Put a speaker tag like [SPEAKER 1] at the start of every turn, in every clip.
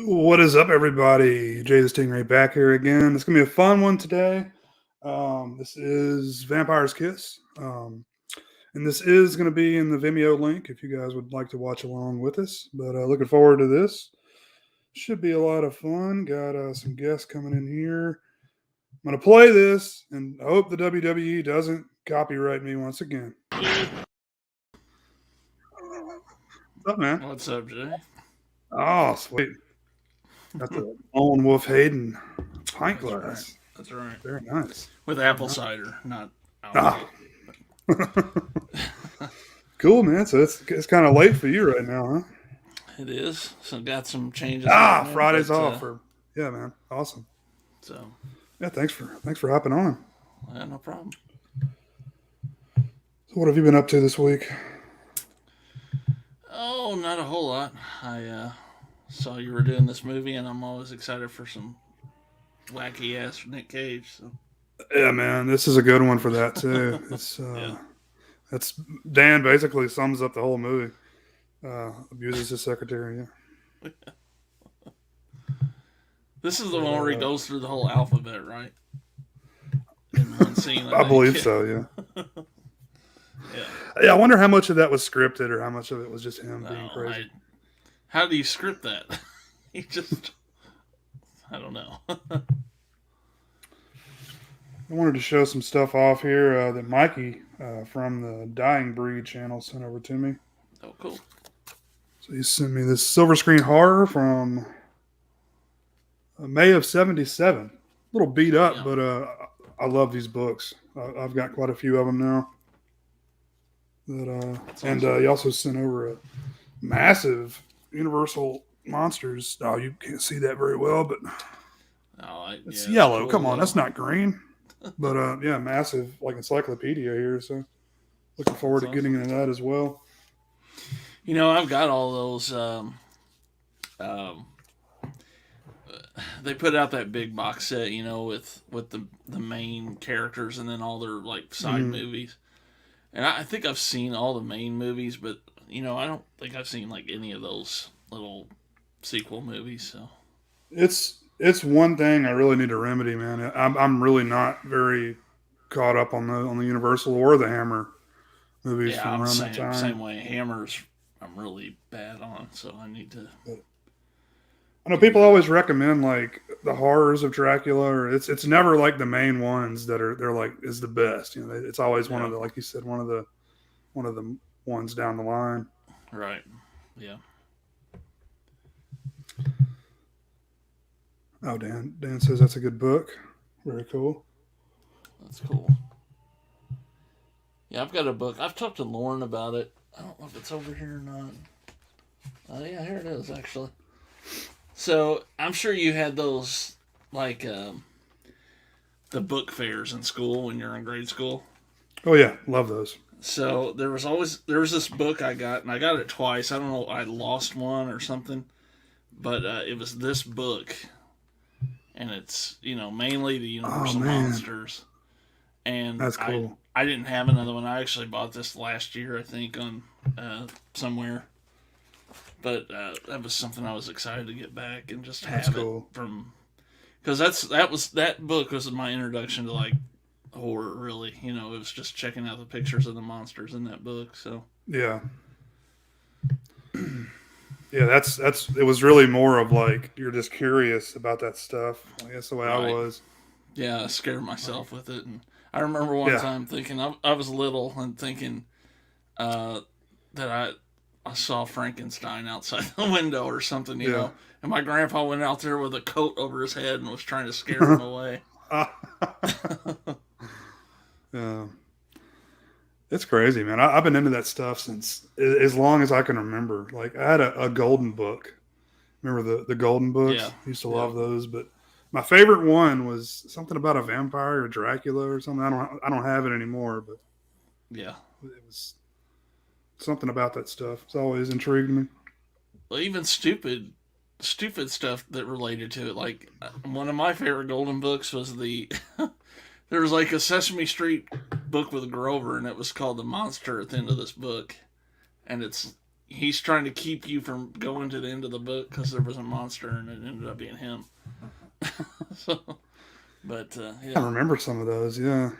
[SPEAKER 1] What is up, everybody? Jaythestingray back here again. It's gonna be a fun one today. This is Vampire's Kiss, and this is gonna be in the Vimeo link if you guys would like to watch along with us. But looking forward to this. Should be a lot of fun. Got some guests coming in here. I'm gonna play this, and I hope the WWE doesn't copyright me once again. What's up, man?
[SPEAKER 2] What's up, Jay?
[SPEAKER 1] Oh, sweet. Got the Lone Wolf Hayden pint
[SPEAKER 2] That's
[SPEAKER 1] glass.
[SPEAKER 2] right. That's right.
[SPEAKER 1] Very nice.
[SPEAKER 2] With apple cider, not
[SPEAKER 1] Ah.
[SPEAKER 2] alcohol.
[SPEAKER 1] Cool, man. So it's kind of late for you right now, huh?
[SPEAKER 2] It is. So got some changes.
[SPEAKER 1] Ah,
[SPEAKER 2] happening,
[SPEAKER 1] Friday's
[SPEAKER 2] but,
[SPEAKER 1] off. Yeah, man. Awesome.
[SPEAKER 2] So
[SPEAKER 1] Yeah, thanks for hopping on.
[SPEAKER 2] yeah, no problem.
[SPEAKER 1] So what have you been up to this week?
[SPEAKER 2] Oh, not a whole lot. I saw you were doing this movie, and I'm always excited for some wacky ass Nick Cage. So
[SPEAKER 1] Yeah, man. This is a good one for that too. It's
[SPEAKER 2] yeah,
[SPEAKER 1] that's Dan basically sums up the whole movie. Abuses his secretary. Yeah.
[SPEAKER 2] this is the one where he goes through the whole alphabet, right? In one scene,
[SPEAKER 1] I believe so. Yeah.
[SPEAKER 2] Yeah.
[SPEAKER 1] Yeah. I wonder how much of that was scripted or how much of it was just him being
[SPEAKER 2] No,
[SPEAKER 1] crazy.
[SPEAKER 2] how do you script that? He just, I don't know.
[SPEAKER 1] I wanted to show some stuff off here that Mikey from the Dying Breed channel sent over to me.
[SPEAKER 2] Oh, cool.
[SPEAKER 1] So he sent me this silver screen horror from May of '77. A little beat up,
[SPEAKER 2] Yeah.
[SPEAKER 1] but I love these books. I've got quite a few of them now. And he also sent over a massive Universal Monsters. Oh, you can't see that very well, but it's yellow.
[SPEAKER 2] Cool,
[SPEAKER 1] Come on,
[SPEAKER 2] though.
[SPEAKER 1] that's not green. But yeah, massive like encyclopedia here. So looking forward to getting into that as well.
[SPEAKER 2] You know, I've got all those. They put out that big box set, you know, with the main characters and then all their like side movies. And I think I've seen all the main movies, but you know, I don't think I've seen like any of those little sequel movies. So
[SPEAKER 1] It's one thing I really need to remedy, man. I'm really not very caught up on the Universal or the Hammer movies
[SPEAKER 2] yeah,
[SPEAKER 1] from
[SPEAKER 2] I'm
[SPEAKER 1] around that time.
[SPEAKER 2] same way. Hammers, I'm really bad on, so I need to.
[SPEAKER 1] I know people always recommend like the horrors of Dracula, or it's never like the main ones that they're like is the best. You know, it's always one of the, like you said, one of the ones down the line.
[SPEAKER 2] Right. Yeah.
[SPEAKER 1] Oh, Dan says that's a good book. Very cool.
[SPEAKER 2] That's cool. Yeah, I've got a book. I've talked to Lauren about it. I don't know if it's over here or not. Oh, yeah, here it is, actually. So, I'm sure you had those, like, the book fairs in school when you're in grade school.
[SPEAKER 1] Oh yeah, love those.
[SPEAKER 2] So, there was this book I got, and I got it twice. I don't know, I lost one or something. But it was this book. And it's, you know, mainly the Universal Monsters. And
[SPEAKER 1] that's cool.
[SPEAKER 2] I didn't have another one. I actually bought this last year, I think, on somewhere. But that was something I was excited to get back and just have it from, because that book was my introduction to like horror. Really, you know, it was just checking out the pictures of the monsters in that book. So
[SPEAKER 1] yeah, yeah, that's it was really more of like you're just curious about that stuff. Like, that's the way I was.
[SPEAKER 2] Yeah, I scared myself with it, and I remember one time thinking I was little and thinking that I saw Frankenstein outside the window or something, you know. And my grandpa went out there with a coat over his head and was trying to scare him away.
[SPEAKER 1] Yeah. It's crazy, man. I've been into that stuff since as long as I can remember. Like I had a golden book. Remember the golden books?
[SPEAKER 2] Yeah.
[SPEAKER 1] I used to love those, but my favorite one was something about a vampire or Dracula or something. I don't have it anymore, but
[SPEAKER 2] yeah,
[SPEAKER 1] it was something about that stuff. It's always intrigued me.
[SPEAKER 2] Well, even stupid stuff that related to it. Like one of my favorite golden books was there was like a Sesame Street book with Grover, and it was called The Monster at the end of this book, and it's he's trying to keep you from going to the end of the book because there was a monster and it ended up being him. So, but yeah.
[SPEAKER 1] I remember some of those. Yeah.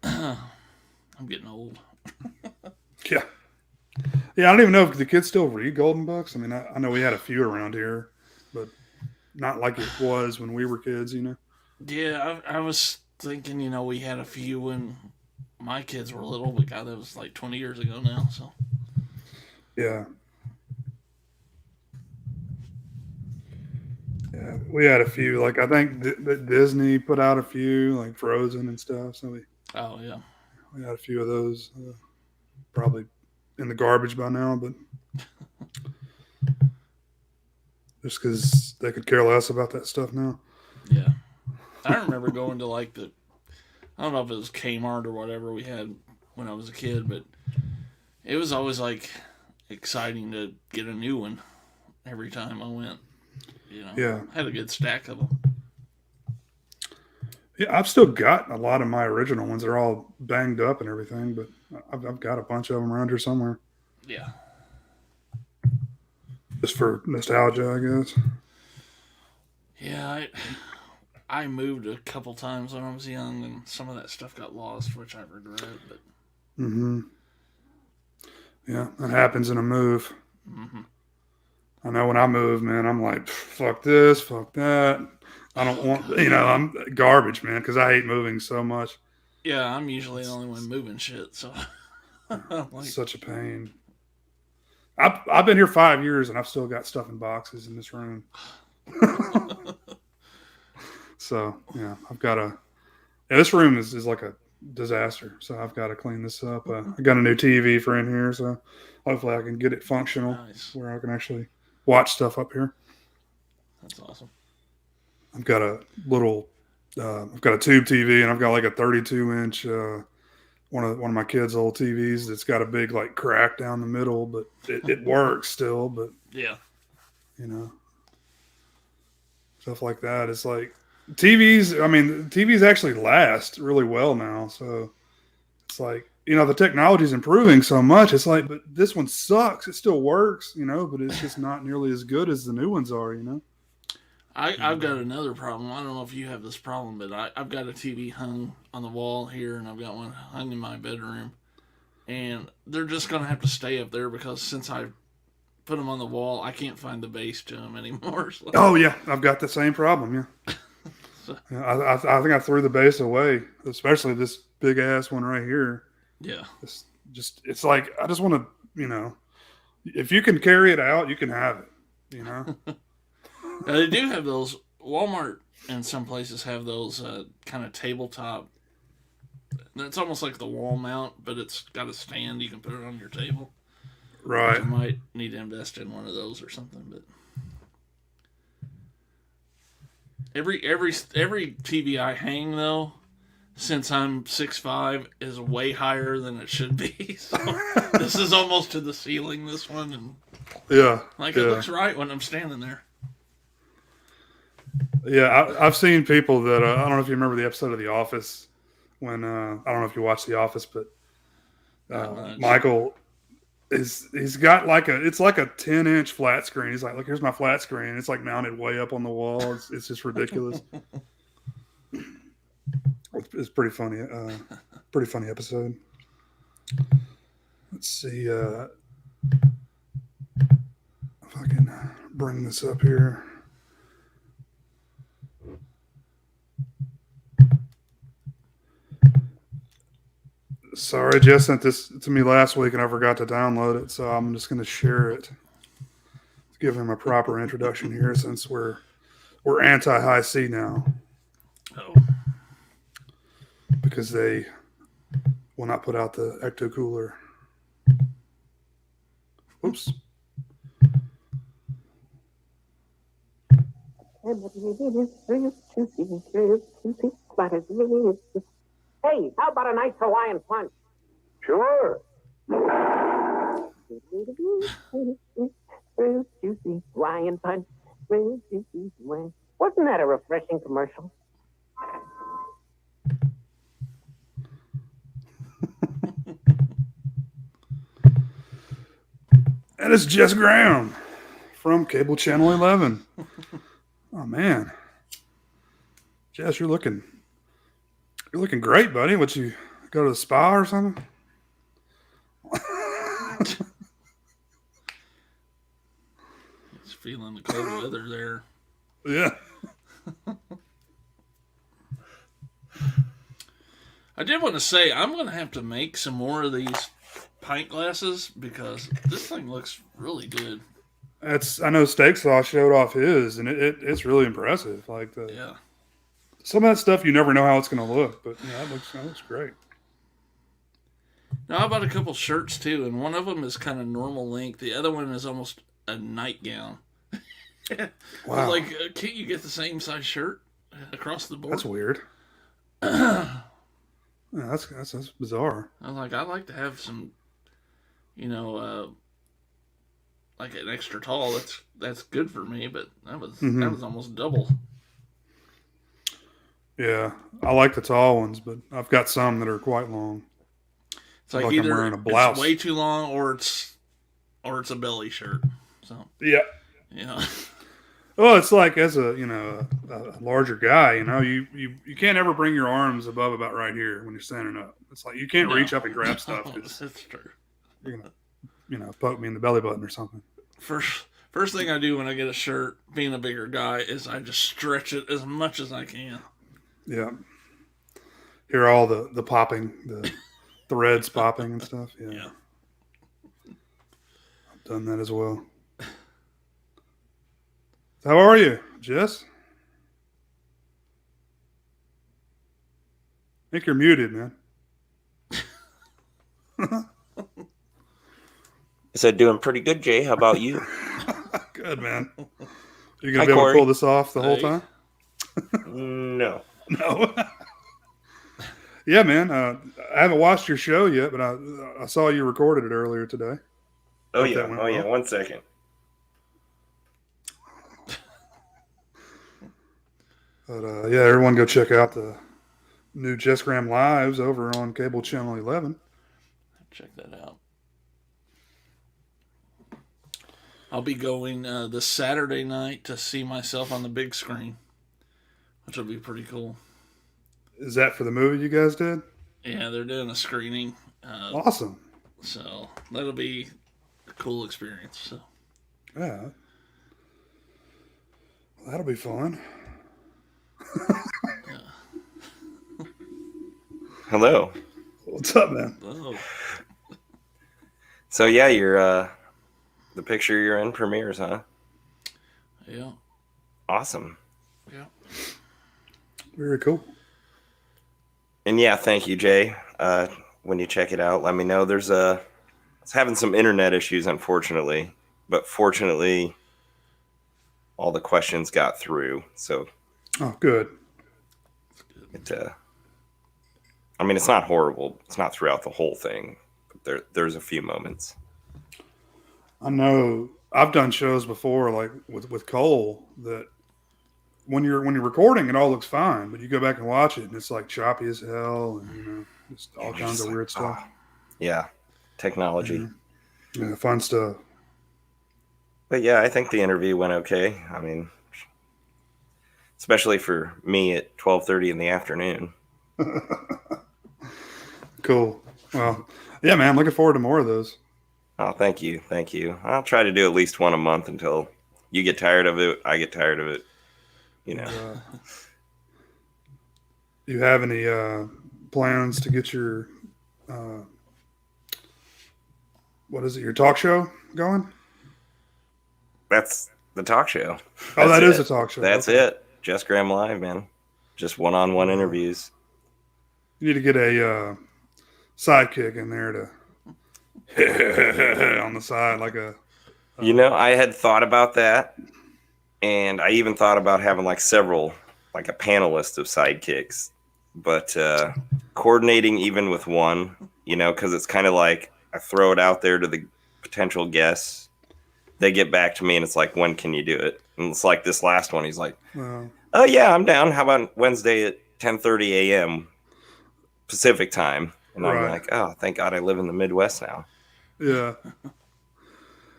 [SPEAKER 2] I'm getting old.
[SPEAKER 1] Yeah. Yeah, I don't even know if the kids still read Golden Books. I mean, I know we had a few around here, but not like it was when we were kids, you know?
[SPEAKER 2] Yeah, I was thinking, we had a few when my kids were little, but God, that was like 20 years ago now, so.
[SPEAKER 1] Yeah. Yeah, we had a few. Like, I think Disney put out a few, like Frozen and stuff. So
[SPEAKER 2] Oh, yeah.
[SPEAKER 1] we had a few of those. Probably in the garbage by now, but just because they could care less about that stuff now.
[SPEAKER 2] Yeah. I remember going to like I don't know if it was Kmart or whatever we had when I was a kid, but it was always like exciting to get a new one every time I went.
[SPEAKER 1] Yeah.
[SPEAKER 2] I had a good stack of them.
[SPEAKER 1] Yeah, I've still got a lot of my original ones. They're all banged up and everything, but I've got a bunch of them around here somewhere.
[SPEAKER 2] Yeah.
[SPEAKER 1] Just for nostalgia, I guess.
[SPEAKER 2] Yeah, I moved a couple times when I was young, and some of that stuff got lost, which I regret. But
[SPEAKER 1] yeah, that happens in a move.
[SPEAKER 2] Mm-hmm.
[SPEAKER 1] I know when I move, man, I'm like, fuck this, fuck that. I don't want, I'm garbage, man, because I hate moving so much.
[SPEAKER 2] Yeah, I'm usually the only one moving shit, so
[SPEAKER 1] like, such a pain. I've been here 5 years and I've still got stuff in boxes in this room. So yeah, I've got this room is like a disaster. So I've got to clean this up. I got a new TV for in here, so hopefully I can get it functional where I can actually watch stuff up here.
[SPEAKER 2] That's awesome.
[SPEAKER 1] I've got a little, I've got a tube TV, and I've got like a 32-inch one of my kids' old TVs that's got a big like crack down the middle, but it works still. But
[SPEAKER 2] yeah,
[SPEAKER 1] stuff like that. It's like TVs. I mean, TVs actually last really well now. So it's like the technology's improving so much. It's like, but this one sucks. It still works, but it's just not nearly as good as the new ones are.
[SPEAKER 2] I've got another problem. I don't know if you have this problem, but I've got a TV hung on the wall here, and I've got one hung in my bedroom. And they're just going to have to stay up there because since I put them on the wall, I can't find the base to them anymore. So.
[SPEAKER 1] Oh, yeah. I've got the same problem, yeah. I think I threw the base away, especially this big-ass one right here.
[SPEAKER 2] Yeah.
[SPEAKER 1] It's like, I just want to, if you can carry it out, you can have it,
[SPEAKER 2] Now, they do have those. Walmart and some places have those kind of tabletop. It's almost like the wall mount, but it's got a stand. You can put it on your table.
[SPEAKER 1] Right.
[SPEAKER 2] You might need to invest in one of those or something. But every TV I hang though, since I'm 6'5", is way higher than it should be. So this is almost to the ceiling. This one, and it looks right when I'm standing there.
[SPEAKER 1] Yeah, I've seen people that I don't know if you remember the episode of The Office when I don't know if you watched The Office, but Michael he's got it's like a 10-inch flat screen. He's like, look, here's my flat screen. It's like mounted way up on the wall. It's just ridiculous. It's pretty funny. Pretty funny episode. Let's see if I can bring this up here. Sorry, Jess sent this to me last week and I forgot to download it, so I'm just going to share it. Let's give him a proper introduction here since we're anti-high C now.
[SPEAKER 2] Oh.
[SPEAKER 1] Because they will not put out the ecto cooler. Oops.
[SPEAKER 3] Hey, how about a nice Hawaiian punch?
[SPEAKER 4] Sure.
[SPEAKER 3] Juicy Hawaiian punch. Wasn't that a refreshing commercial?
[SPEAKER 1] That is Jess Graham from Cable Channel 11. Oh man, Jess, you're looking great, buddy. What, you go to the spa or something?
[SPEAKER 2] He's feeling the cold weather there.
[SPEAKER 1] Yeah.
[SPEAKER 2] I did want to say I'm going to have to make some more of these pint glasses because this thing looks really good.
[SPEAKER 1] I know Steak Sauce showed off his, and it's really impressive. Like some of that stuff you never know how it's going to look, but yeah, that looks great.
[SPEAKER 2] Now I bought a couple shirts too, and one of them is kind of normal length. The other one is almost a nightgown.
[SPEAKER 1] Wow!
[SPEAKER 2] Like, can't you get the same size shirt across the board?
[SPEAKER 1] That's weird. Yeah, that's bizarre.
[SPEAKER 2] I was like, I like to have some, like an extra tall. That's good for me, but that was almost double.
[SPEAKER 1] Yeah, I like the tall ones, but I've got some that are quite long.
[SPEAKER 2] It's like either I'm wearing a blouse. It's way too long, or it's a belly shirt. So
[SPEAKER 1] yeah. Well, it's like as a larger guy, you can't ever bring your arms above about right here when you're standing up. It's like you can't reach up and grab stuff.
[SPEAKER 2] That's true.
[SPEAKER 1] You're gonna poke me in the belly button or something.
[SPEAKER 2] First thing I do when I get a shirt, being a bigger guy, is I just stretch it as much as I can.
[SPEAKER 1] Yeah. Hear all the popping, the threads popping and stuff. Yeah. I've done that as well. How are you, Jess? I think you're muted, man.
[SPEAKER 4] I said, doing pretty good, Jay. How about you?
[SPEAKER 1] Good, man. You gonna be able to pull this off the whole time?
[SPEAKER 4] No.
[SPEAKER 1] Yeah, man. I haven't watched your show yet, but I saw you recorded it earlier today.
[SPEAKER 4] Oh yeah. Yeah. 1 second.
[SPEAKER 1] But yeah, everyone go check out the new Jess Graham Lives over on Cable Channel 11.
[SPEAKER 2] Check that out. I'll be going this Saturday night to see myself on the big screen, which will be pretty cool.
[SPEAKER 1] Is that for the movie you guys did?
[SPEAKER 2] Yeah, they're doing a screening.
[SPEAKER 1] Awesome.
[SPEAKER 2] So that'll be a cool experience. So.
[SPEAKER 1] Yeah. Well, that'll be fun.
[SPEAKER 4] Hello.
[SPEAKER 1] What's up, man?
[SPEAKER 2] Oh.
[SPEAKER 4] So yeah, you're the picture you're in premieres, huh?
[SPEAKER 2] Yeah.
[SPEAKER 4] Awesome.
[SPEAKER 2] Yeah.
[SPEAKER 1] Very cool.
[SPEAKER 4] And yeah, thank you, Jay. When you check it out, let me know. It's having some internet issues, unfortunately, but fortunately, all the questions got through. So.
[SPEAKER 1] Oh, good.
[SPEAKER 4] I mean, it's not horrible. It's not throughout the whole thing, but there's a few moments.
[SPEAKER 1] I know I've done shows before, like with Cole, that when you're recording, it all looks fine, but you go back and watch it, and it's like choppy as hell, and just all kinds of weird stuff.
[SPEAKER 4] Yeah, technology.
[SPEAKER 1] Yeah, fun stuff.
[SPEAKER 4] But yeah, I think the interview went okay. I mean, especially for me at 12:30 in the afternoon.
[SPEAKER 1] Cool. Well, yeah, man, looking forward to more of those.
[SPEAKER 4] Oh, thank you. I'll try to do at least one a month until you get tired of it. I get tired of it.
[SPEAKER 1] You have any plans to get your what is it? Your talk show going?
[SPEAKER 4] That's the talk show.
[SPEAKER 1] Oh, that is a talk show.
[SPEAKER 4] That's it. Jess Graham Live, man. Just one-on-one interviews.
[SPEAKER 1] You need to get a sidekick in there to on the side, like a.
[SPEAKER 4] I had thought about that, and I even thought about having like several, like a panelist of sidekicks, but coordinating even with one, because it's kind of like I throw it out there to the potential guests. They get back to me, and it's like, when can you do it? And it's like this last one. He's like, oh, yeah, I'm down. How about Wednesday at 10:30 a.m. Pacific time? And I'm like, oh, thank God I live in the Midwest now.
[SPEAKER 1] Yeah.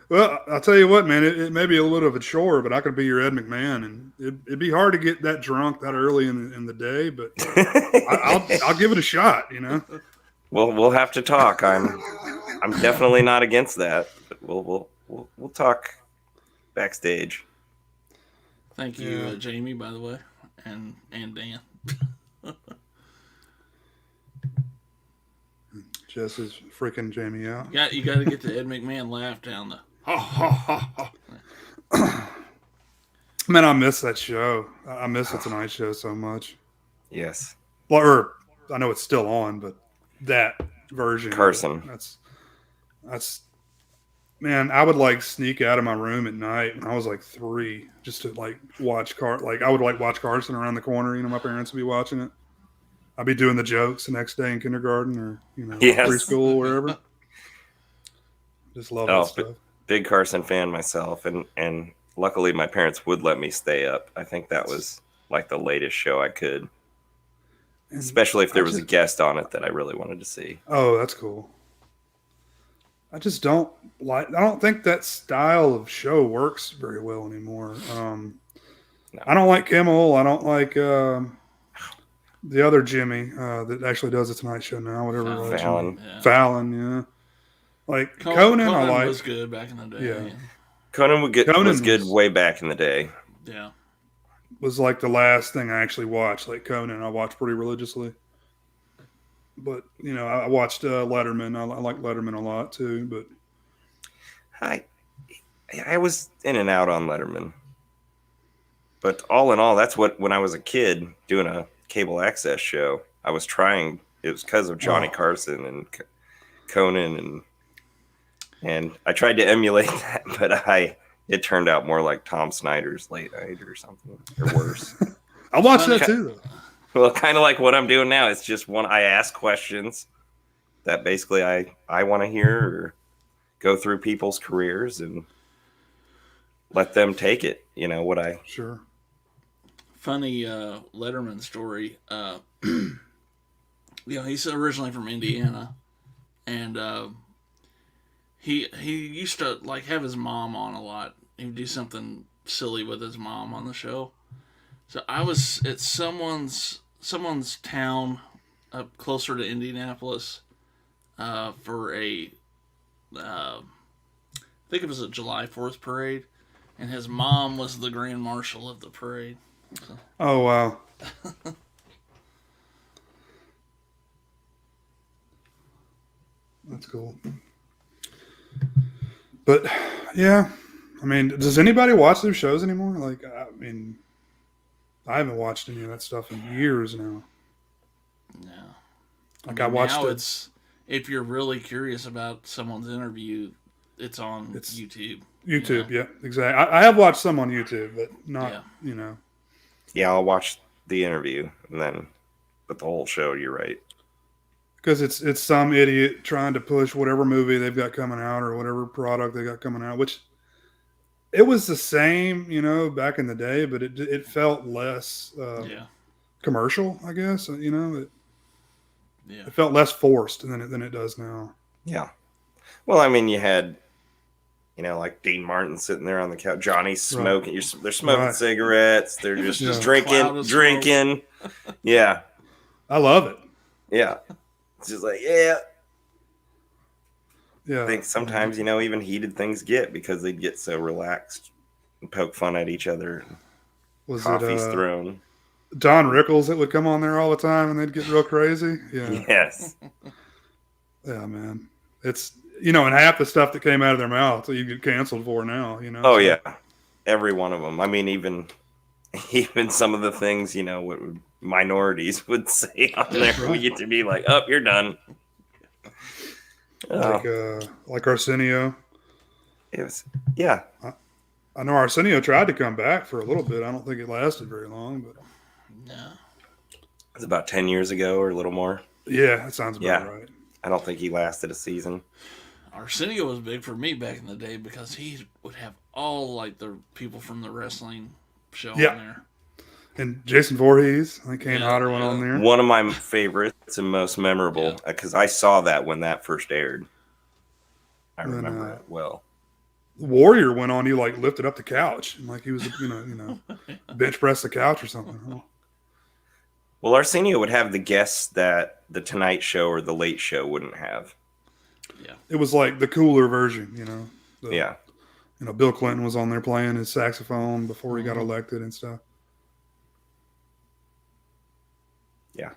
[SPEAKER 1] Well, I'll tell you what, man. It may be a little bit of a chore, but I could be your Ed McMahon, and it'd be hard to get that drunk that early in the day. But I'll give it a shot. You know.
[SPEAKER 4] We'll have to talk. I'm definitely not against that. But we'll talk backstage.
[SPEAKER 2] Thank you, Jamie, by the way, and Dan.
[SPEAKER 1] Jess is freaking Jamie out.
[SPEAKER 2] You got to get the Ed McMahon laugh down the ha ha ha.
[SPEAKER 1] Man, I miss that show. I miss the Tonight Show so much.
[SPEAKER 4] Yes.
[SPEAKER 1] Well, or I know it's still on, but that version,
[SPEAKER 4] Carson.
[SPEAKER 1] That's man. I would like sneak out of my room at night when I was like 3, just to like watch I would like watch Carson around the corner. You know, my parents would be watching it. I'd be doing the jokes the next day in kindergarten or preschool, wherever. Just love that stuff.
[SPEAKER 4] Big Carson fan myself, and luckily my parents would let me stay up. I think that was like the latest show I could, especially if there was a guest on it that I really wanted to see.
[SPEAKER 1] Oh, that's cool. I just don't like. I don't think that style of show works very well anymore.
[SPEAKER 4] No.
[SPEAKER 1] I don't like Kimmel. I don't like. The other Jimmy that actually does the Tonight Show now, whatever it was.
[SPEAKER 4] Fallon.
[SPEAKER 2] Yeah.
[SPEAKER 1] Fallon, yeah. Like Conan I like.
[SPEAKER 2] Was good back in the day.
[SPEAKER 1] Yeah.
[SPEAKER 4] Conan was good way back in the day.
[SPEAKER 2] Yeah.
[SPEAKER 1] Was like the last thing I actually watched. Like Conan, I watched pretty religiously. But, I watched Letterman. I like Letterman a lot too. But
[SPEAKER 4] I was in and out on Letterman. But all in all, that's when I was a kid doing a cable access show, I was trying. It was because of Johnny Carson and Conan, and I tried to emulate that, but it turned out more like Tom Snyder's Late Night or something, or worse.
[SPEAKER 1] I watched that too, though.
[SPEAKER 4] Well, kind of like what I'm doing now. It's just I ask questions that basically I want to hear, or go through people's careers and let them take it.
[SPEAKER 1] Sure.
[SPEAKER 2] Funny Letterman story. He's originally from Indiana, and he used to like have his mom on a lot. He would do something silly with his mom on the show. So I was at someone's town up closer to Indianapolis for I think it was a July 4th parade, and his mom was the grand marshal of the parade. So.
[SPEAKER 1] Oh, wow. That's cool. But, yeah. I mean, does anybody watch those shows anymore? Like, I haven't watched any of that stuff in years now.
[SPEAKER 2] No.
[SPEAKER 1] I watched
[SPEAKER 2] it. If you're really curious about someone's interview, it's on YouTube.
[SPEAKER 1] YouTube, yeah, exactly. I have watched some on YouTube, but not,
[SPEAKER 4] Yeah, I'll watch the interview but the whole show, you're right.
[SPEAKER 1] Because it's some idiot trying to push whatever movie they've got coming out or whatever product they got coming out, which it was the same, back in the day, but it felt less commercial, I guess. It felt less forced than it does now.
[SPEAKER 4] Yeah. Well, I mean, you had, like Dean Martin sitting there on the couch, Johnny's smoking. Right. They're smoking cigarettes. They're just drinking. Yeah.
[SPEAKER 1] I love it.
[SPEAKER 4] Yeah. It's just like, yeah.
[SPEAKER 1] Yeah.
[SPEAKER 4] I think sometimes, even heated things because they'd get so relaxed and poke fun at each other. And coffee's thrown.
[SPEAKER 1] Don Rickles that would come on there all the time and they'd get real crazy. Yeah.
[SPEAKER 4] Yes.
[SPEAKER 1] Yeah, man. It's, and half the stuff that came out of their mouth so you get canceled for now,
[SPEAKER 4] Oh, yeah. Every one of them. I mean, even some of the things, what minorities would say on there, we get to be like, oh, you're done.
[SPEAKER 1] Like Arsenio.
[SPEAKER 4] It was, yeah.
[SPEAKER 1] I know Arsenio tried to come back for a little bit. I don't think it lasted very long, but
[SPEAKER 2] no.
[SPEAKER 4] It was about 10 years ago or a little more.
[SPEAKER 1] Yeah, that sounds about right.
[SPEAKER 4] I don't think he lasted a season.
[SPEAKER 2] Arsenio was big for me back in the day because he would have all like the people from the wrestling show on there.
[SPEAKER 1] And Jason Voorhees, I think Kane Hodder went on there.
[SPEAKER 4] One of my favorites and most memorable because I saw that when that first aired. I remember it well.
[SPEAKER 1] Warrior went on, he like lifted up the couch and like he was, bench press the couch or something. Oh.
[SPEAKER 4] Well, Arsenio would have the guests that the Tonight Show or the Late Show wouldn't have.
[SPEAKER 2] Yeah,
[SPEAKER 1] it was like the cooler version,
[SPEAKER 4] Yeah.
[SPEAKER 1] Bill Clinton was on there playing his saxophone before he got elected and stuff.
[SPEAKER 4] Yeah,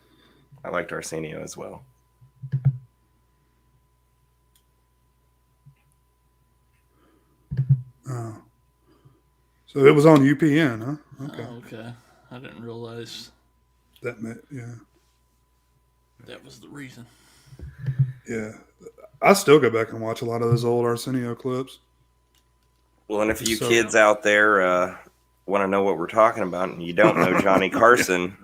[SPEAKER 4] I liked Arsenio as well.
[SPEAKER 1] So it was on UPN, huh? Okay.
[SPEAKER 2] Oh, okay. I didn't realize
[SPEAKER 1] that
[SPEAKER 2] was the reason.
[SPEAKER 1] Yeah. I still go back and watch a lot of those old Arsenio clips.
[SPEAKER 4] Well, and if you kids out there want to know what we're talking about and you don't know Johnny Carson,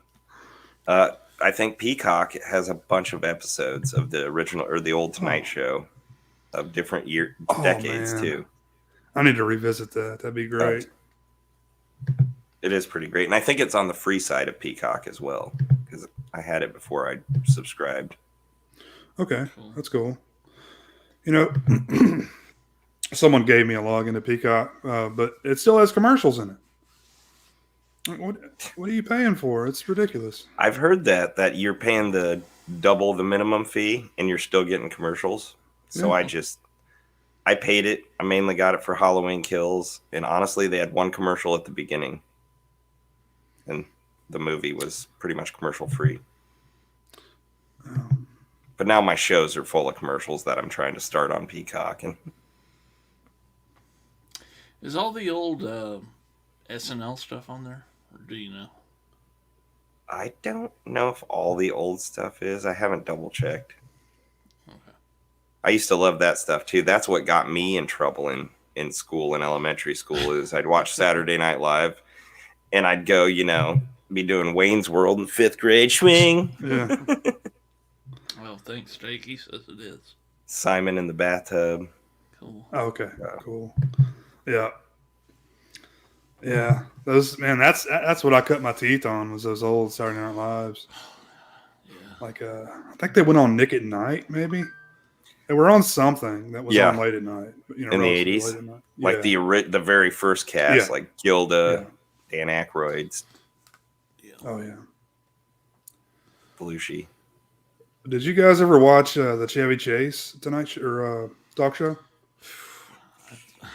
[SPEAKER 4] I think Peacock has a bunch of episodes of the original or the old Tonight Show of different decades too.
[SPEAKER 1] I need to revisit that. That'd be great.
[SPEAKER 4] It is pretty great. And I think it's on the free side of Peacock as well, because I had it before I subscribed.
[SPEAKER 1] Okay, that's cool. Someone gave me a login to Peacock, but it still has commercials in it. What are you paying for? It's ridiculous.
[SPEAKER 4] I've heard that you're paying the double the minimum fee and you're still getting commercials. So I paid it. I mainly got it for Halloween Kills. And honestly, they had one commercial at the beginning. And the movie was pretty much commercial free. But now my shows are full of commercials that I'm trying to start on Peacock. And
[SPEAKER 2] is all the old SNL stuff on there? Or do you know?
[SPEAKER 4] I don't know if all the old stuff is. I haven't double checked.
[SPEAKER 2] Okay.
[SPEAKER 4] I used to love that stuff too. That's what got me in trouble in school, in elementary school, is I'd watch Saturday Night Live and I'd go, be doing Wayne's World in 5th grade. Swing.
[SPEAKER 1] Yeah.
[SPEAKER 2] Well, thanks, Jake. He says it is.
[SPEAKER 4] Simon in the bathtub.
[SPEAKER 2] Cool.
[SPEAKER 1] Okay. Cool. Yeah. Yeah. That's what I cut my teeth on, was those old Saturday Night Lives.
[SPEAKER 2] Yeah.
[SPEAKER 1] Like I think they went on Nick at Night, maybe. They were on something that was on late at night.
[SPEAKER 4] In the 80s. Like the very first cast, like Gilda, Dan Aykroyd.
[SPEAKER 2] Yeah.
[SPEAKER 1] Oh yeah.
[SPEAKER 4] Belushi.
[SPEAKER 1] Did you guys ever watch the Chevy Chase talk show?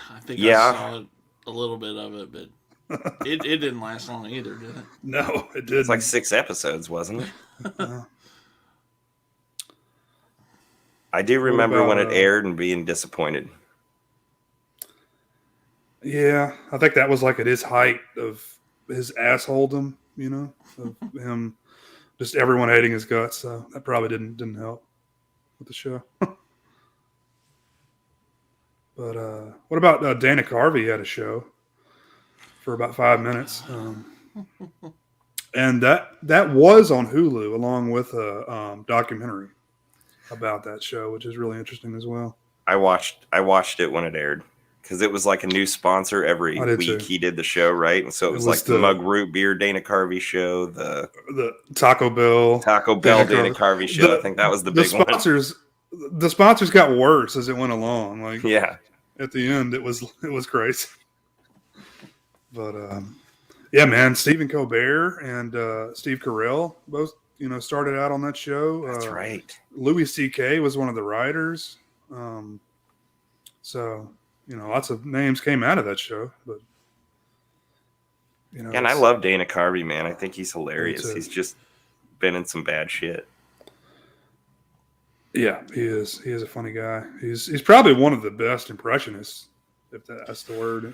[SPEAKER 2] I think I saw a little bit of it, but it didn't last long either, did it?
[SPEAKER 1] No, it didn't.
[SPEAKER 4] It's like 6 episodes, wasn't it? I do remember when it aired and being disappointed.
[SPEAKER 1] Yeah, I think that was like at his height of his assholedom, of him, just everyone hating his guts. So that probably didn't help with the show. But what about Dana Carvey had a show for about 5 minutes, and that was on Hulu along with a documentary about that show, which is really interesting as well.
[SPEAKER 4] I watched it when it aired because it was like a new sponsor every week. He did the show, right? And so it was like the Mug Root Beer Dana Carvey show, the
[SPEAKER 1] Taco Bell
[SPEAKER 4] Dana Carvey show. I think that was the big one.
[SPEAKER 1] The sponsors got worse as it went along. Like at the end, it was crazy. But yeah, man, Stephen Colbert and Steve Carell both started out on that show.
[SPEAKER 4] That's right.
[SPEAKER 1] Louis C.K. was one of the writers. So, lots of names came out of that show. But,
[SPEAKER 4] and I love Dana Carvey, man. I think he's hilarious. He's just been in some bad shit.
[SPEAKER 1] Yeah, he is. He is a funny guy. He's probably one of the best impressionists, if that's the word.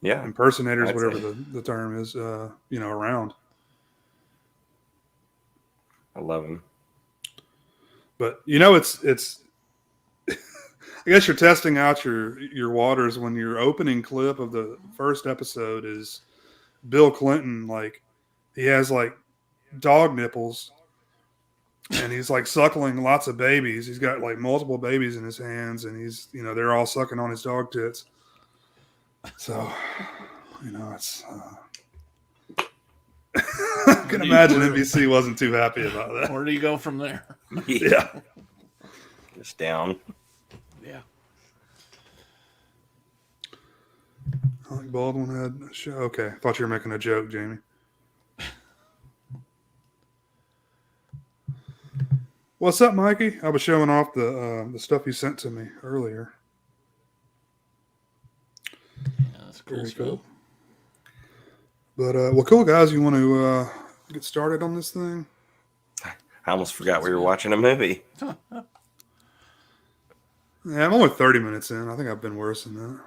[SPEAKER 4] Yeah.
[SPEAKER 1] Impersonators, whatever the term is, around.
[SPEAKER 4] I love him.
[SPEAKER 1] But it's I guess you're testing out your waters when your opening clip of the first episode is Bill Clinton, like he has like dog nipples and he's like suckling lots of babies. He's got like multiple babies in his hands and he's they're all sucking on his dog tits. So it's I can imagine NBC wasn't too happy about that.
[SPEAKER 2] Where do you go from there?
[SPEAKER 1] Yeah.
[SPEAKER 4] Just down.
[SPEAKER 2] Yeah.
[SPEAKER 1] Alec Baldwin had a show. Okay, I thought you were making a joke, Jamie. What's up, Mikey? I was showing off the stuff you sent to me earlier.
[SPEAKER 2] Yeah, that's cool.
[SPEAKER 1] Very
[SPEAKER 2] Stuff.
[SPEAKER 1] cool. But well, cool guys. You want to get started on this thing?
[SPEAKER 4] I almost forgot we were watching a movie.
[SPEAKER 1] Yeah, I'm only 30 minutes in. I think I've been worse than that.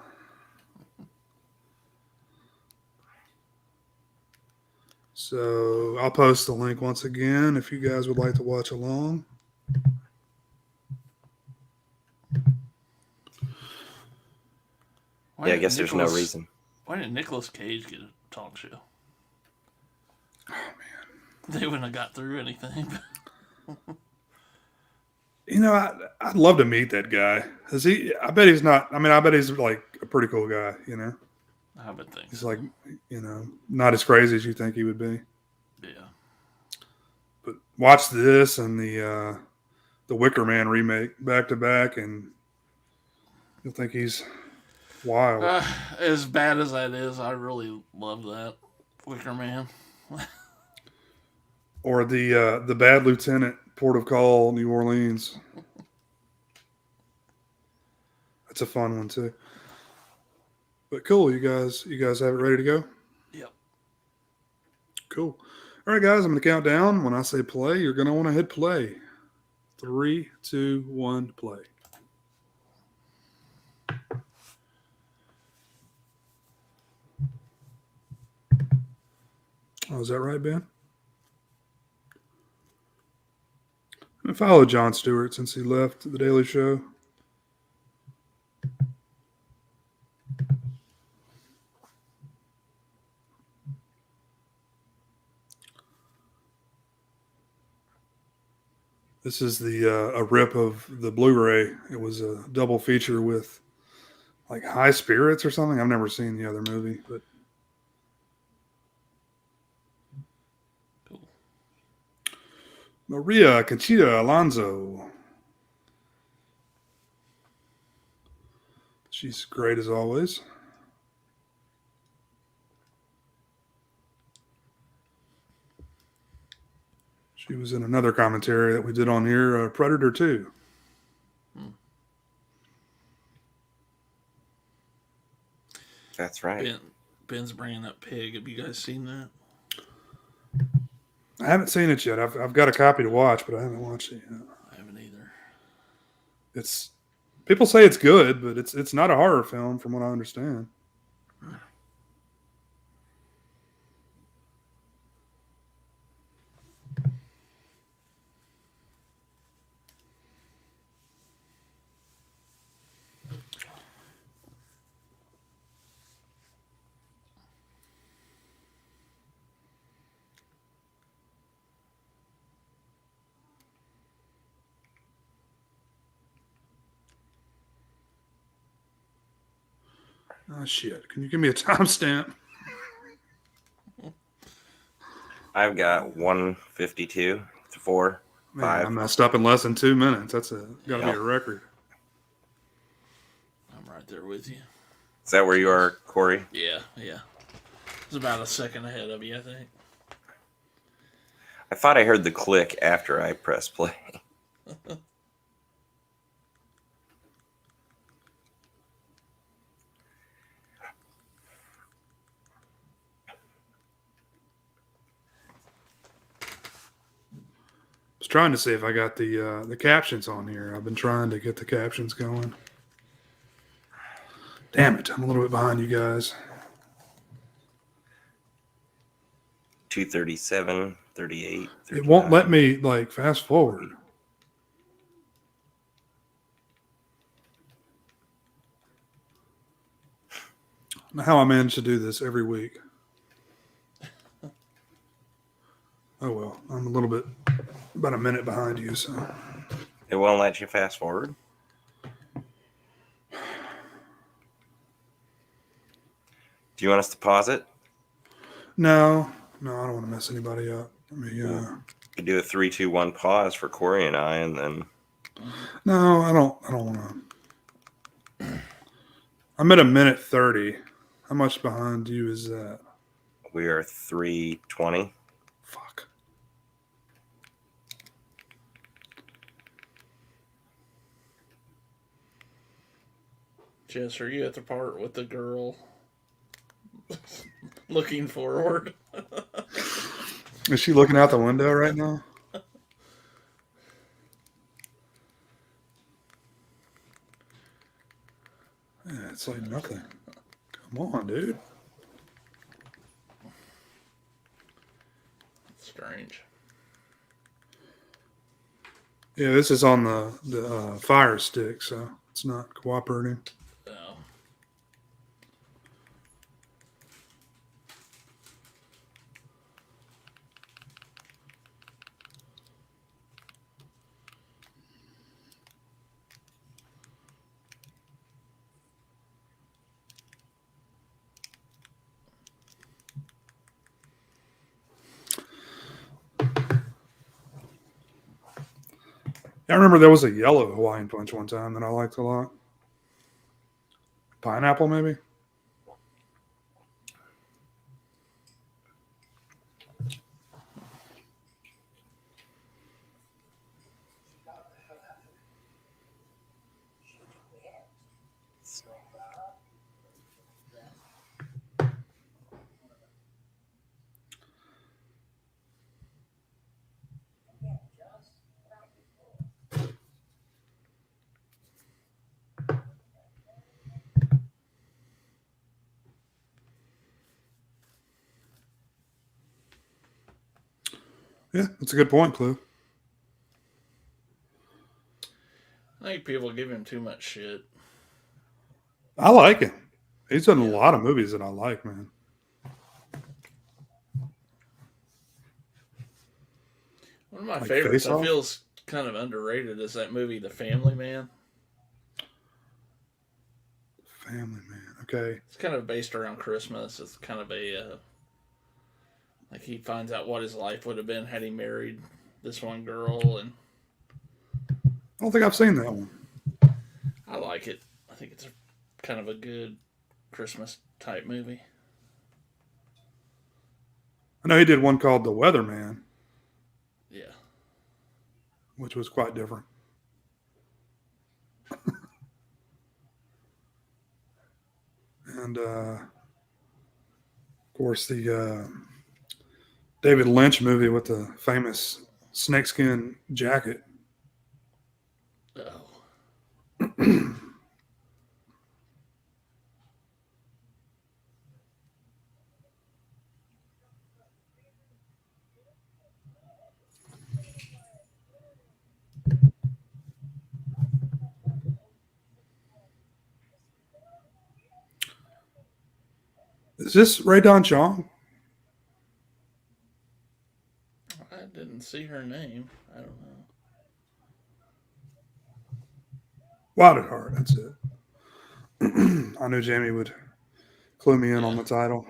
[SPEAKER 1] So I'll post the link once again if you guys would like to watch along.
[SPEAKER 4] Yeah, I guess there's no reason.
[SPEAKER 2] Why didn't Nicolas Cage get a talk show?
[SPEAKER 1] Oh, man.
[SPEAKER 2] They wouldn't have got through anything.
[SPEAKER 1] You know, I'd love to meet that guy. I bet he's not. I mean, I bet he's like a pretty cool guy, you know?
[SPEAKER 2] I would think
[SPEAKER 1] He's
[SPEAKER 2] so.
[SPEAKER 1] like, you know, not as crazy as you think he would be.
[SPEAKER 2] Yeah.
[SPEAKER 1] But watch this and the Wicker Man remake back to back, and you'll think he's wild.
[SPEAKER 2] As bad as that is, I really love that Wicker Man.
[SPEAKER 1] Or the Bad Lieutenant, Port of Call, New Orleans. That's a fun one too. But cool, you guys have it ready to go?
[SPEAKER 2] Yep.
[SPEAKER 1] Cool. All right, guys, I'm going to count down. When I say play, you're going to want to hit play. 3, 2, 1, play. Oh, is that right, Ben? I followed Jon Stewart since he left The Daily Show. This is a rip of the Blu-ray. It was a double feature with like High Spirits or something. I've never seen the other movie, but
[SPEAKER 2] Cool.
[SPEAKER 1] Maria Conchita Alonso. She's great as always. She was in another commentary that we did on here, Predator 2.
[SPEAKER 4] That's right.
[SPEAKER 2] Ben's bringing up Pig. Have you guys seen that?
[SPEAKER 1] I haven't seen it yet. I've got a copy to watch, but I haven't watched it yet.
[SPEAKER 2] I haven't either.
[SPEAKER 1] It's people say it's good, but it's not a horror film from what I understand. Oh, shit. Can you give me a timestamp?
[SPEAKER 4] I've got 152 to 4.
[SPEAKER 1] Man,
[SPEAKER 4] 5.
[SPEAKER 1] I messed up in less than 2 minutes. That's got to be a record.
[SPEAKER 2] I'm right there with you.
[SPEAKER 4] Is that where you are, Corey?
[SPEAKER 2] Yeah. It's about a second ahead of you, I think.
[SPEAKER 4] I thought I heard the click after I pressed play.
[SPEAKER 1] I was trying to see if I got the captions on here. I've been trying to get the captions going. Damn it. I'm a little bit behind you guys.
[SPEAKER 4] 237, 38.
[SPEAKER 1] It won't let me like fast forward. How I manage to do this every week. Oh well, I'm a little bit about a minute behind you, so
[SPEAKER 4] It won't let you fast forward. Do you want us to pause it?
[SPEAKER 1] no, I don't want to mess anybody up. I mean,
[SPEAKER 4] You could do a 3, 2, 1 pause for Corey and I, and then
[SPEAKER 1] no, I don't want to. I'm at a minute 30. How much behind you is that?
[SPEAKER 4] We are 320.
[SPEAKER 1] Fuck.
[SPEAKER 2] Jess, are you at the part with the girl looking forward?
[SPEAKER 1] Is she looking out the window right now? Yeah, it's like nothing. Come on, dude.
[SPEAKER 2] Strange.
[SPEAKER 1] Yeah, this is on the Fire Stick, so it's not cooperating.
[SPEAKER 2] Oh.
[SPEAKER 1] I remember there was a yellow Hawaiian Punch one time that I liked a lot. Pineapple, maybe? Yeah, that's a good point, Clue.
[SPEAKER 2] I think people give him too much shit.
[SPEAKER 1] I like him. He's done a lot of movies that I like, man.
[SPEAKER 2] One of my
[SPEAKER 1] Like
[SPEAKER 2] favorites,
[SPEAKER 1] Face
[SPEAKER 2] I
[SPEAKER 1] Off?
[SPEAKER 2] feel is kind of underrated, is that movie, The Family Man.
[SPEAKER 1] Family Man. Okay.
[SPEAKER 2] It's kind of based around Christmas. It's kind of a like he finds out what his life would have been had he married this one girl, and
[SPEAKER 1] I don't think I've seen that one.
[SPEAKER 2] I like it. I think it's kind of a good Christmas type movie.
[SPEAKER 1] I know he did one called The Weatherman,
[SPEAKER 2] Yeah.
[SPEAKER 1] which was quite different. And of course the David Lynch movie with the famous snakeskin jacket.
[SPEAKER 2] Oh.
[SPEAKER 1] Is this Ray Don Chong?
[SPEAKER 2] I didn't see her name. I don't know.
[SPEAKER 1] Wild at Heart, that's it. I knew Jamie would clue me in on the title.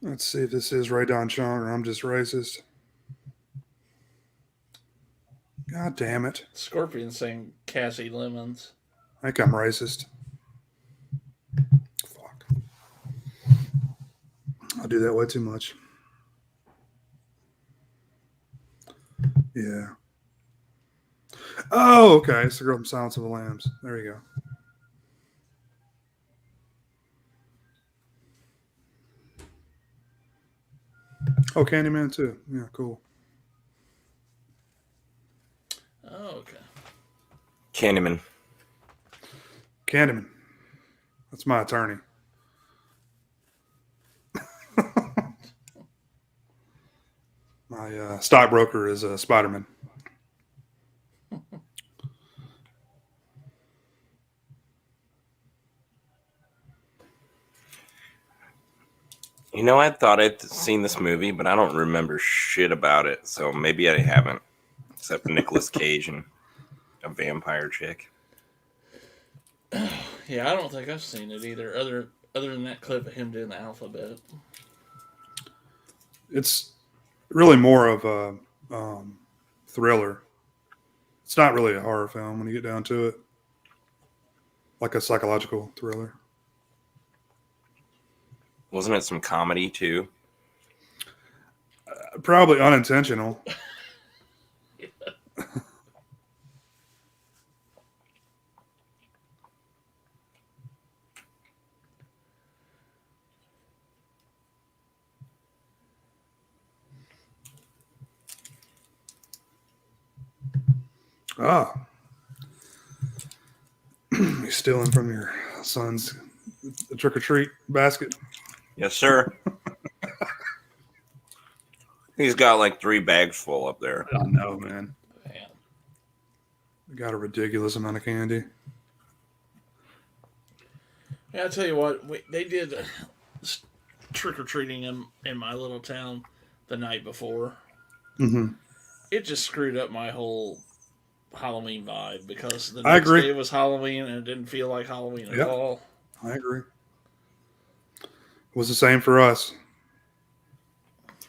[SPEAKER 1] Let's see if this is Ray Don Chong or I'm just racist. God damn it.
[SPEAKER 2] Scorpion saying Cassie Lemons.
[SPEAKER 1] I think I'm racist. Fuck. I do that way too much. Yeah. Oh, okay. It's the girl from Silence of the Lambs. There you go. Oh, Candyman too. Yeah, cool.
[SPEAKER 2] Oh, okay.
[SPEAKER 4] Candyman.
[SPEAKER 1] Candyman. That's my attorney. My stockbroker is Spider-Man.
[SPEAKER 4] You know, I thought I'd seen this movie, but I don't remember shit about it. So maybe I haven't, except Nicolas Cage and a vampire chick.
[SPEAKER 2] Yeah, I don't think I've seen it either. Other than that clip of him doing the alphabet.
[SPEAKER 1] It's really more of a thriller. It's not really a horror film when you get down to it, like a psychological thriller.
[SPEAKER 4] Wasn't it some comedy too?
[SPEAKER 1] Probably unintentional. Ah, you stealing from your son's trick or treat basket?
[SPEAKER 4] Yes, sir. He's got like 3 bags full up there.
[SPEAKER 1] I know, man.
[SPEAKER 2] Man.
[SPEAKER 1] Got a ridiculous amount of candy.
[SPEAKER 2] Yeah, I tell you what, they did trick or treating in my little town the night before.
[SPEAKER 1] Mm-hmm.
[SPEAKER 2] It just screwed up my whole Halloween vibe because the
[SPEAKER 1] I
[SPEAKER 2] next
[SPEAKER 1] agree.
[SPEAKER 2] day it was Halloween and it didn't feel like Halloween at all.
[SPEAKER 1] I agree. It was the same for us.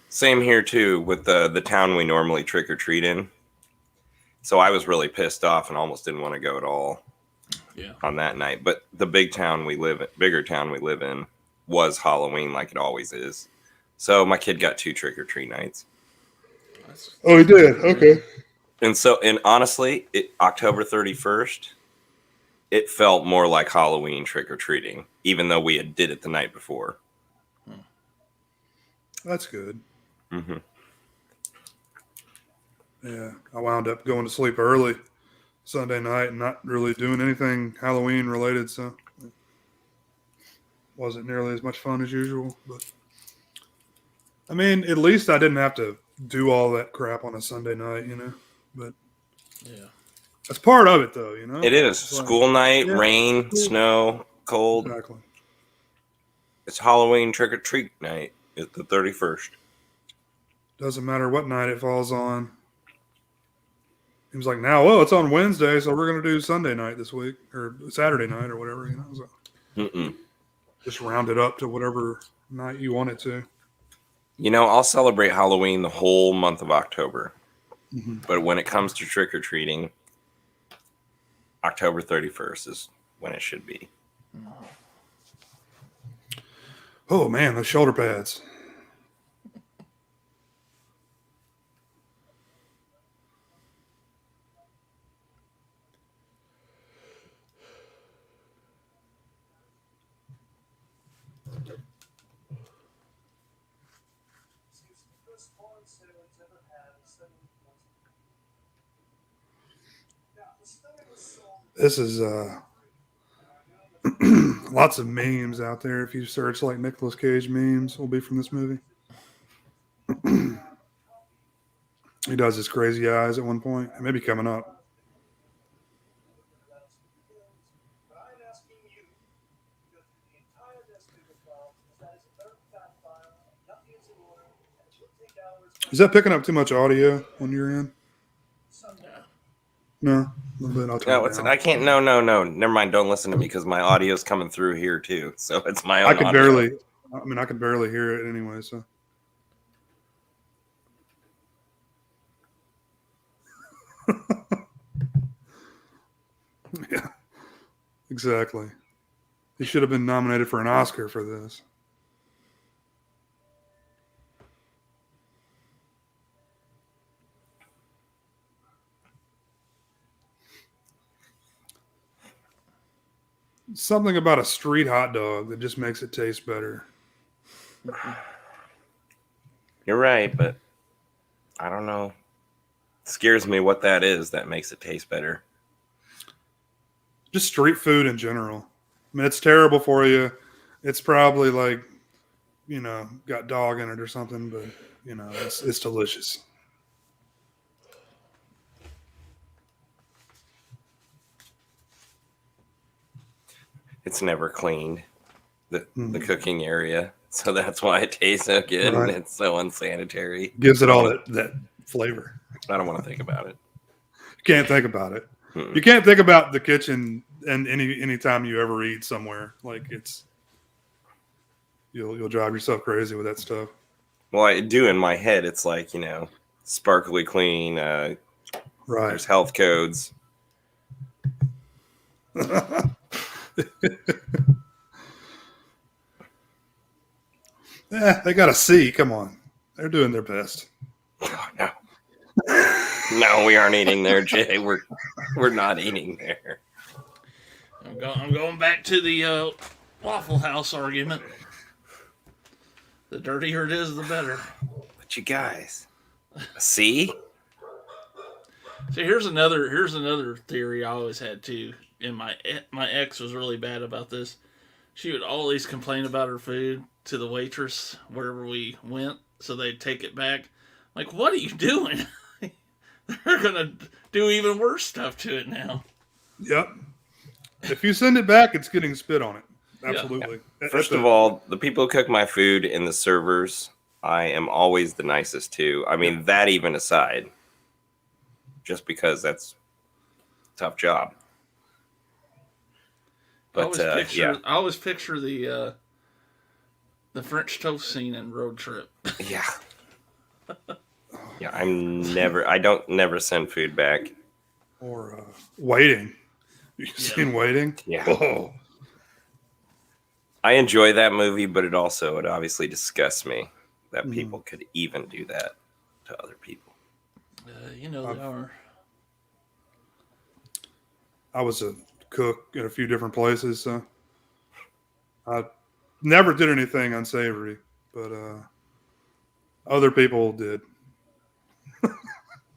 [SPEAKER 4] Same here too with the town we normally trick or treat in. So I was really pissed off and almost didn't want to go at all.
[SPEAKER 2] Yeah.
[SPEAKER 4] On that night, but the bigger town we live in was Halloween like it always is. So my kid got 2 trick or treat nights.
[SPEAKER 1] Oh, he did. Okay.
[SPEAKER 4] And honestly, October 31st, it felt more like Halloween trick or treating, even though we did it the night before.
[SPEAKER 1] That's good.
[SPEAKER 4] Mm-hmm.
[SPEAKER 1] Yeah, I wound up going to sleep early Sunday night and not really doing anything Halloween related, so it wasn't nearly as much fun as usual. But I mean, at least I didn't have to do all that crap on a Sunday night, But
[SPEAKER 2] yeah,
[SPEAKER 1] that's part of it, though.
[SPEAKER 4] It is
[SPEAKER 1] it's
[SPEAKER 4] school night, rain, snow, cold.
[SPEAKER 1] Exactly.
[SPEAKER 4] It's Halloween trick or treat night. It's the 31st.
[SPEAKER 1] Doesn't matter what night it falls on. He was like, now, well, it's on Wednesday, so we're going to do Sunday night this week, or Saturday night, or whatever. So just round it up to whatever night you want it to.
[SPEAKER 4] I'll celebrate Halloween the whole month of October. Mm-hmm. But when it comes to trick or treating, October 31st is when it should be.
[SPEAKER 1] Oh, man, those shoulder pads. This is lots of memes out there. If you search like Nicolas Cage memes, will be from this movie. He does his crazy eyes at one point. It may be coming up. Is that picking up too much audio on your end? No. A little bit. I'll turn it down.
[SPEAKER 4] I can't. No. Never mind. Don't listen to me because my audio's coming through here too. So it's my own.
[SPEAKER 1] I could barely hear it anyway. So. Yeah. Exactly. He should have been nominated for an Oscar for this. Something about a street hot dog that just makes it taste better.
[SPEAKER 4] You're right, but I don't know. It scares me what that is that makes it taste better.
[SPEAKER 1] Just street food in general. I mean, it's terrible for you. It's probably like, got dog in it or something, but it's delicious.
[SPEAKER 4] It's never cleaned, the cooking area, so that's why it tastes so good. Right. And it's so unsanitary.
[SPEAKER 1] Gives it all that flavor.
[SPEAKER 4] I don't want to think about it.
[SPEAKER 1] You can't think about it. Mm-mm. You can't think about the kitchen and anytime you ever eat somewhere, like you'll drive yourself crazy with that stuff.
[SPEAKER 4] Well, I do in my head. It's like, sparkly clean.
[SPEAKER 1] Right.
[SPEAKER 4] There's health codes.
[SPEAKER 1] Yeah, they got a C. Come on, they're doing their best.
[SPEAKER 4] Oh, no. No, we aren't eating there, Jay. We're not eating there.
[SPEAKER 2] I'm going back to the Waffle House argument. The dirtier it is, the better.
[SPEAKER 4] But you guys, see?
[SPEAKER 2] So here's another theory I always had too. And my ex was really bad about this. She would always complain about her food to the waitress wherever we went, so they'd take it back. Like, what are you doing? They're gonna do even worse stuff to it now.
[SPEAKER 1] Yep. If you send it back, it's getting spit on it. Absolutely.
[SPEAKER 4] Yeah. First of all, the people who cook my food and the servers, I am always the nicest to. I mean, that even aside, just because that's a tough job. But
[SPEAKER 2] I always picture the French toast scene in Road Trip.
[SPEAKER 4] Yeah. Yeah, I don't never send food back.
[SPEAKER 1] Or Waiting. You seen Waiting?
[SPEAKER 4] Yeah.
[SPEAKER 1] Oh.
[SPEAKER 4] I enjoy that movie, but it obviously disgusts me that people could even do that to other people.
[SPEAKER 2] They are.
[SPEAKER 1] I was a cook in a few different places, so I never did anything unsavory, but other people did.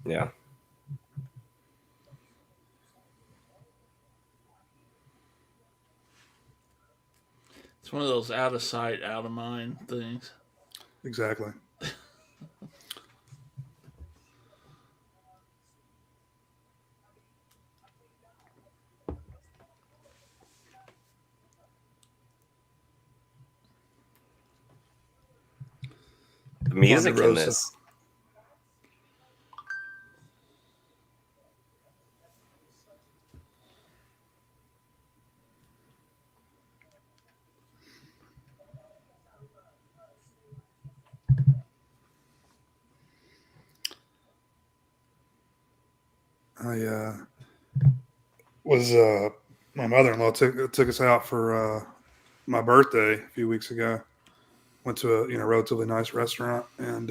[SPEAKER 4] Yeah.
[SPEAKER 2] It's one of those out of sight, out of mind things.
[SPEAKER 1] Exactly.
[SPEAKER 4] The music in this.
[SPEAKER 1] I was my mother-in-law took us out for my birthday a few weeks ago. Went to a relatively nice restaurant, and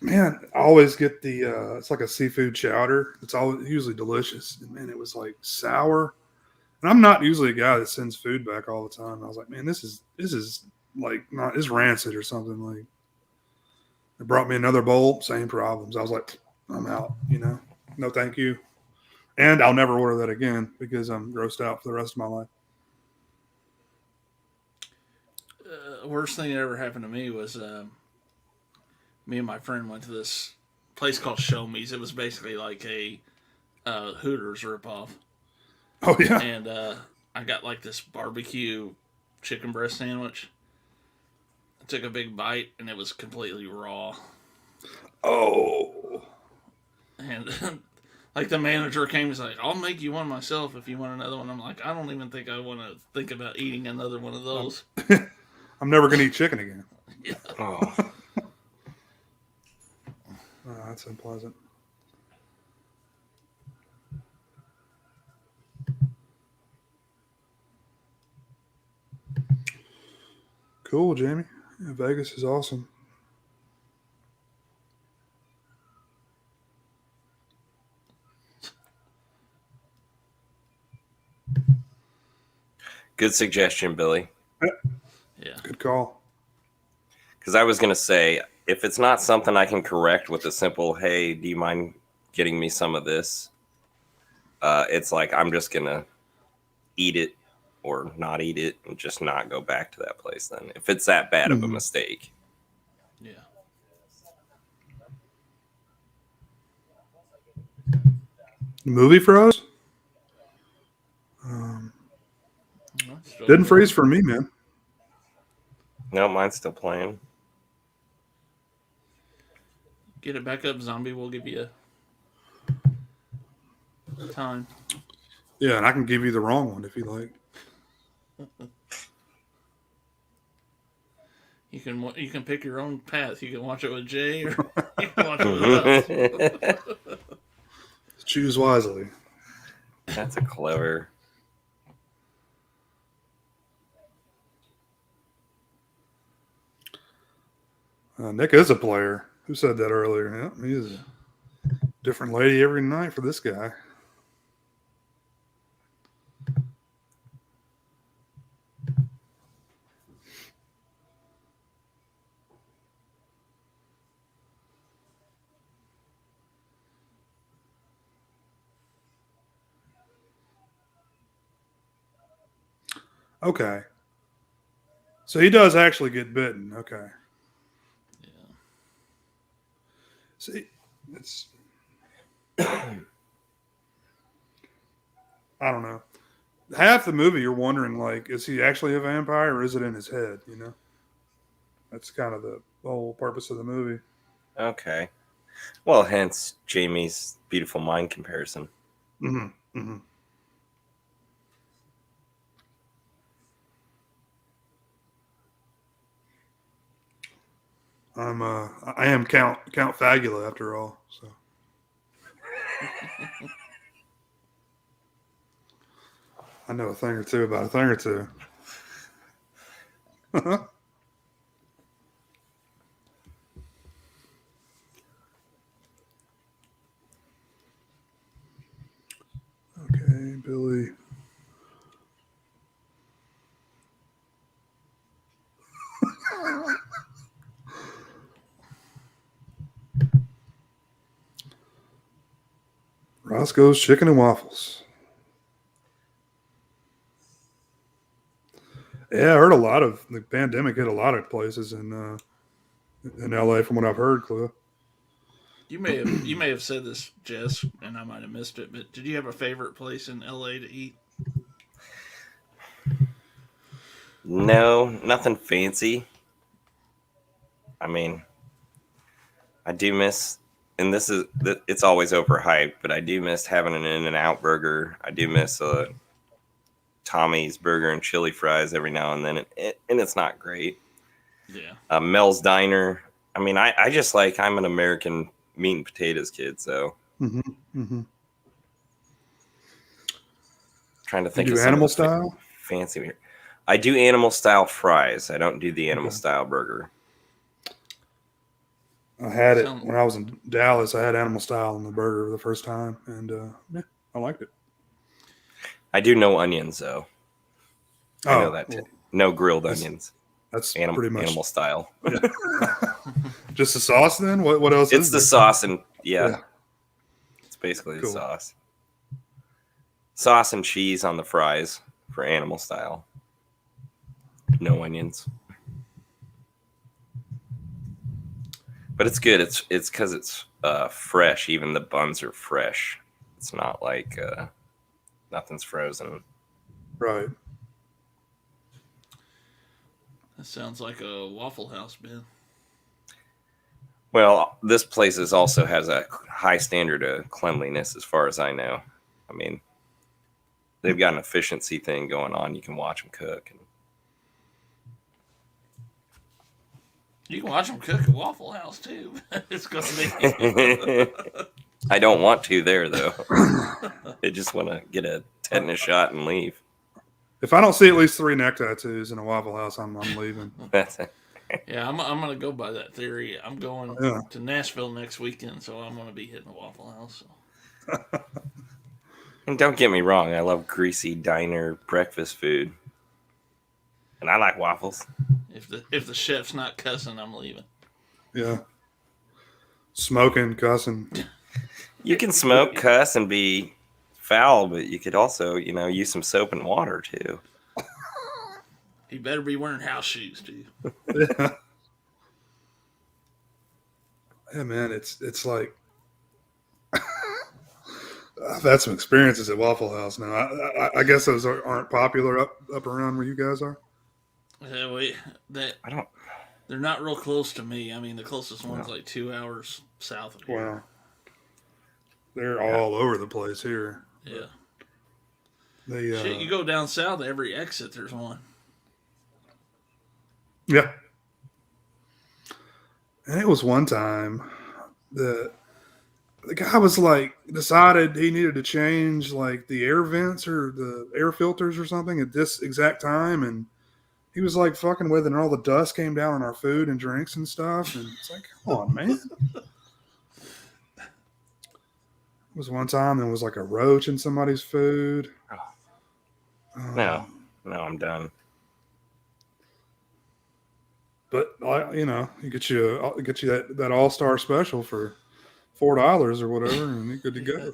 [SPEAKER 1] man, I always get the it's like a seafood chowder. It's usually delicious, and man, it was like sour. And I'm not usually a guy that sends food back all the time. I was like, man, this is like not it's rancid or something. Like, they brought me another bowl, same problems. I was like, I'm out. No, thank you. And I'll never order that again because I'm grossed out for the rest of my life.
[SPEAKER 2] Worst thing that ever happened to me was me and my friend went to this place called Show Me's. It was basically like a Hooters ripoff.
[SPEAKER 1] Oh, yeah.
[SPEAKER 2] And I got like this barbecue chicken breast sandwich. I took a big bite and it was completely raw.
[SPEAKER 1] Oh.
[SPEAKER 2] And like the manager came and was like, I'll make you one myself if you want another one. I'm like, I don't even think I want to think about eating another one of those.
[SPEAKER 1] I'm never going to eat chicken again.
[SPEAKER 2] Yeah.
[SPEAKER 4] Oh.
[SPEAKER 1] Oh, that's unpleasant. Cool, Jamie. Yeah, Vegas is awesome.
[SPEAKER 4] Good suggestion, Billy.
[SPEAKER 2] Yeah.
[SPEAKER 1] Good call.
[SPEAKER 4] Because I was going to say, if it's not something I can correct with a simple, hey, do you mind getting me some of this? It's like I'm just going to eat it or not eat it and just not go back to that place then. If it's that bad of a mistake.
[SPEAKER 2] Yeah.
[SPEAKER 1] Movie froze? Didn't freeze for me, man.
[SPEAKER 4] No, mine's still playing.
[SPEAKER 2] Get it back up, zombie. We'll give you time.
[SPEAKER 1] Yeah, and I can give you the wrong one if you like.
[SPEAKER 2] You can pick your own path. You can watch it with Jay, or you can watch it with us.
[SPEAKER 1] Choose wisely.
[SPEAKER 4] That's a clever.
[SPEAKER 1] Nick is a player. Who said that earlier? Yeah, he's a different lady every night for this guy. Okay. So he does actually get bitten. Okay.
[SPEAKER 2] Yeah.
[SPEAKER 1] See, it's I don't know. Half the movie you're wondering, like, is he actually a vampire or is it in his head? You know, that's kind of the whole purpose of the movie.
[SPEAKER 4] Okay. Well, hence Jamie's beautiful mind comparison.
[SPEAKER 1] Mm-hmm. Mm-hmm. I am Count Fagula after all. So. I know a thing or two about a thing or two. Okay, Billy. Roscoe's Chicken and Waffles. Yeah, I heard a lot of the pandemic hit a lot of places in LA from what I've heard, Cliff.
[SPEAKER 2] You may have said this, Jess, and I might have missed it, but did you have a favorite place in LA to eat?
[SPEAKER 4] No, nothing fancy. I mean, I do miss, and it's always overhyped, but I do miss having an In-N-Out burger. I do miss Tommy's burger and chili fries every now and then, and it's not great.
[SPEAKER 2] Yeah.
[SPEAKER 4] Mel's Diner. I mean, I just like, I'm an American meat and potatoes kid, so.
[SPEAKER 1] Mm-hmm. Mm-hmm.
[SPEAKER 4] Trying to think
[SPEAKER 1] You
[SPEAKER 4] of
[SPEAKER 1] do
[SPEAKER 4] some
[SPEAKER 1] animal
[SPEAKER 4] of the
[SPEAKER 1] style?
[SPEAKER 4] fancy here. I do animal style fries. I don't do the animal style burger.
[SPEAKER 1] I had it when I was in Dallas. I had animal style on the burger the first time, and yeah, I liked it.
[SPEAKER 4] I do no onions though. I know that.
[SPEAKER 1] Well,
[SPEAKER 4] no grilled onions.
[SPEAKER 1] That's pretty much
[SPEAKER 4] animal style.
[SPEAKER 1] Yeah. Just the sauce then? What else?
[SPEAKER 4] It's the sauce and
[SPEAKER 1] yeah.
[SPEAKER 4] It's basically
[SPEAKER 1] Cool.
[SPEAKER 4] the sauce. Sauce and cheese on the fries for animal style. No onions. But it's good. It's because it's fresh. Even the buns are fresh. It's not like nothing's frozen.
[SPEAKER 1] Right.
[SPEAKER 2] That sounds like a Waffle House, Ben.
[SPEAKER 4] Well, this place also has a high standard of cleanliness, as far as I know. I mean, they've got an efficiency thing going on. You can watch them cook.
[SPEAKER 2] You can watch them cook at Waffle House too. It's gonna be.
[SPEAKER 4] I don't want to there though. I just want to get a tetanus shot and leave.
[SPEAKER 1] If I don't see at least 3 neck tattoos in a Waffle House, I'm leaving.
[SPEAKER 2] Yeah, I'm gonna go by that theory. I'm going to Nashville next weekend, so I'm gonna be hitting a Waffle House. So.
[SPEAKER 4] And don't get me wrong, I love greasy diner breakfast food, and I like waffles.
[SPEAKER 2] If the chef's not cussing, I'm leaving.
[SPEAKER 1] Yeah. Smoking, cussing.
[SPEAKER 4] You can smoke, cuss, and be foul, but you could also, use some soap and water too.
[SPEAKER 2] He better be wearing house shoes too.
[SPEAKER 1] Yeah. Yeah, man, it's like I've had some experiences at Waffle House now. I guess those aren't popular up around where you guys are.
[SPEAKER 2] I don't. They're not real close to me. I mean, the closest one's like 2 hours south of here.
[SPEAKER 1] Wow. They're all over the place here.
[SPEAKER 2] Yeah.
[SPEAKER 1] They
[SPEAKER 2] Shit, you go down south, every exit there's one.
[SPEAKER 1] Yeah. And it was one time the guy was like decided he needed to change like the air vents or the air filters or something at this exact time, and he was like fucking with it, and all the dust came down on our food and drinks and stuff, and it's like, come on, man. It was one time there was like a roach in somebody's food.
[SPEAKER 4] No, I'm done.
[SPEAKER 1] But you get you that all-star special for $4 or whatever, and you're good to go.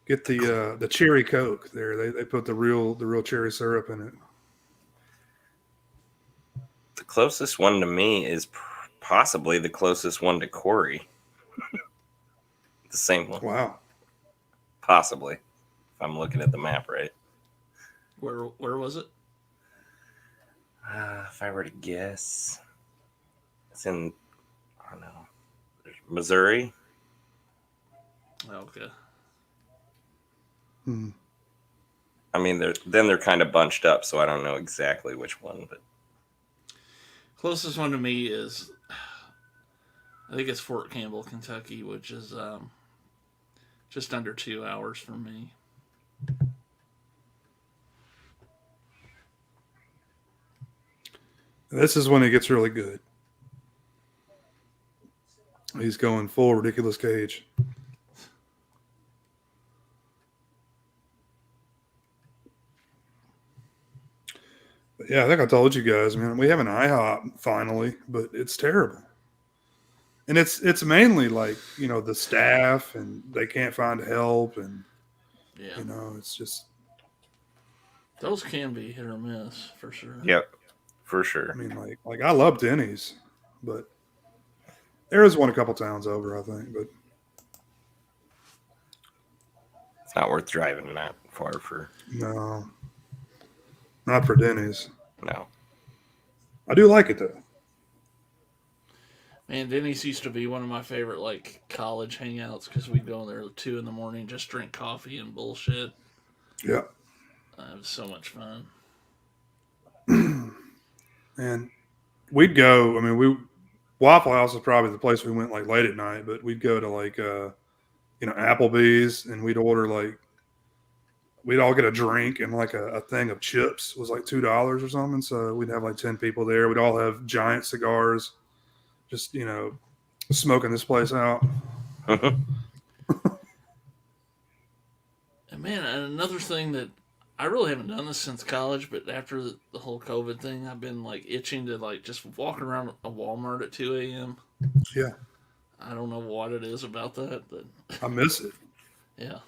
[SPEAKER 1] Get the cherry Coke there. They put the real cherry syrup in it.
[SPEAKER 4] The closest one to me is possibly the closest one to Corey. The same one.
[SPEAKER 1] Wow.
[SPEAKER 4] Possibly. If I'm looking at the map right.
[SPEAKER 2] Where was it?
[SPEAKER 4] If I were to guess, it's in, I don't know, Missouri.
[SPEAKER 2] Okay.
[SPEAKER 4] I mean, they're kind of bunched up, so I don't know exactly which one. But
[SPEAKER 2] closest one to me is, I think it's Fort Campbell, Kentucky, which is just under 2 hours from me.
[SPEAKER 1] This is when it gets really good. He's going full ridiculous Cage. But yeah, I think I told you guys, man, we have an IHOP finally, but it's terrible. And it's mainly like, the staff, and they can't find help, and it's just,
[SPEAKER 2] those can be hit or miss for sure.
[SPEAKER 4] Yep, for sure.
[SPEAKER 1] I mean, like I love Denny's, but there is one a couple towns over, I think, but
[SPEAKER 4] it's not worth driving that far for.
[SPEAKER 1] No, not for Denny's.
[SPEAKER 4] No,
[SPEAKER 1] I do like it though.
[SPEAKER 2] Man, Denny's used to be one of my favorite like college hangouts because we'd go in there at 2 a.m, just drink coffee and bullshit.
[SPEAKER 1] Yeah,
[SPEAKER 2] it was so much fun.
[SPEAKER 1] And we'd go. I mean, Waffle House is probably the place we went like late at night, but we'd go to like Applebee's, and we'd order like, we'd all get a drink, and like a thing of chips was like $2 or something. So we'd have like 10 people there. We'd all have giant cigars, just smoking this place out.
[SPEAKER 2] And man, another thing that I really haven't done this since college, but after the whole COVID thing, I've been like itching to like just walk around a Walmart at 2 a.m.
[SPEAKER 1] Yeah.
[SPEAKER 2] I don't know what it is about that, but
[SPEAKER 1] I miss it.
[SPEAKER 2] Yeah.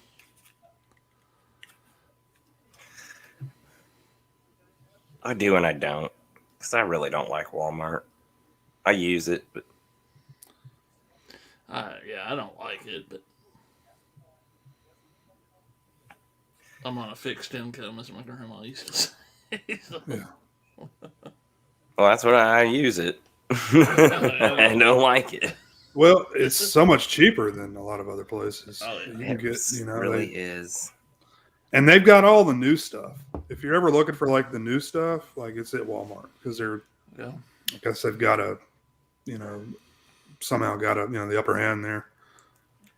[SPEAKER 4] I do and I don't, because I really don't like Walmart. I use it, but
[SPEAKER 2] I don't like it, but I'm on a fixed income, as my grandma used to say. So.
[SPEAKER 1] Yeah.
[SPEAKER 4] Well, that's what I use it. I don't like it.
[SPEAKER 1] Well, it's so much cheaper than a lot of other places.
[SPEAKER 2] Oh, yeah.
[SPEAKER 1] You can get,
[SPEAKER 4] It really is.
[SPEAKER 1] And they've got all the new stuff. If you're ever looking for like the new stuff, like it's at Walmart, because they're, I guess they've got somehow got the upper hand there.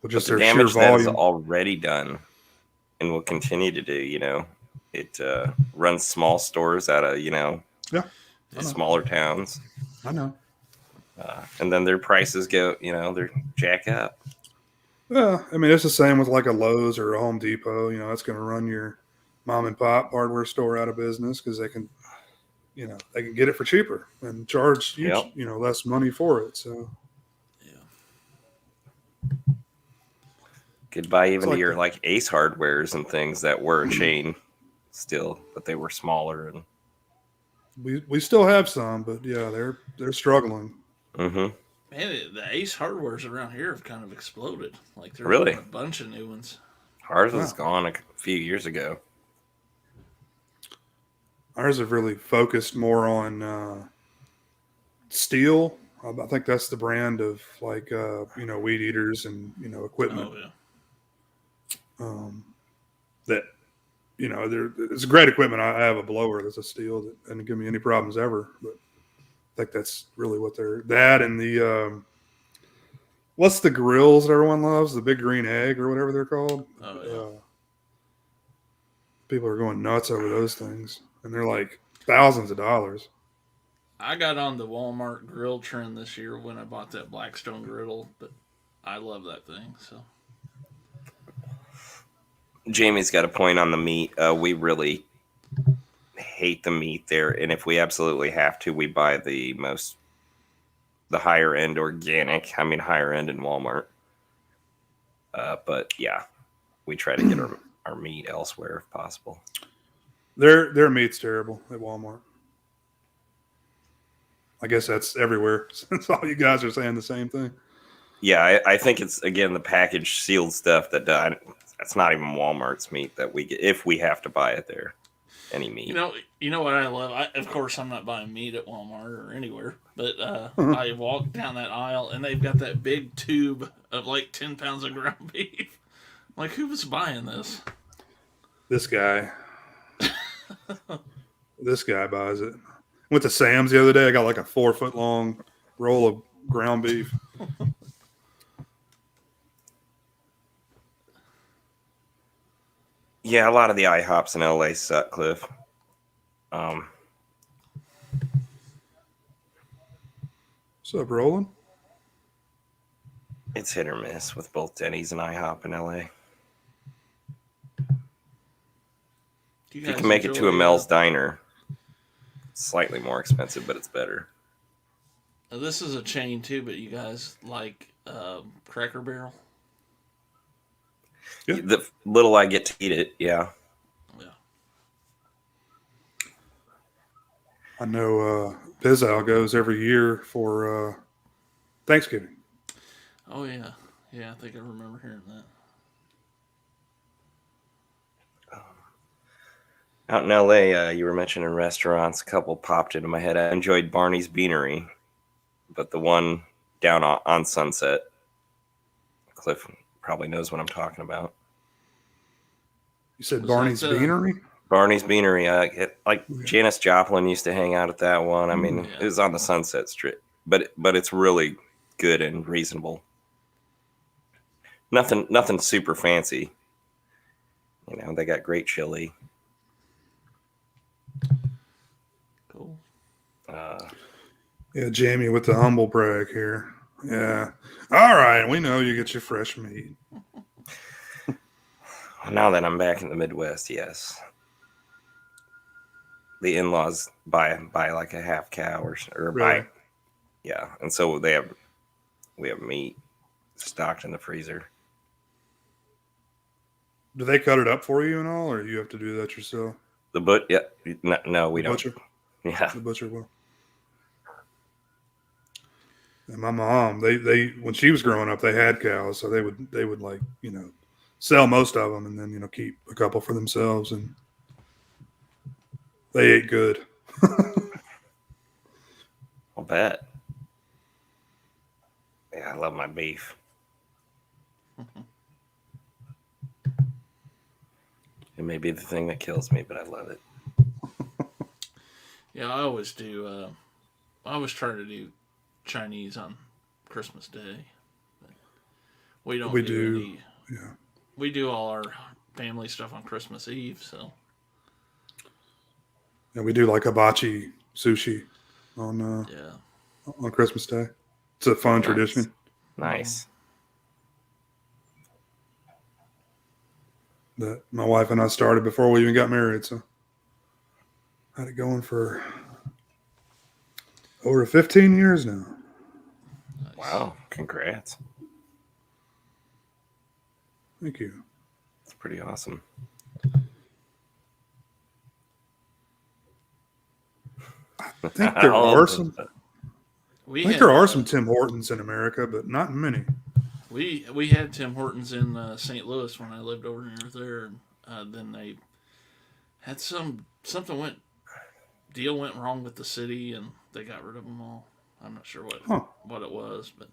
[SPEAKER 1] With just their
[SPEAKER 4] damage
[SPEAKER 1] sheer
[SPEAKER 4] that is
[SPEAKER 1] volume.
[SPEAKER 4] already done and will continue to do. It runs small stores out of smaller towns.
[SPEAKER 1] I know.
[SPEAKER 4] And then their prices go, they're jack up.
[SPEAKER 1] Yeah, I mean, it's the same with like a Lowe's or a Home Depot. That's going to run your mom and pop hardware store out of business because they can, they can get it for cheaper and charge you, less money for it. So,
[SPEAKER 4] could buy even to your like Ace Hardwares and things that were a chain still, but they were smaller. And
[SPEAKER 1] we still have some, but yeah, they're struggling.
[SPEAKER 2] Man, the Ace Hardwares around here have kind of exploded. Like there's
[SPEAKER 4] really
[SPEAKER 2] a bunch of new ones.
[SPEAKER 4] Ours was gone a few years ago.
[SPEAKER 1] Ours have really focused more on steel. I think that's the brand of like weed eaters and equipment.
[SPEAKER 2] Oh yeah.
[SPEAKER 1] That it's great equipment. I have a blower that's a steel that doesn't give me any problems ever. But I think that's really what they're that and the what's the grills that everyone loves, the big green egg or whatever they're called.
[SPEAKER 2] Oh yeah.
[SPEAKER 1] People are going nuts over those things, and they're like thousands of dollars.
[SPEAKER 2] I got on the Walmart grill trend this year when I bought that Blackstone griddle, but I love that thing. So
[SPEAKER 4] Jamie's got a point on the meat. We really hate the meat there, and if we absolutely have to, we buy the higher end organic. I mean, higher end in Walmart. But yeah, we try to get our meat elsewhere if possible.
[SPEAKER 1] Their meat's terrible at Walmart. I guess that's everywhere. Since all you guys are saying the same thing.
[SPEAKER 4] Yeah, I think it's again the packaged sealed stuff that's not even Walmart's meat that we get if we have to buy it there. Any meat.
[SPEAKER 2] You know what I love? Of course, I'm not buying meat at Walmart or anywhere, but I walk down that aisle and they've got that big tube of like 10 pounds of ground beef. Like, who was buying this?
[SPEAKER 1] This guy. This guy buys it. Went to Sam's the other day. I got like a 4-foot long roll of ground beef.
[SPEAKER 4] Yeah, a lot of the IHOPs in LA suck, Cliff.
[SPEAKER 1] What's up, Roland?
[SPEAKER 4] It's hit or miss with both Denny's and IHOP in LA. You can make it to a Mel's Diner. It's slightly more expensive, but it's better.
[SPEAKER 2] This is a chain too, but you guys like Cracker Barrel?
[SPEAKER 1] Yeah.
[SPEAKER 4] The little I get to eat it, yeah.
[SPEAKER 2] Yeah.
[SPEAKER 1] I know Pizzow goes every year for Thanksgiving.
[SPEAKER 2] Oh yeah, yeah. I think I remember hearing that.
[SPEAKER 4] Out in LA, you were mentioning restaurants. A couple popped into my head. I enjoyed Barney's Beanery, but the one down on Sunset, Cliff probably knows what I'm talking about.
[SPEAKER 1] You said Barney's Beanery?
[SPEAKER 4] Barney's Beanery. Janis Joplin used to hang out at that one. I mean, It was on the Sunset Strip, but it's really good and reasonable. Nothing super fancy. They got great chili.
[SPEAKER 2] Cool.
[SPEAKER 1] Yeah, Jamie with the humble brag here. Yeah. All right. We know you get your fresh meat.
[SPEAKER 4] Now that I'm back in the Midwest, yes. The in-laws buy like a half cow or
[SPEAKER 1] Really?
[SPEAKER 4] buy, yeah. And so we have meat stocked in the freezer.
[SPEAKER 1] Do they cut it up for you and all, or you have to do that yourself?
[SPEAKER 4] Yeah. No, we don't.
[SPEAKER 1] Butcher?
[SPEAKER 4] Yeah.
[SPEAKER 1] The butcher will. And my mom, they when she was growing up, they had cows, so they would like sell most of them and then keep a couple for themselves, and they ate good.
[SPEAKER 4] I'll bet. Yeah, I love my beef. It may be the thing that kills me, but I love it.
[SPEAKER 2] Yeah, I always do. I always try to do Chinese on Christmas Day. But we don't.
[SPEAKER 1] Yeah.
[SPEAKER 2] We do all our family stuff on Christmas Eve, so.
[SPEAKER 1] And we do like hibachi sushi on Christmas Day. It's a fun tradition.
[SPEAKER 4] Nice.
[SPEAKER 1] That my wife and I started before we even got married, so I had it going for over 15 years now.
[SPEAKER 2] Nice.
[SPEAKER 4] Wow, congrats.
[SPEAKER 1] Thank you.
[SPEAKER 4] It's pretty awesome.
[SPEAKER 1] I think there are some. There are some Tim Hortons in America, but not many.
[SPEAKER 2] We had Tim Hortons in St. Louis when I lived over near there, and then they had something went wrong with the city, and they got rid of them all. I'm not sure what it was, but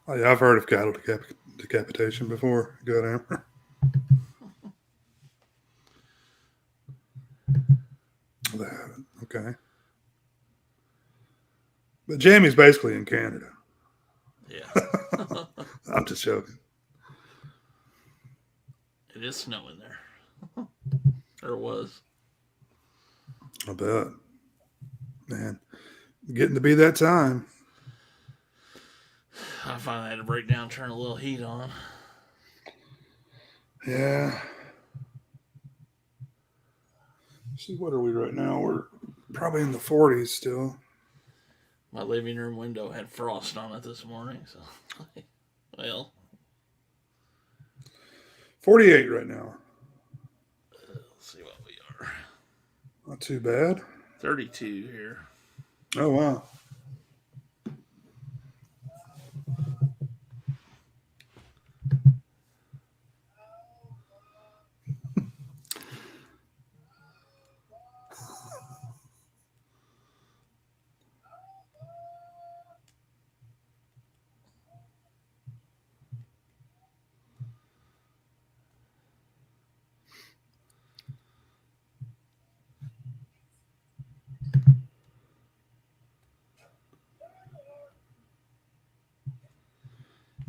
[SPEAKER 1] Oh, yeah, I've heard of cattle decapitation before. Good hammer. They haven't. Okay. But Jamie's basically in Canada.
[SPEAKER 2] Yeah.
[SPEAKER 1] I'm just joking.
[SPEAKER 2] It is snowing there. Or was.
[SPEAKER 1] I bet. Man, getting to be that time.
[SPEAKER 2] I finally had to break down, turn a little heat on.
[SPEAKER 1] Yeah. See, what are we right now? We're probably in the 40s still.
[SPEAKER 2] My living room window had frost on it this morning, so well.
[SPEAKER 1] 48 right now.
[SPEAKER 2] Let's see what we are.
[SPEAKER 1] Not too bad.
[SPEAKER 2] 32 here.
[SPEAKER 1] Oh, wow.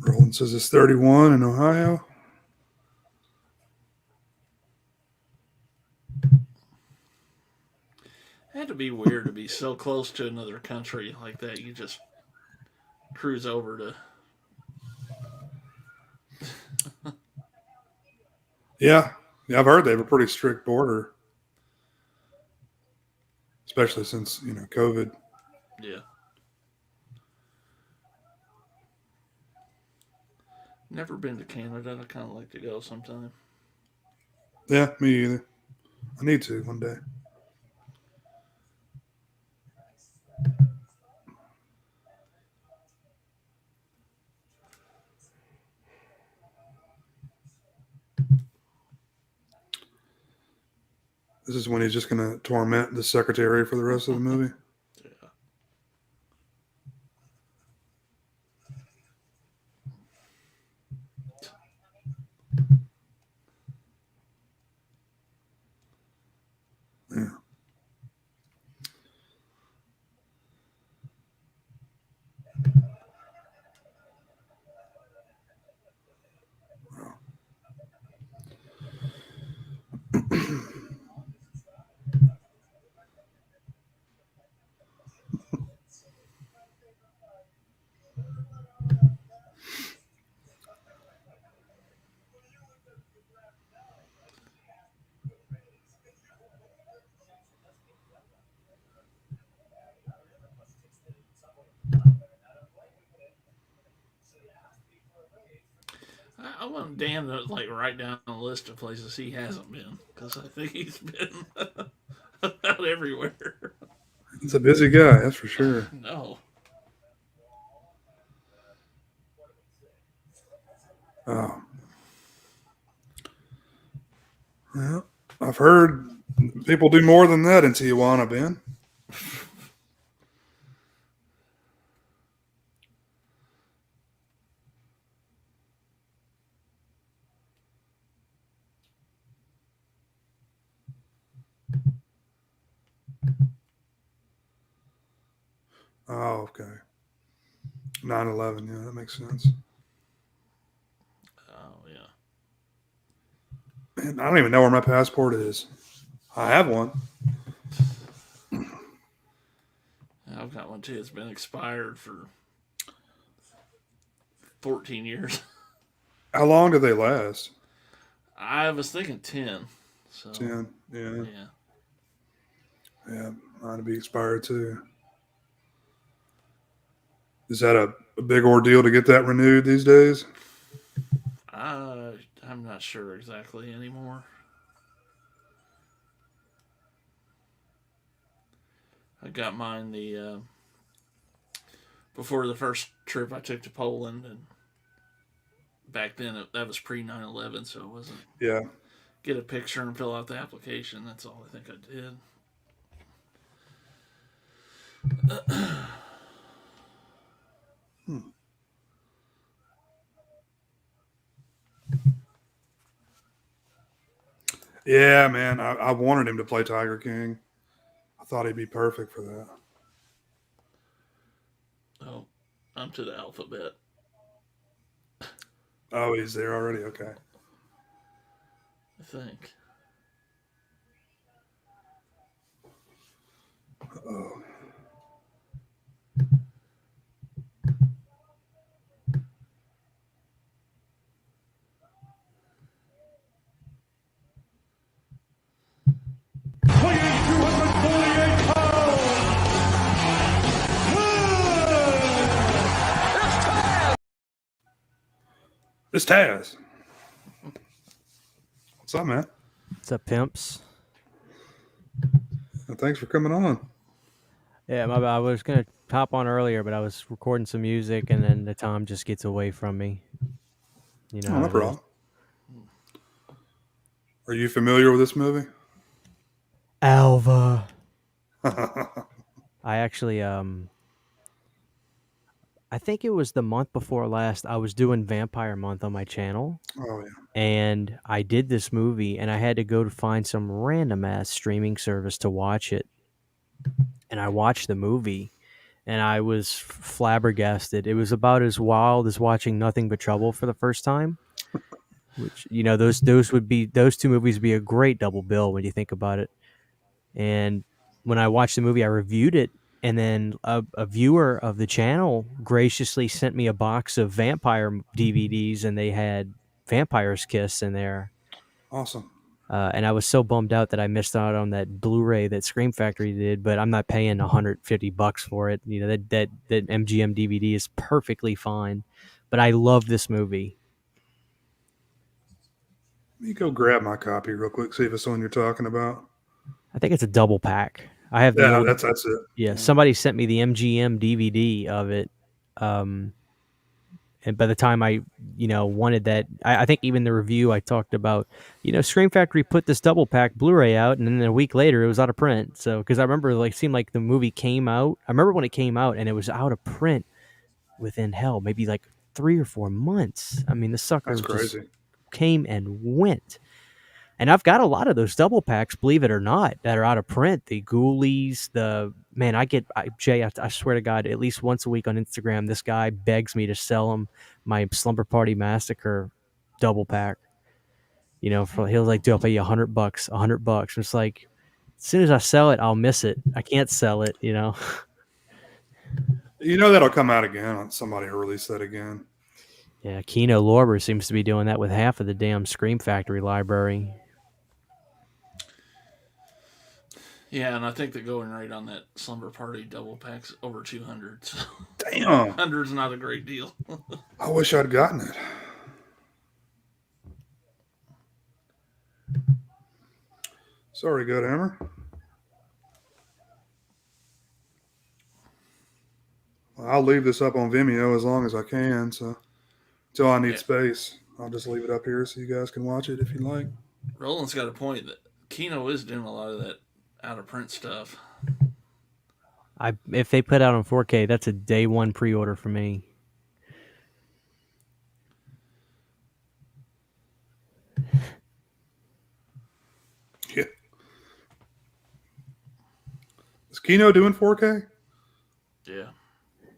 [SPEAKER 1] Roland says it's 31 in Ohio.
[SPEAKER 2] It had to be weird to be so close to another country like that. You just cruise over to.
[SPEAKER 1] Yeah. I've heard they have a pretty strict border, especially since, COVID.
[SPEAKER 2] Yeah. Never been to Canada. I'd kind of like to go sometime.
[SPEAKER 1] Yeah, me either. I need to one day. This is when he's just going to torment the secretary for the rest of the movie.
[SPEAKER 2] Yeah.
[SPEAKER 1] Yeah.
[SPEAKER 2] I want Dan to write down a list of places he hasn't been, because I think he's been about everywhere.
[SPEAKER 1] He's a busy guy, that's for sure.
[SPEAKER 2] No.
[SPEAKER 1] Oh. Well, I've heard people do more than that in Tijuana, Ben. Oh, okay. 9/11, yeah, that makes sense.
[SPEAKER 2] Oh, yeah.
[SPEAKER 1] Man, I don't even know where my passport is. I have one.
[SPEAKER 2] I've got one too. It's been expired for 14 years.
[SPEAKER 1] How long do they last?
[SPEAKER 2] I was thinking 10. So
[SPEAKER 1] 10, yeah.
[SPEAKER 2] Yeah.
[SPEAKER 1] Yeah, mine to be expired too. Is that a big ordeal to get that renewed these days?
[SPEAKER 2] I'm not sure exactly anymore. I got mine before the first trip I took to Poland, and back then that was pre 9/11, so it wasn't.
[SPEAKER 1] Yeah.
[SPEAKER 2] Get a picture and fill out the application. That's all I think I did.
[SPEAKER 1] Yeah, man. I wanted him to play Tiger King. I thought he'd be perfect for that.
[SPEAKER 2] Oh, I'm to the alphabet.
[SPEAKER 1] Oh, he's there already? Okay.
[SPEAKER 2] I think.
[SPEAKER 1] Oh. It's Taz. What's up, man?
[SPEAKER 5] What's up, pimps?
[SPEAKER 1] Well, thanks for coming on.
[SPEAKER 5] Yeah, my bad. I was gonna hop on earlier, but I was recording some music, and then the time just gets away from me. You know,
[SPEAKER 1] No problem. Are you familiar with this movie?
[SPEAKER 5] Alva. I actually, I think it was the month before last. I was doing Vampire Month on my channel.
[SPEAKER 1] Oh, yeah.
[SPEAKER 5] And I did this movie, and I had to go to find some random ass streaming service to watch it. And I watched the movie, and I was flabbergasted. It was about as wild as watching Nothing But Trouble for the first time. Which, you know, those two movies would be a great double bill when you think about it. And when I watched the movie, I reviewed it, and then a viewer of the channel graciously sent me a box of vampire DVDs, and they had Vampire's Kiss in there.
[SPEAKER 1] Awesome.
[SPEAKER 5] And I was so bummed out that I missed out on that Blu-ray that Scream Factory did, but I'm not paying $150 for it. You know, that MGM DVD is perfectly fine. But I love this movie.
[SPEAKER 1] Let me go grab my copy real quick, see if it's the one you're talking about.
[SPEAKER 5] I think it's a double pack. I have the
[SPEAKER 1] Yeah,
[SPEAKER 5] old,
[SPEAKER 1] that's it.
[SPEAKER 5] yeah. Somebody sent me the MGM DVD of it. And by the time I, wanted that, I think even the review I talked about, Scream Factory put this double pack Blu-ray out, and then a week later it was out of print. So, because I remember, it seemed like the movie came out. I remember when it came out, and it was out of print within maybe 3 or 4 months. I mean, the sucker just came and went. And I've got a lot of those double packs, believe it or not, that are out of print. The Ghoulies, Jay, I swear to God, at least once a week on Instagram, this guy begs me to sell him my Slumber Party Massacre double pack. He'll dude, I'll pay you $100, $100. It's like, as soon as I sell it, I'll miss it. I can't sell it,
[SPEAKER 1] That'll come out again. Somebody will release that again.
[SPEAKER 5] Yeah, Kino Lorber seems to be doing that with half of the damn Scream Factory library.
[SPEAKER 2] Yeah, and I think the going rate on that Slumber Party double pack's over 200. So
[SPEAKER 1] damn,
[SPEAKER 2] 100's not a great deal.
[SPEAKER 1] I wish I'd gotten it. Sorry, Good Hammer. Well, I'll leave this up on Vimeo as long as I can. So until I need space, I'll just leave it up here so you guys can watch it if you like.
[SPEAKER 2] Roland's got a point that Kino is doing a lot of that out of print stuff.
[SPEAKER 5] If they put out on 4K, that's a day one pre-order for me.
[SPEAKER 1] Yeah. Is Kino doing 4K?
[SPEAKER 2] Yeah.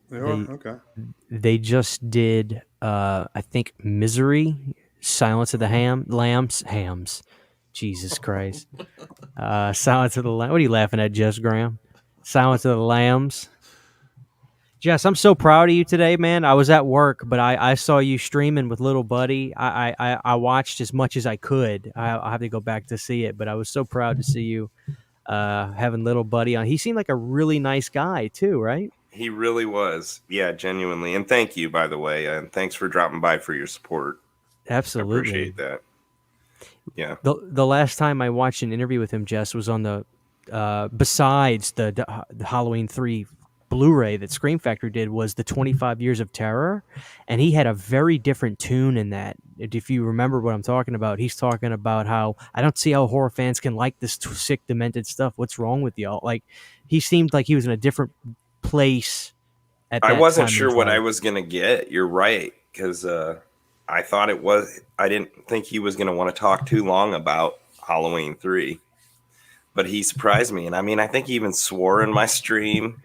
[SPEAKER 1] They are? Okay.
[SPEAKER 5] They just did, I think, Misery, Silence of the Hams. Jesus Christ. Silence of the Lambs. What are you laughing at, Jess Graham? Silence of the Lambs. Jess, I'm so proud of you today, man. I was at work, but I saw you streaming with little buddy. I watched as much as I could. I'll have to go back to see it, but I was so proud to see you having little buddy on. He seemed like a really nice guy too, right?
[SPEAKER 4] He really was. Yeah, genuinely. And thank you, by the way. And thanks for dropping by for your support.
[SPEAKER 5] Absolutely.
[SPEAKER 4] I appreciate that. Yeah.
[SPEAKER 5] The last time I watched an interview with him, Jess, was on the besides the Halloween 3 Blu-ray that Scream Factory did, was the 25 Years of Terror, and he had a very different tune in that. If you remember what I'm talking about, he's talking about how, I don't see how horror fans can like this sick, demented stuff. What's wrong with y'all? Like, he seemed like he was in a different place at that
[SPEAKER 4] I wasn't
[SPEAKER 5] time
[SPEAKER 4] sure what I was going to get. You're right, because I thought I didn't think he was going to want to talk too long about Halloween 3. But he surprised me, and I mean, I think he even swore in my stream.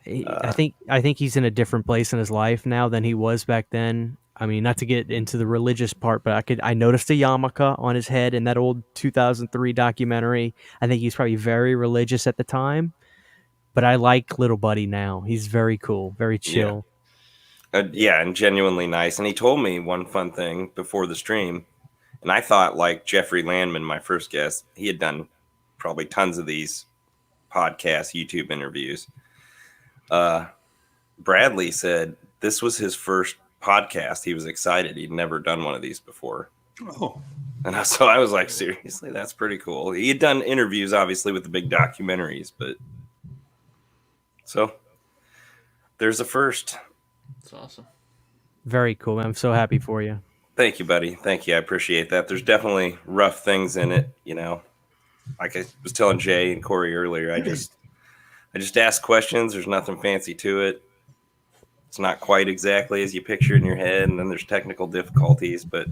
[SPEAKER 5] I think he's in a different place in his life now than he was back then. I mean, not to get into the religious part, but I noticed a yarmulke on his head in that old 2003 documentary. I think he's probably very religious at the time, but I like Little Buddy now. He's very cool, very chill.
[SPEAKER 4] Yeah, and genuinely nice. And he told me one fun thing before the stream, and I thought, like Jeffrey Landman, my first guest, he had done probably tons of these podcasts, YouTube interviews. Bradley said this was his first podcast. He was excited. He'd never done one of these before.
[SPEAKER 1] Oh.
[SPEAKER 4] And so I was like, seriously, that's pretty cool. He had done interviews, obviously, with the big documentaries, but so there's a first.
[SPEAKER 2] That's awesome.
[SPEAKER 5] Very cool. I'm so happy for you.
[SPEAKER 4] Thank you, buddy. Thank you. I appreciate that. There's definitely rough things in it, you know. Like I was telling Jay and Corey earlier, I just ask questions. There's nothing fancy to it. It's not quite exactly as you picture in your head, and then there's technical difficulties, but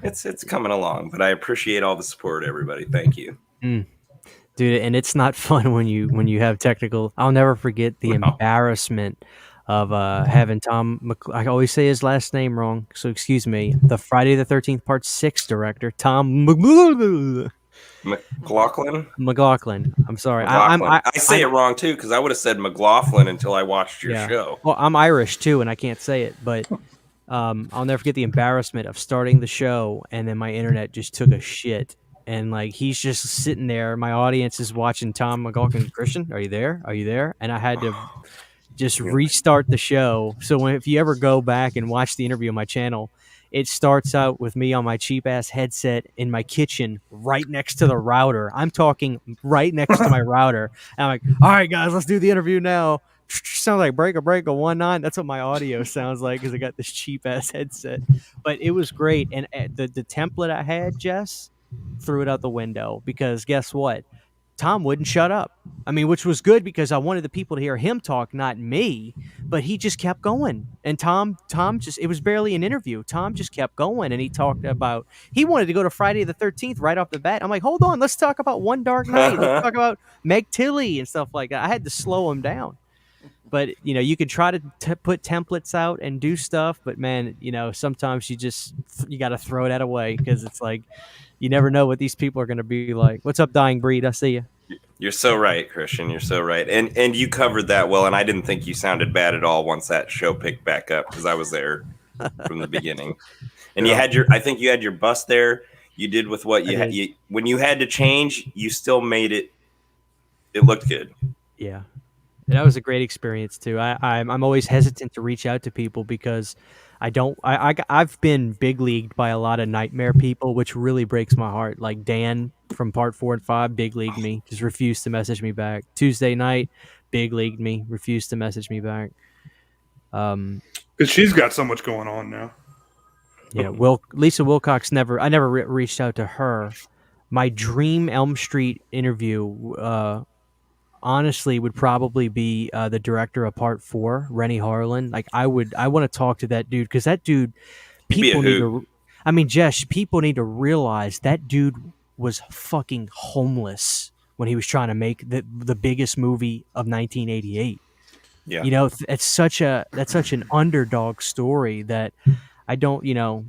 [SPEAKER 4] it's coming along. But I appreciate all the support, everybody. Thank you.
[SPEAKER 5] Dude, and it's not fun when you have technical. I'll never forget the embarrassment of having Tom. I always say his last name wrong, so excuse me. The Friday the 13th Part 6 director, Tom
[SPEAKER 4] McLaughlin.
[SPEAKER 5] I'm sorry.
[SPEAKER 4] I say it wrong too because I would have said McLaughlin until I watched your show.
[SPEAKER 5] Well, I'm Irish too, and I can't say it, but I'll never forget the embarrassment of starting the show and then my internet just took a shit. And like he's just sitting there. My audience is watching Tom McLaughlin. Christian, are you there? Are you there? And I had to just restart the show. So if you ever go back and watch the interview on my channel, it starts out with me on my cheap ass headset in my kitchen, right next to the router. I'm talking right next to my router. And I'm like, all right, guys, let's do the interview now. Sounds like break a 1-9. That's what my audio sounds like because I got this cheap ass headset. But it was great. And the template I had, Jess, threw it out the window because guess what? Tom wouldn't shut up. I mean, which was good because I wanted the people to hear him talk, not me, but he just kept going. And Tom just, it was barely an interview. Tom just kept going and he talked about, he wanted to go to Friday the 13th right off the bat. I'm like, hold on, let's talk about One Dark Night. Let's talk about Meg Tilly and stuff like that. I had to slow him down. But, you know, you could try to put templates out and do stuff, but man, you know, sometimes you got to throw that away because it's like, you never know what these people are going to be like. What's up, Dying Breed? I see you.
[SPEAKER 4] You're so right, Christian. You're so right. And you covered that well, and I didn't think you sounded bad at all once that show picked back up because I was there from the beginning. And I think you had your bus there. You did with what you had. When you had to change, you still made it. It looked good.
[SPEAKER 5] Yeah. That was a great experience too. I'm always hesitant to reach out to people because I've been big leagued by a lot of nightmare people, which really breaks my heart. Like Dan from Part 4 and 5, big leagued me, just refused to message me back. Tuesday night, big leagued me, refused to message me back.
[SPEAKER 1] Because she's got so much going on now.
[SPEAKER 5] Yeah, Lisa Wilcox I never reached out to her. My dream Elm Street interview, honestly, would probably be the director of Part 4, Rennie Harlan. Like I want to talk to that dude because that dude, people need to. I mean, Jess, people need to realize that dude was fucking homeless when he was trying to make the biggest movie of 1988.
[SPEAKER 4] Yeah,
[SPEAKER 5] you know, that's such an underdog story that I don't, you know,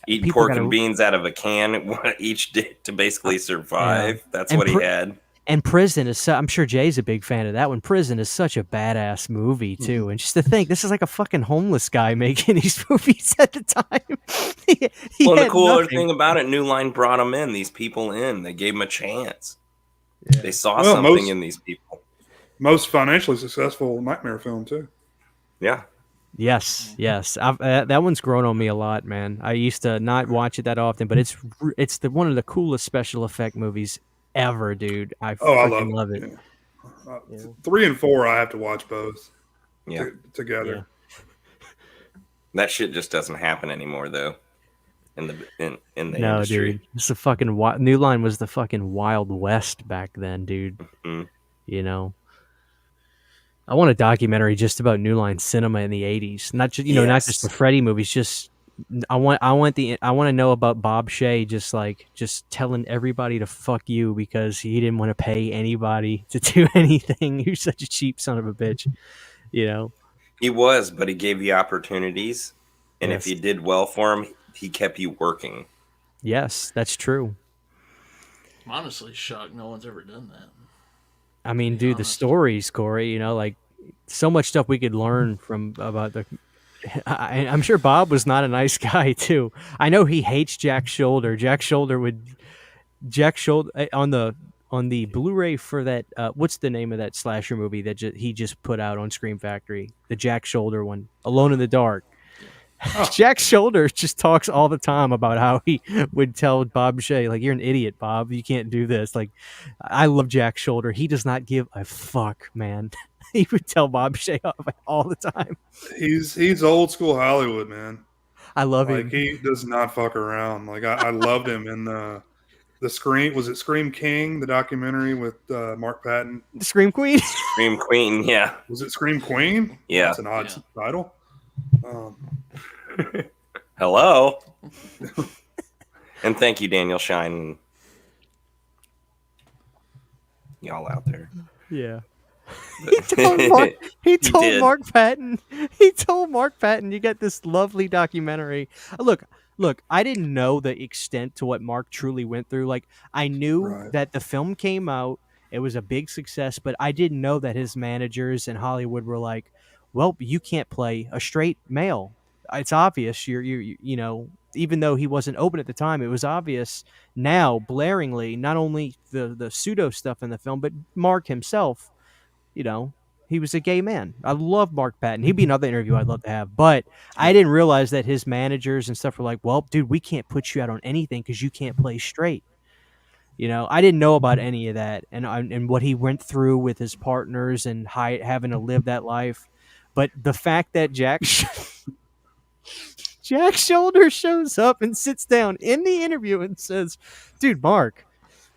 [SPEAKER 4] eating pork and beans out of a can each day to basically survive. Yeah. That's what he had.
[SPEAKER 5] And Prison is, I'm sure Jay's a big fan of that one. Prison is such a badass movie too. Mm-hmm. And just to think, this is like a fucking homeless guy making these movies at the time.
[SPEAKER 4] Well, the cooler thing about it, New Line brought him in, these people in. They gave him a chance. Yeah. They saw something in these people.
[SPEAKER 1] Most financially successful nightmare film too.
[SPEAKER 4] Yeah.
[SPEAKER 5] Yes. That one's grown on me a lot, man. I used to not watch it that often, but it's one of the coolest special effect movies ever, dude. I love it.
[SPEAKER 1] Yeah. 3 and 4, I have to watch both.
[SPEAKER 4] Yeah,
[SPEAKER 1] together.
[SPEAKER 4] Yeah. That shit just doesn't happen anymore, though. In the industry.
[SPEAKER 5] Dude, it's the fucking New Line was the fucking Wild West back then, dude. Mm-hmm. You know, I want a documentary just about New Line cinema in the '80s. Not just not just the Freddy movies, just I want to know about Bob Shea just telling everybody to fuck you because he didn't want to pay anybody to do anything. You're such a cheap son of a bitch, you know.
[SPEAKER 4] He was, but he gave you opportunities, and if
[SPEAKER 5] Yes.
[SPEAKER 4] you did well for him, he kept you working.
[SPEAKER 5] Yes, that's true.
[SPEAKER 2] I'm honestly shocked no one's ever done that.
[SPEAKER 5] I mean,
[SPEAKER 2] be
[SPEAKER 5] dude, the
[SPEAKER 2] honest.
[SPEAKER 5] stories, Corey, you know, like so much stuff we could learn from about the. I'm sure Bob was not a nice guy too. I know he hates Jack Shoulder. Jack Shoulder on the Blu-ray for that. What's the name of that slasher movie that he just put out on Scream Factory? The Jack Shoulder one, Alone in the Dark. Jack Shoulder just talks all the time about how he would tell Bob Shea, like, you're an idiot, Bob. You can't do this. Like, I love Jack Shoulder. He does not give a fuck, man. He would tell Bob Shea all the time.
[SPEAKER 1] He's old school Hollywood, man.
[SPEAKER 5] I love
[SPEAKER 1] Like
[SPEAKER 5] him.
[SPEAKER 1] he does not fuck around. Like I loved him in the Scream. Was it Scream King, the documentary with Mark Patton?
[SPEAKER 5] Scream Queen.
[SPEAKER 4] Scream Queen, yeah.
[SPEAKER 1] Was it Scream Queen?
[SPEAKER 4] Yeah.
[SPEAKER 1] That's an odd title.
[SPEAKER 4] Hello. And thank you, Daniel Shine. Y'all out there.
[SPEAKER 5] Yeah. He told Mark Patton. He told Mark Patton, you got this lovely documentary. Look, I didn't know the extent to what Mark truly went through. Like, I knew that the film came out, it was a big success, but I didn't know that his managers in Hollywood were like, well, you can't play a straight male. It's obvious. You know, even though he wasn't open at the time, it was obvious now, blaringly, not only the pseudo stuff in the film, but Mark himself, you know, he was a gay man. I love Mark Patton. He'd be another interview I'd love to have. But I didn't realize that his managers and stuff were like, well, dude, we can't put you out on anything because you can't play straight. You know, I didn't know about any of that and what he went through with his partners and having to live that life. But the fact that Jack Shoulder shows up and sits down in the interview and says, dude, Mark,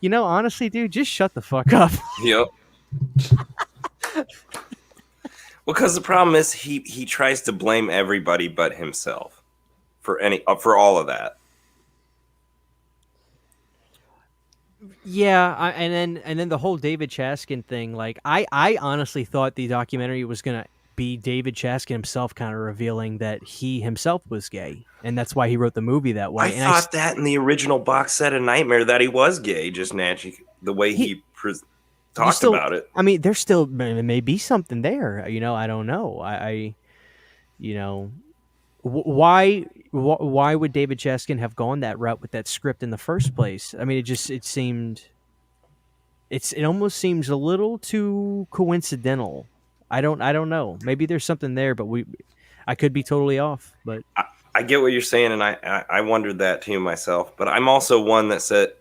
[SPEAKER 5] you know, honestly, dude, just shut the fuck up.
[SPEAKER 4] Yep. Well, because the problem is he tries to blame everybody but himself for all of that.
[SPEAKER 5] Yeah, and then the whole David Chaskin thing. Like, I honestly thought the documentary was gonna be David Chaskin himself kind of revealing that he himself was gay, and that's why he wrote the movie that way.
[SPEAKER 4] I thought that in the original box set of Nightmare that he was gay, just naturally the way he talked about it.
[SPEAKER 5] I mean, there still may be something there. You know, I don't know. I you know, why would David Chaskin have gone that route with that script in the first place? I mean, it almost seems a little too coincidental. I don't know. Maybe there's something there, but I could be totally off. But
[SPEAKER 4] I get what you're saying, and I wondered that too myself. But I'm also one that said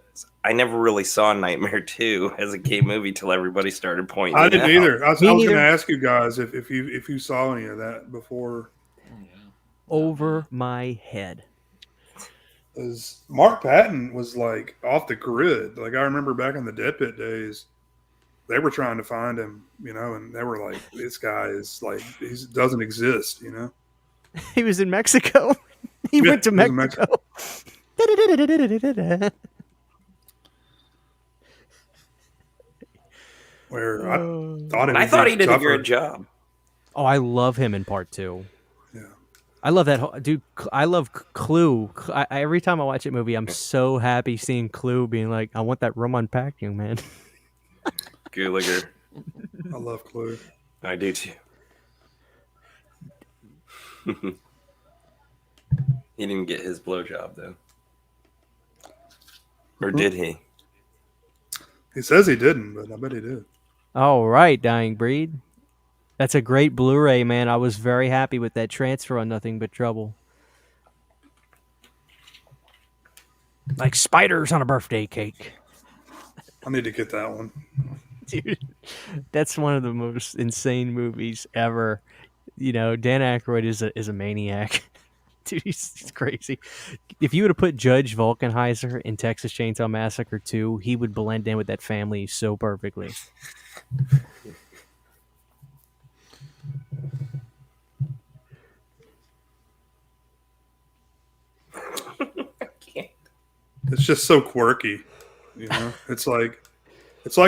[SPEAKER 4] I never really saw Nightmare 2 as a gay movie till everybody started pointing.
[SPEAKER 1] I didn't either. I was going
[SPEAKER 5] neither.
[SPEAKER 1] to ask you guys if you saw any of that before.
[SPEAKER 5] Over my head.
[SPEAKER 1] Because Mark Patton was like off the grid. Like, I remember back in the Dead Pit days, they were trying to find him, you know, and they were like, this guy is like, he doesn't exist, you know.
[SPEAKER 5] He was in Mexico. He went to Mexico.
[SPEAKER 1] Where I
[SPEAKER 4] thought he did a good job.
[SPEAKER 5] Oh, I love him in part 2.
[SPEAKER 1] Yeah.
[SPEAKER 5] I love that dude. I love Clue. Every time I watch that movie, I'm so happy seeing Clue being like, I want that room unpacked, young man.
[SPEAKER 4] Gallagher.
[SPEAKER 1] I love Clue.
[SPEAKER 4] I do too. He didn't get his blowjob though. Or did he?
[SPEAKER 1] He says he didn't, but I bet he did.
[SPEAKER 5] All right, Dying Breed. That's a great Blu-ray, man. I was very happy with that transfer on Nothing But Trouble. Like spiders on a birthday cake.
[SPEAKER 1] I need to get that one.
[SPEAKER 5] Dude, that's one of the most insane movies ever. You know, Dan Aykroyd is a maniac. Dude, he's crazy. If you would have put Judge Volkenheiser in Texas Chainsaw Massacre 2, he would blend in with that family so perfectly.
[SPEAKER 1] It's just so quirky. You know, it's like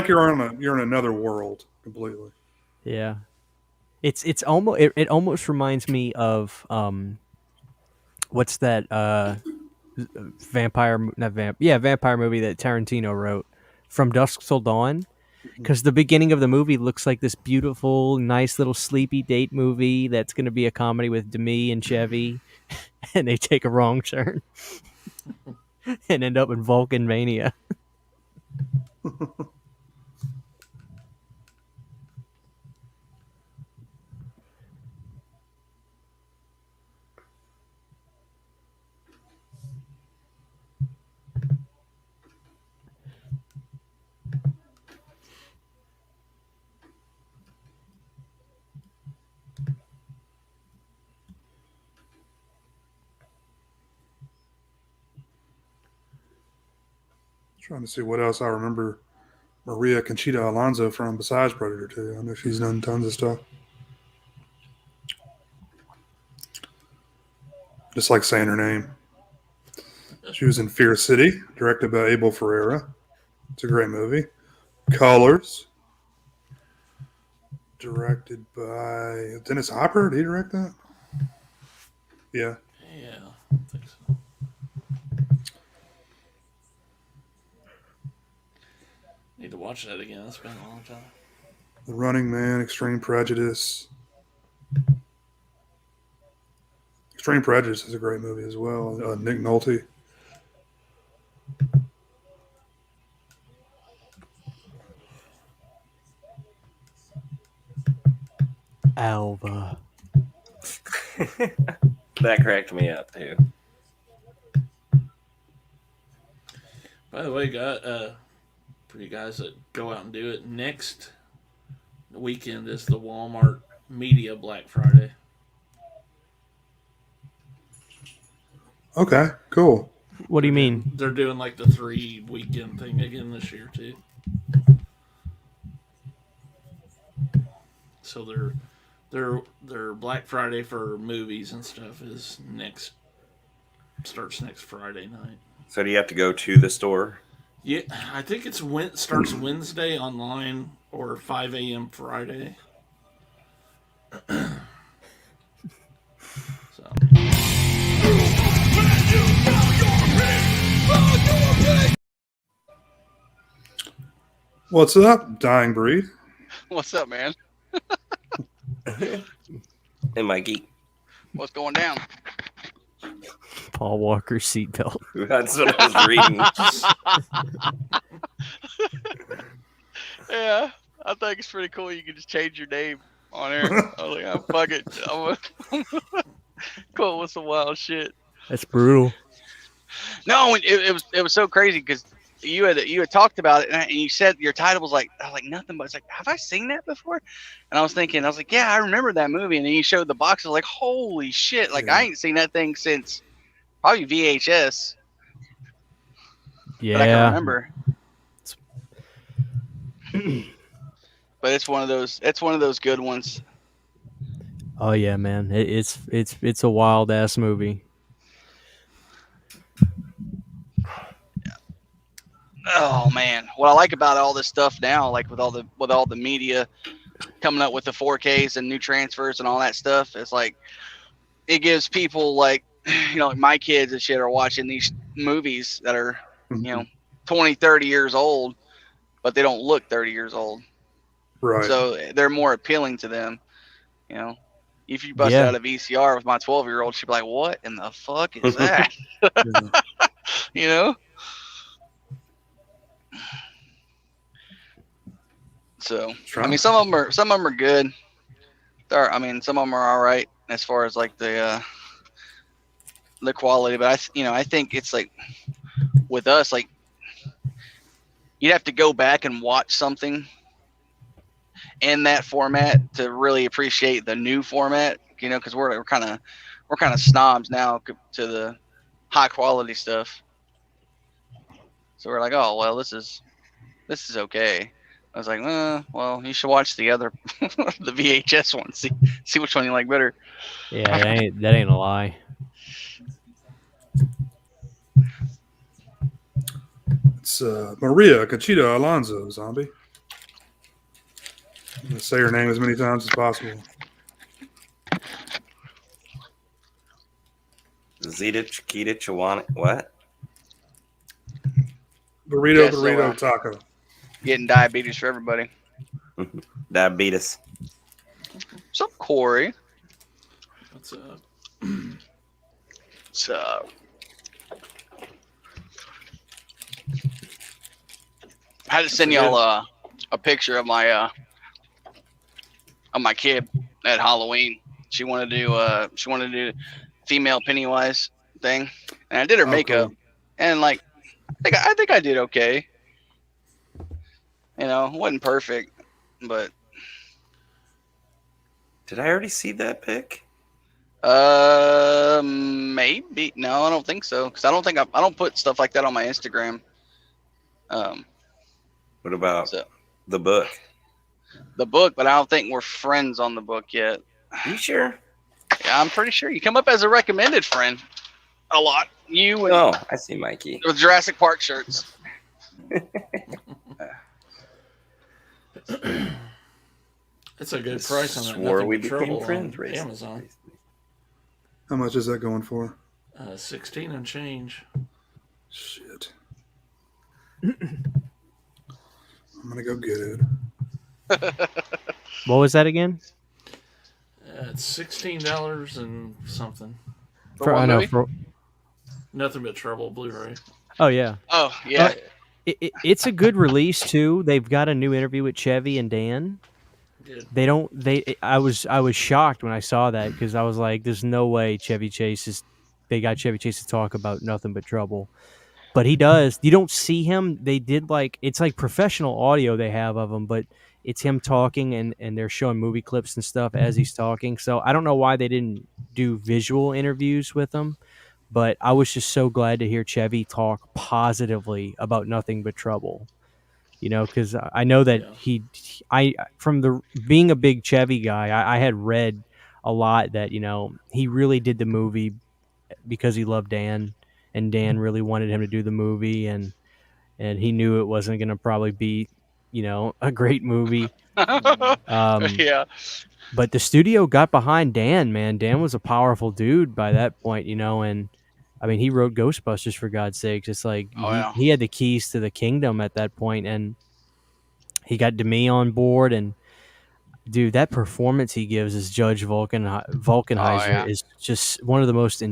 [SPEAKER 1] you're in another world completely.
[SPEAKER 5] Yeah. It's almost it almost reminds me of what's that vampire movie that Tarantino wrote, From Dusk Till Dawn, because the beginning of the movie looks like this beautiful, nice little sleepy date movie that's going to be a comedy with Demi and Chevy, and they take a wrong turn and end up in Vulcanmania.
[SPEAKER 1] Trying to see what else I remember Maria Conchita Alonso from besides Predator 2. I know she's done tons of stuff. Just like saying her name. She was in Fear City, directed by Abel Ferreira. It's a great movie. Colors, directed by Dennis Hopper. Did he direct that? Yeah.
[SPEAKER 2] Yeah, I think so. Need to watch that again. It's been a long time.
[SPEAKER 1] The Running Man, Extreme Prejudice. Extreme Prejudice is a great movie as well. Nick Nolte.
[SPEAKER 5] Alva.
[SPEAKER 4] That cracked me up too.
[SPEAKER 2] By the way, for you guys that go out and do it, next weekend is the Walmart Media Black Friday.
[SPEAKER 1] Okay, cool.
[SPEAKER 5] What do you mean?
[SPEAKER 2] They're doing like the 3 weekend thing again this year too. So their Black Friday for movies and stuff starts next Friday night.
[SPEAKER 4] So do you have to go to the store?
[SPEAKER 2] Yeah, I think starts Wednesday online or 5 a.m. Friday. So.
[SPEAKER 1] What's up, Dying Breed?
[SPEAKER 6] What's up, man?
[SPEAKER 4] Hey, Mikey.
[SPEAKER 6] What's going down?
[SPEAKER 5] Paul Walker seatbelt.
[SPEAKER 4] That's what I was reading.
[SPEAKER 6] Yeah, I think it's pretty cool. You can just change your name on air. I was like, oh, fuck it. Cool with some wild shit.
[SPEAKER 5] That's brutal.
[SPEAKER 6] No, it was so crazy because you had talked about it and you said your title was like, I was like, nothing but, it's like, have I seen that before? And I was like, yeah, I remember that movie. And then you showed the box. I was like, holy shit. Like,
[SPEAKER 1] Yeah.
[SPEAKER 6] I ain't seen that thing since probably VHS.
[SPEAKER 5] Yeah.
[SPEAKER 6] That I can remember. But it's one of those good ones.
[SPEAKER 5] Oh yeah, man. It's a wild ass movie.
[SPEAKER 6] Oh man, what I like about all this stuff now, like with all the media coming up with the 4Ks and new transfers and all that stuff, it's like it gives people like, you know, like my kids and shit are watching these movies that are, you know, 20, 30 years old, but they don't look 30 years old.
[SPEAKER 1] Right.
[SPEAKER 6] So they're more appealing to them, you know. If you bust out a VCR with my 12-year-old, she'd be like, "What in the fuck is that?" You know. So I mean, some of them are good. Some of them are all right as far as like the quality. But I think it's like with us, like you'd have to go back and watch something in that format to really appreciate the new format. You know, because we're kind of snobs now to the high quality stuff. So we're like, oh well, this is okay. I was like, well, you should watch the other, the VHS one. See which one you like better.
[SPEAKER 5] Yeah, that ain't a lie.
[SPEAKER 1] It's Maria Cachita Alonso, zombie. I'm going to say her name as many times as possible.
[SPEAKER 4] Zita Chiquita Chihuahua. What?
[SPEAKER 1] Burrito taco.
[SPEAKER 6] Getting diabetes for everybody.
[SPEAKER 4] Diabetes.
[SPEAKER 6] What's up, Corey?
[SPEAKER 2] What's up?
[SPEAKER 6] So, I had to send y'all a picture of my kid at Halloween. She wanted to do female Pennywise thing, and I did her makeup,
[SPEAKER 1] cool.
[SPEAKER 6] and like I think I did okay. You know, wasn't perfect, but
[SPEAKER 4] Did I already see that pic?
[SPEAKER 6] maybe no, I don't think so, because I don't put stuff like that on my Instagram.
[SPEAKER 4] What about
[SPEAKER 6] So,
[SPEAKER 4] the book?
[SPEAKER 6] the book, but I don't think we're friends on the book yet.
[SPEAKER 4] You sure?
[SPEAKER 6] Yeah, I'm pretty sure you come up as a recommended friend a lot. You and
[SPEAKER 4] Oh, I see Mikey.
[SPEAKER 6] with Jurassic Park shirts.
[SPEAKER 2] It's a good price on that.
[SPEAKER 4] Swore
[SPEAKER 2] Nothing
[SPEAKER 4] we
[SPEAKER 2] But
[SPEAKER 4] became
[SPEAKER 2] Trouble
[SPEAKER 4] friends
[SPEAKER 2] on
[SPEAKER 4] recently.
[SPEAKER 2] Amazon.
[SPEAKER 1] How much is that going for?
[SPEAKER 2] 16 and change.
[SPEAKER 1] Shit. I'm going to go get it.
[SPEAKER 5] What was that again?
[SPEAKER 2] It's $16 and something.
[SPEAKER 6] For one movie?
[SPEAKER 2] Nothing But Trouble Blu-ray.
[SPEAKER 5] Oh yeah.
[SPEAKER 6] Oh yeah.
[SPEAKER 5] It's a good release too. They've got a new interview with Chevy and Dan.
[SPEAKER 2] Did.
[SPEAKER 5] I was shocked when I saw that, because I was like, there's no way they got Chevy Chase to talk about Nothing But Trouble. But he does. You don't see him. They did it's like professional audio they have of him, but it's him talking, and they're showing movie clips and stuff as he's talking. So I don't know why they didn't do visual interviews with him, but I was just so glad to hear Chevy talk positively about Nothing But Trouble. You know, because I know that being a big Chevy guy, I had read a lot that, you know, he really did the movie because he loved Dan, and Dan really wanted him to do the movie, and he knew it wasn't going to probably be, you know, a great movie.
[SPEAKER 6] Yeah.
[SPEAKER 5] But the studio got behind Dan, man. Dan was a powerful dude by that point, you know, and I mean, he wrote Ghostbusters, for God's sakes. It's like he had the keys to the kingdom at that point, and he got Demi on board, and dude, that performance he gives as Judge Vulcanheiser is just one of the most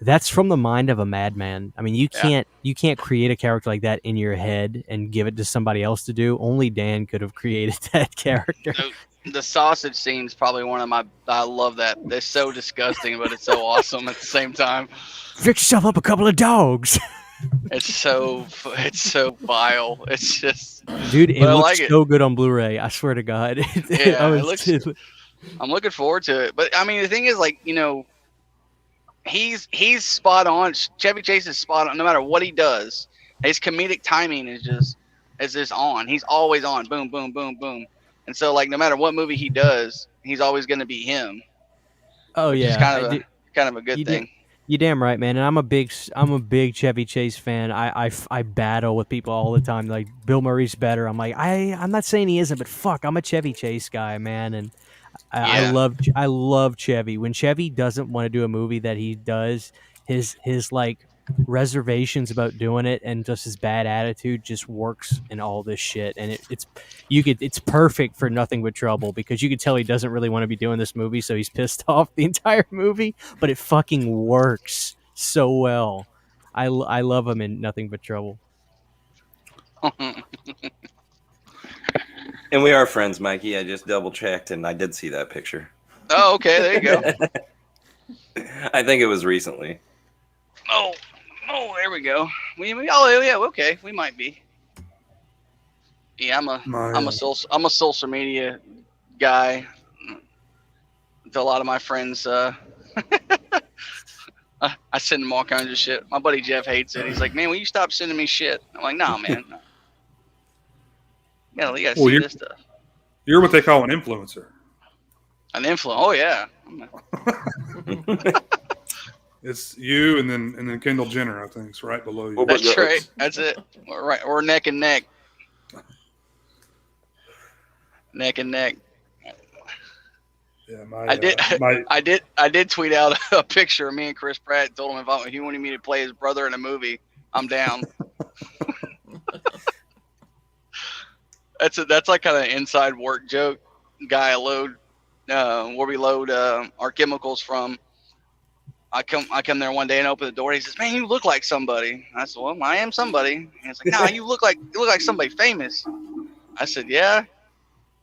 [SPEAKER 5] that's from the mind of a madman. I mean, you can't create a character like that in your head and give it to somebody else to do. Only Dan could have created that character.
[SPEAKER 6] The sausage scene is probably one of I love that. They're so disgusting, but it's so awesome at the same time.
[SPEAKER 5] Fix yourself up a couple of dogs.
[SPEAKER 6] It's so vile. It's just,
[SPEAKER 5] dude, it looks
[SPEAKER 6] like
[SPEAKER 5] so good on Blu-ray. I swear to God.
[SPEAKER 6] Yeah, I'm looking forward to it. But I mean, the thing is, like, you know, he's spot on. Chevy Chase is spot on. No matter what he does, his comedic timing is just on. He's always on. Boom, boom, boom, boom. And so, like, no matter what movie he does, he's always going to be him.
[SPEAKER 5] Oh yeah,
[SPEAKER 6] it's kind of a good thing.
[SPEAKER 5] You're damn right, man. And I'm a big Chevy Chase fan. I battle with people all the time. Like, Bill Murray's better. I'm like, I'm not saying he isn't, but fuck, I'm a Chevy Chase guy, man. And I love Chevy. When Chevy doesn't want to do a movie that he does, his like reservations about doing it and just his bad attitude just works in all this shit. And it's perfect for Nothing But Trouble, because you could tell he doesn't really want to be doing this movie, so he's pissed off the entire movie, but it fucking works so well. I love him in Nothing But Trouble.
[SPEAKER 4] And we are friends, Mikey. I just double checked, and I did see that picture.
[SPEAKER 6] Oh, okay, there you go.
[SPEAKER 4] I think it was recently.
[SPEAKER 6] Oh, there we go. Okay, we might be. Yeah, I'm a social media guy. To a lot of my friends, I send them all kinds of shit. My buddy Jeff hates it. He's like, "Man, will you stop sending me shit?" I'm like, "No, man. You gotta see this stuff."
[SPEAKER 1] You're what they call an influencer.
[SPEAKER 6] An influencer? Oh yeah.
[SPEAKER 1] It's you and then Kendall Jenner, I think, is right below you.
[SPEAKER 4] Well, but-
[SPEAKER 6] That's right. That's it. Right. Or neck and neck. Neck and neck.
[SPEAKER 1] Yeah,
[SPEAKER 6] I did tweet out a picture of me and Chris Pratt. Told him if he wanted me to play his brother in a movie, I'm down. That's like kind of an inside work joke. Guy load where we load our chemicals from. I come there one day and open the door. He says, "Man, you look like somebody." I said, "Well, I am somebody." And he's like, "No, you look like somebody famous." I said, "Yeah."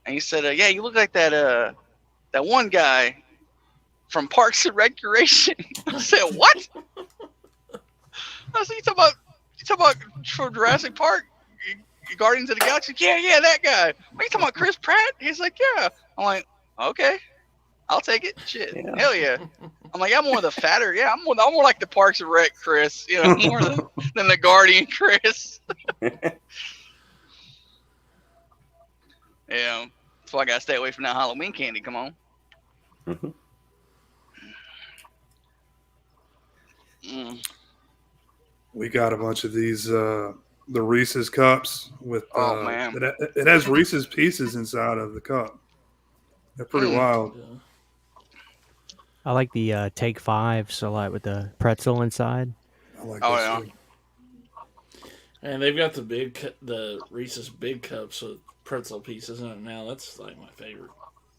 [SPEAKER 6] And he said, "Yeah, you look like that one guy from Parks and Recreation." I said, "What?" I said, "You talking about from Jurassic Park, Guardians of the Galaxy?" Yeah, that guy. What, you talking about Chris Pratt? He's like, "Yeah." I'm like, "Okay, I'll take it." Shit,
[SPEAKER 4] Yeah.
[SPEAKER 6] hell yeah. I'm like, I'm more the fatter. Yeah, I'm more like the Parks and Rec Chris. You know, more than the Guardian Chris. Yeah, so I gotta stay away from that Halloween candy. Come on.
[SPEAKER 4] Mhm.
[SPEAKER 1] We got a bunch of these the Reese's cups with
[SPEAKER 6] Oh, man.
[SPEAKER 1] it has Reese's pieces inside of the cup. They're pretty wild.
[SPEAKER 2] Yeah.
[SPEAKER 5] I like the Take Fives a lot with the pretzel inside.
[SPEAKER 1] I like
[SPEAKER 6] Oh,
[SPEAKER 1] this
[SPEAKER 6] yeah.
[SPEAKER 1] too.
[SPEAKER 2] And they've got the Reese's big cups with pretzel pieces in it now. That's like my favorite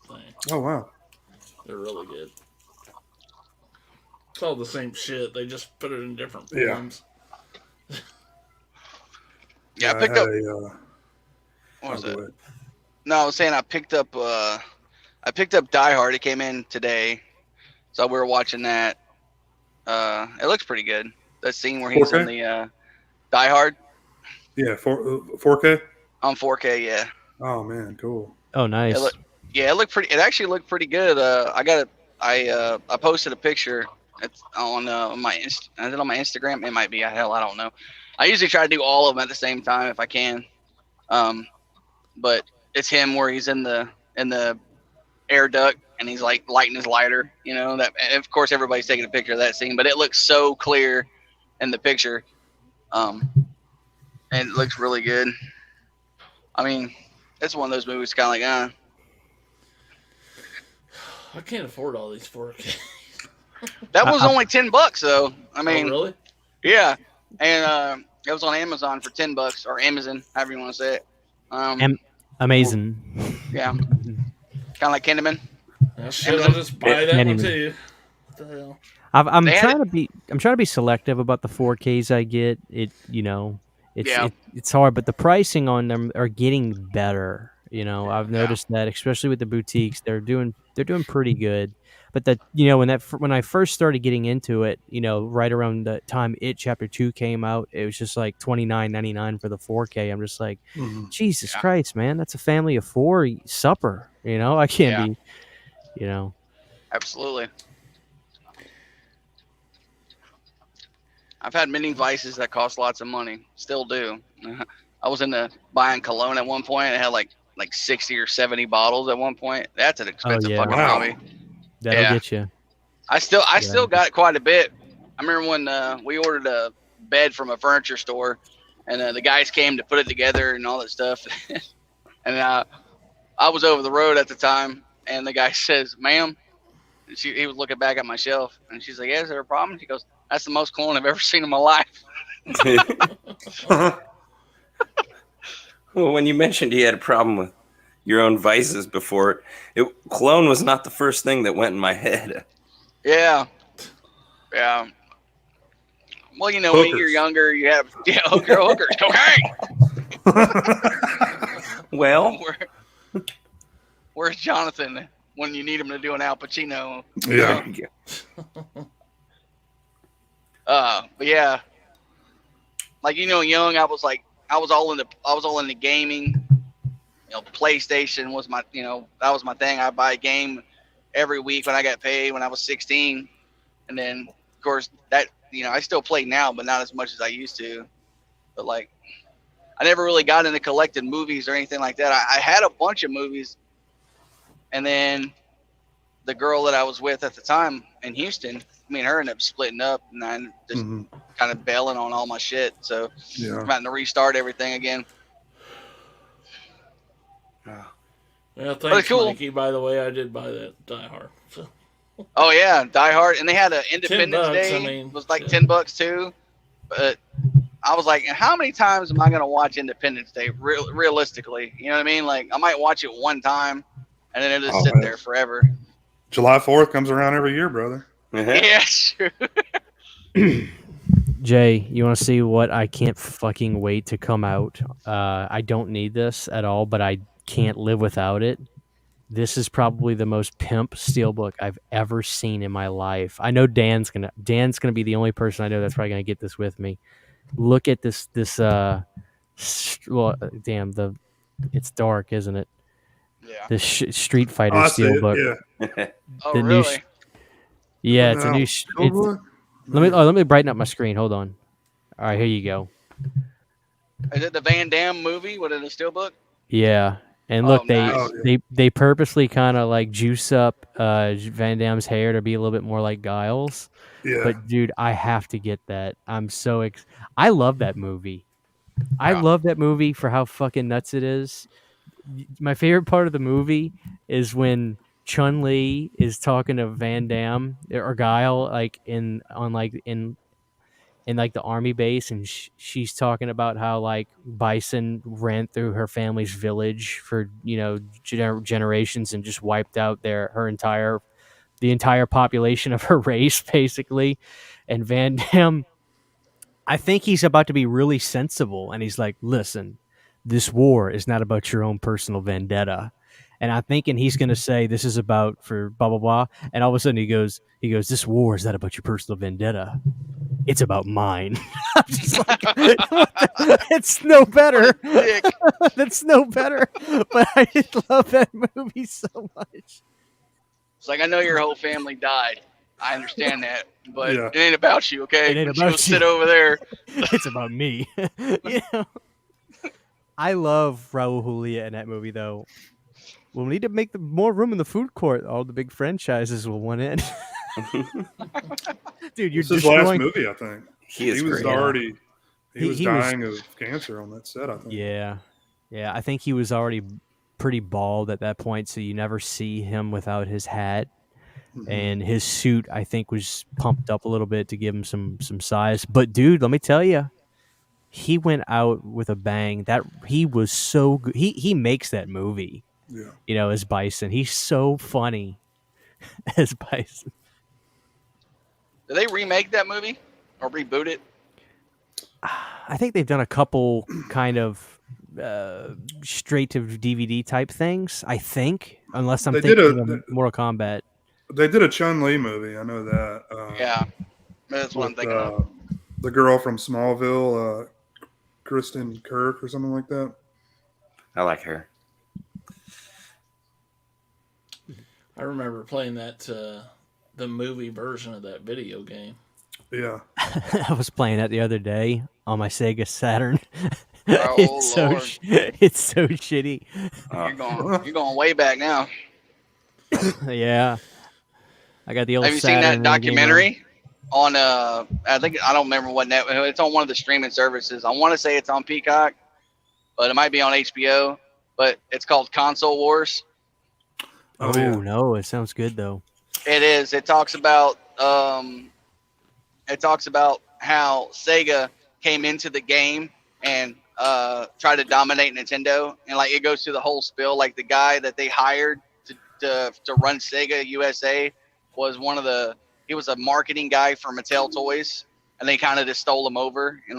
[SPEAKER 2] thing.
[SPEAKER 1] Oh wow.
[SPEAKER 2] They're really good. It's all the same shit. They just put it in different
[SPEAKER 1] Yeah.
[SPEAKER 2] forms.
[SPEAKER 6] Yeah, I picked up.
[SPEAKER 1] What
[SPEAKER 6] was it? No, I was saying I picked up Die Hard. It came in today, so we were watching that. It looks pretty good. That scene where he's
[SPEAKER 1] 4K?
[SPEAKER 6] in the Die Hard
[SPEAKER 1] Yeah, 4K.
[SPEAKER 6] on 4K. Yeah,
[SPEAKER 1] Oh man, cool.
[SPEAKER 5] Oh, nice.
[SPEAKER 6] it looked pretty. It actually looked pretty good. I posted a picture. It's on my is it on my Instagram? It might be. Hell, I don't know. I usually try to do all of them at the same time if I can. But it's him where he's in the air duct and he's like lighting his lighter. You know that. And of course, everybody's taking a picture of that scene, but it looks so clear in the picture. And it looks really good. I mean, it's one of those movies kind of like,
[SPEAKER 2] I can't afford all these 4K.
[SPEAKER 6] That was only $10 though. I mean,
[SPEAKER 2] Oh, really?
[SPEAKER 6] yeah, and it was on Amazon for $10 or Amazon, however you want to say it.
[SPEAKER 5] Amazing.
[SPEAKER 6] Yeah, kind of like Kinderman.
[SPEAKER 2] Well, shit, I'll just buy that one too. What the hell?
[SPEAKER 5] I'm
[SPEAKER 6] They had
[SPEAKER 5] trying to be selective about the 4Ks I get. It's
[SPEAKER 6] Yeah.
[SPEAKER 5] it's hard, but the pricing on them are getting better. I've noticed that, especially with the boutiques, they're doing pretty good. But when I first started getting into it, right around the time Chapter 2 came out, it was just like $29.99 for the 4K. I'm just like, Jesus Christ, man, that's a family of 4 supper. I can't be,
[SPEAKER 6] Absolutely. I've had many vices that cost lots of money. Still do. I was into buying cologne at one point. I had like 60 or 70 bottles at one point. That's an expensive
[SPEAKER 5] yeah.
[SPEAKER 6] fucking
[SPEAKER 1] Wow.
[SPEAKER 6] hobby.
[SPEAKER 5] that'll
[SPEAKER 6] Yeah.
[SPEAKER 5] get you.
[SPEAKER 6] I still got quite a bit. I remember when we ordered a bed from a furniture store, and the guys came to put it together and all that stuff. And I was over the road at the time, and the guy says, "Ma'am," he was looking back at my shelf, and she's like, "Yeah, is there a problem?" He goes, "That's the most cologne I've ever seen in my life."
[SPEAKER 4] Well, when you mentioned you had a problem with your own vices before, cologne was not the first thing that went in my head.
[SPEAKER 6] Yeah. Well, when you're
[SPEAKER 1] Hookers.
[SPEAKER 6] younger, you have hookers, cocaine.
[SPEAKER 4] Well,
[SPEAKER 6] Where's Jonathan when you need him to do an Al Pacino?
[SPEAKER 1] Yeah.
[SPEAKER 6] But yeah, like young, I was all into gaming. PlayStation was my that was my thing. I buy a game every week when I got paid when I was 16, and then of course that I still play now, but not as much as I used to. But like, I never really got into collecting movies or anything like that. I had a bunch of movies, and then the girl that I was with at the time in Houston, me and her ended up splitting up, and I'm just kind of bailing on all my shit. So I'm having to restart everything again.
[SPEAKER 2] Well, thanks, cool. Mikey. By the way, I did buy that Die Hard. So.
[SPEAKER 6] Oh yeah, Die Hard, and they had an Independence Day. It was like $10 too. But I was like, how many times am I gonna watch Independence Day? Realistically, you know what I mean? Like, I might watch it one time, and then it'll just sit there forever.
[SPEAKER 1] July 4th comes around every year, brother.
[SPEAKER 6] Yeah, sure.
[SPEAKER 5] Jay, you want to see what I can't fucking wait to come out? I don't need this at all, but I can't live without it. This is probably the most pimp steelbook I've ever seen in my life. I know Dan's gonna be the only person I know that's probably gonna get this with me. Look at this. Well, damn, it's dark, isn't it?
[SPEAKER 6] Yeah.
[SPEAKER 5] The Street Fighter steelbook.
[SPEAKER 6] Yeah. Oh, really?
[SPEAKER 5] Yeah, it's a new. Let me brighten up my screen. Hold on. All right, here you go.
[SPEAKER 6] Is it the Van Damme movie? What is the steelbook?
[SPEAKER 5] Yeah. And look, they purposely kind of like juice up Van Damme's hair to be a little bit more like Giles.
[SPEAKER 1] Yeah.
[SPEAKER 5] But dude, I have to get that. I'm so I love that movie. I love that movie for how fucking nuts it is. My favorite part of the movie is when Chun-Li is talking to Van Damme or Guile like in the army base, and she's talking about how like bison ran through her family's village for generations and just wiped out the entire population of her race basically. And Van Damme, I think he's about to be really sensible, and he's like, listen, this war is not about your own personal vendetta. And I'm thinking he's going to say this is about for blah, blah, blah. And all of a sudden he goes, this war is not about your personal vendetta. It's about mine. I'm just like, it's no better. That's no better. But I just love that movie so much.
[SPEAKER 6] It's like, I know your whole family died. I understand that, but it ain't about you, okay?
[SPEAKER 5] It ain't about you.
[SPEAKER 6] Sit over there.
[SPEAKER 5] It's about me. I love Raul Julia in that movie, though. We'll need to make more room in the food court. All the big franchises will want in. Dude, you're
[SPEAKER 1] this is his last movie, I think. He was dying of cancer on that set, I think.
[SPEAKER 5] Yeah. I think he was already pretty bald at that point, so you never see him without his hat. Mm-hmm. And his suit, I think, was pumped up a little bit to give him some size. But dude, let me tell you, he went out with a bang. That he was so good. He makes that movie. Yeah. As Bison. He's so funny as Bison.
[SPEAKER 6] Did they remake that movie or reboot it?
[SPEAKER 5] I think they've done a couple kind of straight to DVD type things. I think, unless I'm thinking of Mortal Kombat.
[SPEAKER 1] They did a Chun-Li movie. I know that.
[SPEAKER 6] Yeah, that's what I'm thinking of.
[SPEAKER 1] The girl from Smallville, Kristen Kirk or something like that.
[SPEAKER 4] I like her.
[SPEAKER 2] I remember playing that the movie version of that video game.
[SPEAKER 1] Yeah.
[SPEAKER 5] I was playing that the other day on my Sega Saturn.
[SPEAKER 6] Oh,
[SPEAKER 5] it's so shitty.
[SPEAKER 6] You're going way back now.
[SPEAKER 5] Yeah. I got the old
[SPEAKER 6] Have you
[SPEAKER 5] Saturn
[SPEAKER 6] seen that documentary on I don't remember what net, it's on one of the streaming services. I want to say it's on Peacock, but it might be on HBO, but it's called Console Wars.
[SPEAKER 5] Oh no, it sounds good though.
[SPEAKER 6] It is. It talks about how Sega came into the game and tried to dominate Nintendo, and like it goes through the whole spill. Like the guy that they hired to run Sega USA was he was a marketing guy for Mattel Toys, and they kind of just stole him over, and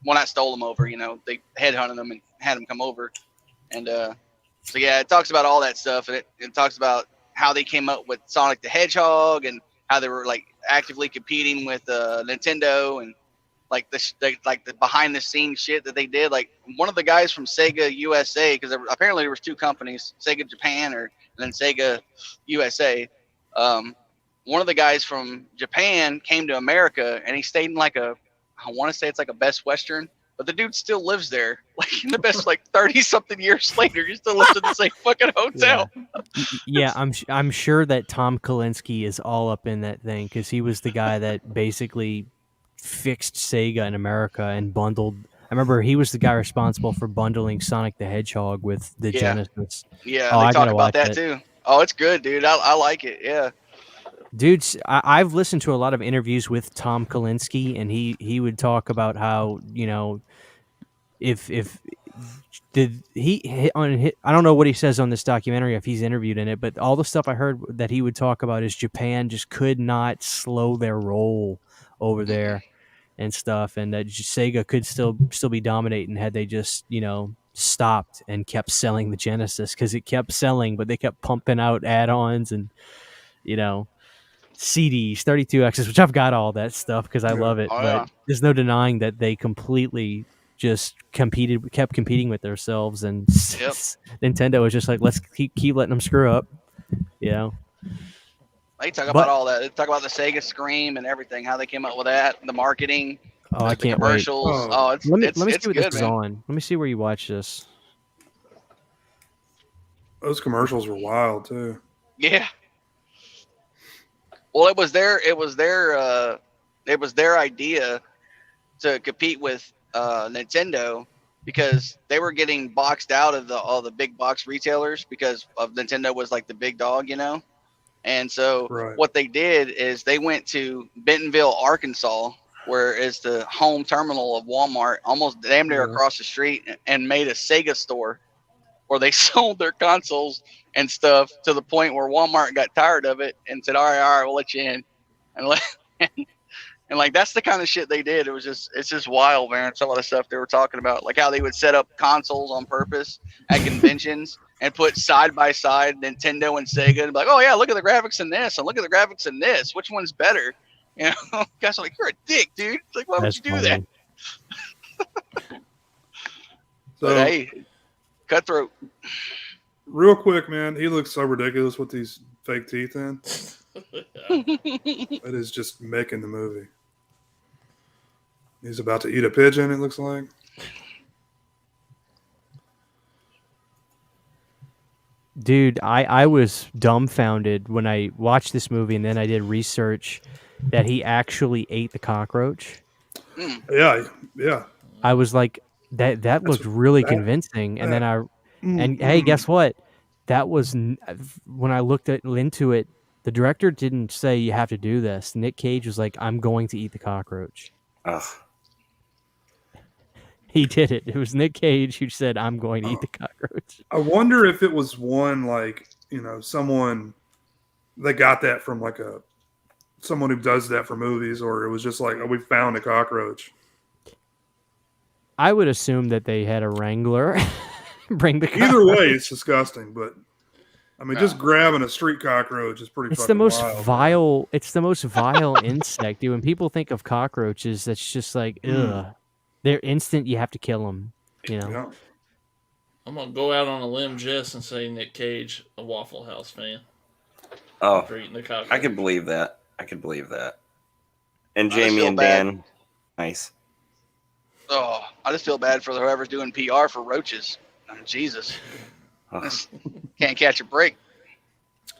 [SPEAKER 6] not stole him over, they headhunted him and had him come over, and so yeah, it talks about all that stuff, and it talks about how they came up with Sonic the Hedgehog and how they were like actively competing with Nintendo and like the behind the scenes shit that they did. Like one of the guys from Sega USA, because apparently there was two companies, Sega Japan and then Sega USA. One of the guys from Japan came to America and he stayed in I want to say it's like a Best Western but the dude still lives there. Like in the best, like 30-something years later, he still lives in the same fucking hotel.
[SPEAKER 5] Yeah, I'm sure that Tom Kalinske is all up in that thing because he was the guy that basically fixed Sega in America and bundled. I remember he was the guy responsible for bundling Sonic the Hedgehog with the Genesis.
[SPEAKER 6] Yeah,
[SPEAKER 5] Oh,
[SPEAKER 6] they
[SPEAKER 5] I
[SPEAKER 6] talk
[SPEAKER 5] gotta
[SPEAKER 6] about
[SPEAKER 5] watch
[SPEAKER 6] that too. Oh, it's good, dude. I like it. Yeah.
[SPEAKER 5] Dudes, I've listened to a lot of interviews with Tom Kalinske, and he would talk about how, you know, if did he hit on I don't know what he says on this documentary if he's interviewed in it, but all the stuff I heard that he would talk about is Japan just could not slow their roll over there and stuff, and that Sega could still be dominating had they just, you know, stopped and kept selling the Genesis because it kept selling, but they kept pumping out add-ons and, you know, CDs, 32Xs, which I've got all that stuff because I love it.
[SPEAKER 6] Oh,
[SPEAKER 5] but
[SPEAKER 6] yeah.
[SPEAKER 5] there's no denying that they completely just kept competing with themselves, and
[SPEAKER 6] Yep.
[SPEAKER 5] Nintendo was just like, let's keep letting them screw up, you know.
[SPEAKER 6] They talk about all that. They talk about the Sega Scream and everything, how they came up with that, the marketing,
[SPEAKER 5] Oh, I
[SPEAKER 6] the
[SPEAKER 5] can't wait.
[SPEAKER 6] commercials. Oh, it's
[SPEAKER 5] Let me
[SPEAKER 6] it's
[SPEAKER 5] see what
[SPEAKER 6] good,
[SPEAKER 5] this is
[SPEAKER 6] man.
[SPEAKER 5] on. Let me see where you watch this.
[SPEAKER 1] Those commercials were wild too.
[SPEAKER 6] Yeah. Well, it was their idea to compete with Nintendo because they were getting boxed out of all the big box retailers because of Nintendo was like the big dog, you know. And so what they did is they went to Bentonville, Arkansas, where is the home terminal of Walmart, almost damn near across the street, and made a Sega store where they sold their consoles and stuff to the point where Walmart got tired of it and said, all right, we'll let you in. And like, that's the kind of shit they did. It's just wild, man. Some of the stuff they were talking about, like how they would set up consoles on purpose at conventions and put side by side Nintendo and Sega and be like, oh yeah, look at the graphics in this and look at the graphics in this. Which one's better? You know, guys are like, you're a dick, dude. Like, why would you do that?
[SPEAKER 1] So,
[SPEAKER 6] but hey, cutthroat.
[SPEAKER 1] Real quick, man, he looks so ridiculous with these fake teeth in. It is just making the movie. He's about to eat a pigeon, it looks like.
[SPEAKER 5] Dude, I was dumbfounded when I watched this movie, and then I did research that he actually ate the cockroach.
[SPEAKER 1] Yeah.
[SPEAKER 5] I was like, that looked really convincing. And then hey, guess what? That was when I looked into it. The director didn't say you have to do this. Nick Cage was like, I'm going to eat the cockroach.
[SPEAKER 4] Ugh.
[SPEAKER 5] He did it. It was Nick Cage who said, I'm going to eat the cockroach.
[SPEAKER 1] I wonder if it was one, like, you know, someone that got that from like someone who does that for movies, or it was just like, oh, we found a cockroach.
[SPEAKER 5] I would assume that they had a wrangler bring the cockroach.
[SPEAKER 1] Either way, it's disgusting, but I mean, just grabbing a street cockroach is pretty fucking wild.
[SPEAKER 5] It's the most vile insect, dude. When people think of cockroaches, that's just like, ugh. They're instant. You have to kill them. You know.
[SPEAKER 1] Yeah.
[SPEAKER 2] I'm gonna go out on a limb, Jess, and say Nick Cage, a Waffle House fan.
[SPEAKER 4] Oh,
[SPEAKER 2] For eating the cockroach.
[SPEAKER 4] I could believe that. And Jamie and Dan, nice.
[SPEAKER 6] Oh, I just feel bad for whoever's doing PR for roaches. Oh, Jesus, can't catch a break.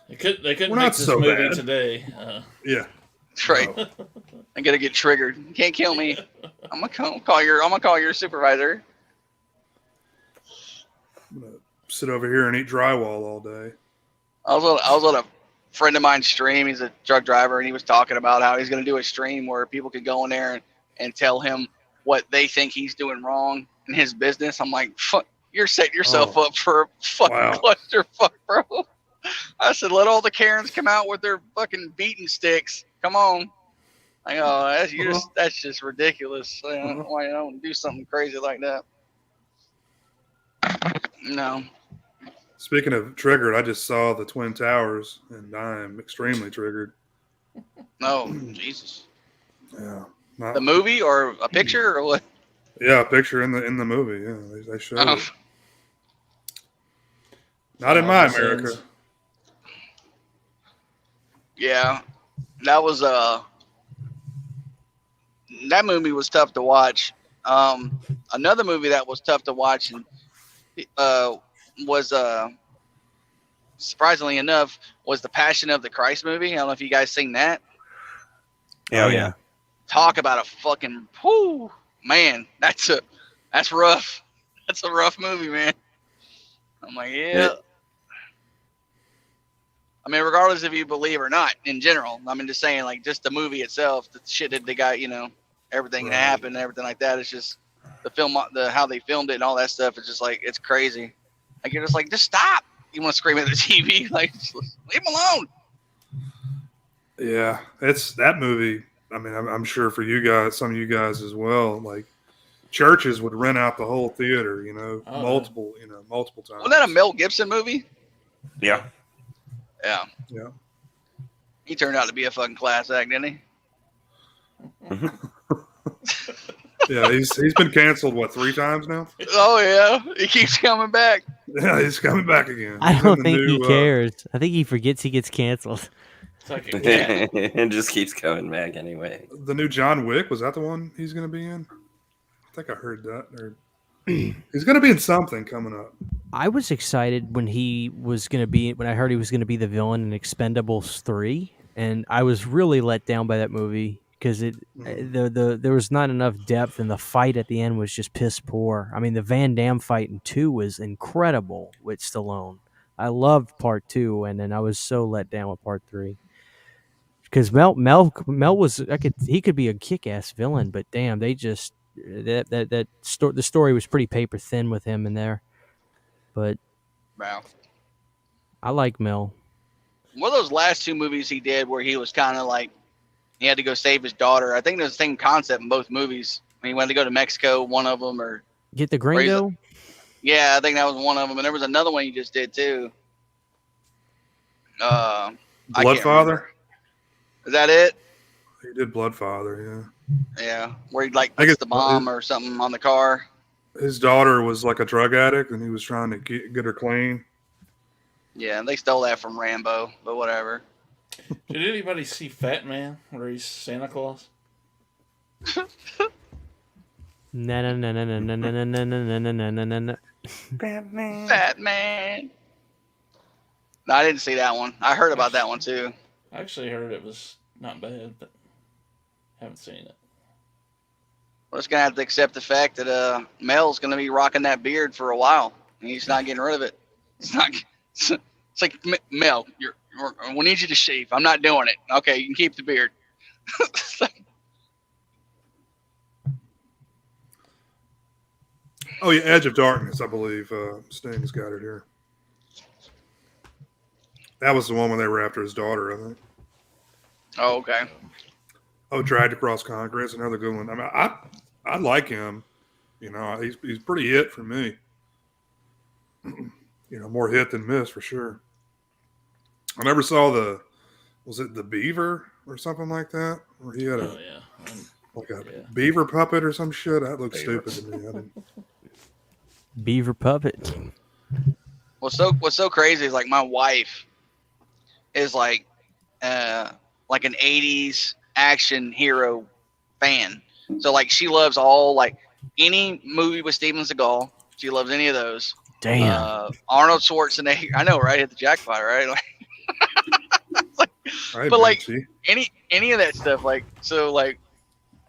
[SPEAKER 2] They couldn't
[SPEAKER 1] We're
[SPEAKER 2] make
[SPEAKER 1] not
[SPEAKER 2] this
[SPEAKER 1] so
[SPEAKER 2] movie
[SPEAKER 1] bad.
[SPEAKER 2] today.
[SPEAKER 1] Yeah.
[SPEAKER 6] That's right.
[SPEAKER 1] No.
[SPEAKER 6] I'm gonna get triggered. You can't kill me. I'm gonna call your supervisor.
[SPEAKER 1] I'm gonna sit over here and eat drywall all day.
[SPEAKER 6] I was on a friend of mine's stream. He's a truck driver, and he was talking about how he's gonna do a stream where people could go in there and tell him what they think he's doing wrong in his business. I'm like, fuck, you're setting yourself up for a fucking clusterfuck, bro. I said, let all the Karens come out with their fucking beating sticks. Come on. I go, that's just ridiculous. Why you don't do something crazy like that? No.
[SPEAKER 1] Speaking of triggered, I just saw the Twin Towers, and I am extremely triggered.
[SPEAKER 6] No, Jesus.
[SPEAKER 1] Yeah.
[SPEAKER 6] The movie or a picture or what?
[SPEAKER 1] Yeah, a picture in the movie. Yeah, they showed it. Not in my America.
[SPEAKER 6] Yeah, that was that movie was tough to watch Another movie that was tough to watch and was surprisingly enough was the Passion of the Christ movie. I don't know if you guys seen that.
[SPEAKER 4] Oh, yeah.
[SPEAKER 6] Talk about a fucking man. That's rough. That's a rough movie, man. I'm like, yeah. I mean, regardless if you believe or not, in general. I mean, just saying, like, just the movie itself, the shit that they got, everything that happened, and everything like that. It's just the film, how they filmed it, and all that stuff. It's just like it's crazy. Like you're just like, just stop. You want to scream at the TV, like, just leave him alone.
[SPEAKER 1] Yeah, it's that movie. I mean, I'm sure for you guys, some of you guys as well. Like, churches would rent out the whole theater. Multiple times.
[SPEAKER 6] Wasn't that a Mel Gibson movie?
[SPEAKER 4] Yeah.
[SPEAKER 6] Yeah.
[SPEAKER 1] Yeah.
[SPEAKER 6] He turned out to be a fucking class act, didn't he?
[SPEAKER 1] Yeah, he's been canceled 3 times now?
[SPEAKER 6] Oh yeah, he keeps coming back.
[SPEAKER 1] Yeah, he's coming back again.
[SPEAKER 5] I don't think he cares. I think he forgets he gets canceled.
[SPEAKER 2] It's like a cat.
[SPEAKER 4] It just keeps coming back anyway.
[SPEAKER 1] The new John Wick, was that the one he's going to be in? I think I heard that. Or he's going to be in something coming up.
[SPEAKER 5] I was excited when I heard he was going to be the villain in Expendables 3, and I was really let down by that movie because there was not enough depth, and the fight at the end was just piss poor. I mean, the Van Damme fight in 2 was incredible with Stallone. I loved part 2, and then I was so let down with part 3. Because Mel was he could be a kick-ass villain, but damn, they just the story was pretty paper thin with him in there. But
[SPEAKER 6] wow,
[SPEAKER 5] I like Mel.
[SPEAKER 6] One of those last 2 movies he did where he was kind of like he had to go save his daughter. I think there's the same concept in both movies. I mean, he wanted to go to Mexico, one of them, or
[SPEAKER 5] get the gringo.
[SPEAKER 6] Yeah, I think that was one of them, and there was another one he just did too.
[SPEAKER 1] Bloodfather.
[SPEAKER 6] Is that it?
[SPEAKER 1] He did Bloodfather, yeah.
[SPEAKER 6] Yeah, where he puts the bomb or something on the car.
[SPEAKER 1] His daughter was like a drug addict, and he was trying to get her clean.
[SPEAKER 6] Yeah, and they stole that from Rambo, but whatever.
[SPEAKER 2] Did anybody see Fat Man, where he's Santa Claus?
[SPEAKER 5] No.
[SPEAKER 6] Fat Man. No, I didn't see that one. I heard about that one too.
[SPEAKER 2] I actually heard it was not bad, but haven't seen it.
[SPEAKER 6] We're just gonna have to accept the fact that Mel's gonna be rocking that beard for a while, and he's not getting rid of it. It's not. It's like, Mel, we need you to shave. I'm not doing it. Okay, you can keep the beard.
[SPEAKER 1] Oh yeah, Edge of Darkness, I believe. Sting's got it here. That was the one when they were after his daughter, I think.
[SPEAKER 6] Oh, okay.
[SPEAKER 1] Oh, Dragged Across Concrete. That's another good one. I mean, I like him. He's pretty hit for me. More hit than miss for sure. I never saw was it the Beaver or something like that? Where he had a beaver puppet or some shit. That looked stupid to me.
[SPEAKER 5] Beaver puppet.
[SPEAKER 6] What's so crazy is like my wife is like an 80s action hero fan. So like she loves all like any movie with Steven Seagal. She loves any of those.
[SPEAKER 5] Damn.
[SPEAKER 6] Arnold Schwarzenegger. I know, right? Hit the jackpot, right? But like any of that stuff, like so, like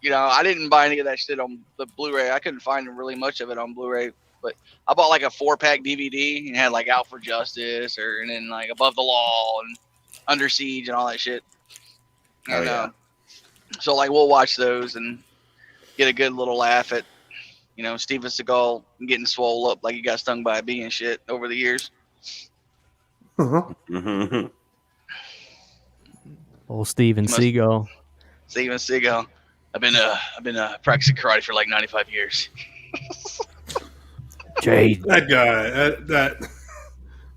[SPEAKER 6] I didn't buy any of that shit on the Blu-ray. I couldn't find really much of it on Blu-ray, but I bought like a 4-pack DVD and had like Out for Justice and then like Above the Law and Under Siege and all that shit. And so like we'll watch those and get a good little laugh at Steven Seagal getting swole up like he got stung by a bee and shit over the years.
[SPEAKER 1] Uh-huh.
[SPEAKER 5] Old Steven Seagal.
[SPEAKER 6] Steven Seagal. I've been practicing karate for like 95 years.
[SPEAKER 5] Jay.
[SPEAKER 1] That guy, that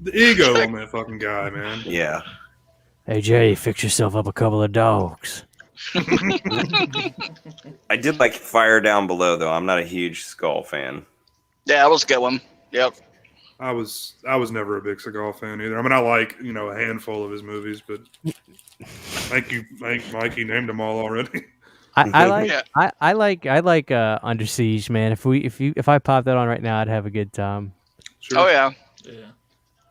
[SPEAKER 1] the ego on that fucking guy, man.
[SPEAKER 4] Yeah.
[SPEAKER 5] Hey Jay, fix yourself up a couple of dogs.
[SPEAKER 4] I did like Fire Down Below, though. I'm not a huge Skull fan.
[SPEAKER 6] Yeah, that was a good one. Yep.
[SPEAKER 1] I was never a big Seagal fan either. I mean, I like a handful of his movies, but thank you, Mike. You named them all already.
[SPEAKER 5] I like
[SPEAKER 6] Yeah.
[SPEAKER 5] I like Under Siege, man. If I pop that on right now, I'd have a good time.
[SPEAKER 1] Sure.
[SPEAKER 6] Oh yeah.
[SPEAKER 2] Yeah.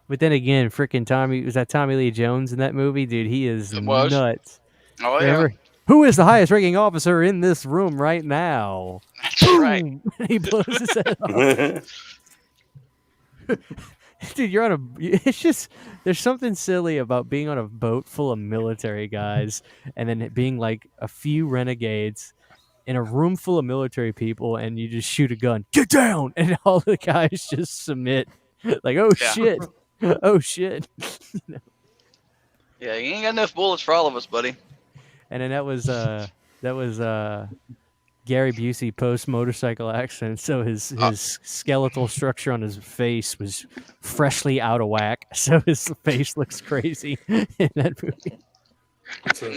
[SPEAKER 5] But then again, freaking Tommy Lee Jones in that movie, dude? He is
[SPEAKER 6] It was.
[SPEAKER 5] nuts.
[SPEAKER 6] Oh yeah.
[SPEAKER 5] Remember? Who is the highest ranking officer in this room right now?
[SPEAKER 6] That's right.
[SPEAKER 5] Boom! He blows his head off. Dude, you're on a. It's just there's something silly about being on a boat full of military guys, and then it being like a few renegades in a room full of military people, and you just shoot a gun, get down, and all the guys just submit, like, oh
[SPEAKER 6] Yeah.
[SPEAKER 5] shit, oh shit.
[SPEAKER 6] Yeah, you ain't got enough bullets for all of us, buddy.
[SPEAKER 5] And then that was Gary Busey post motorcycle accident, so his skeletal structure on his face was freshly out of whack, so his face looks crazy in that movie.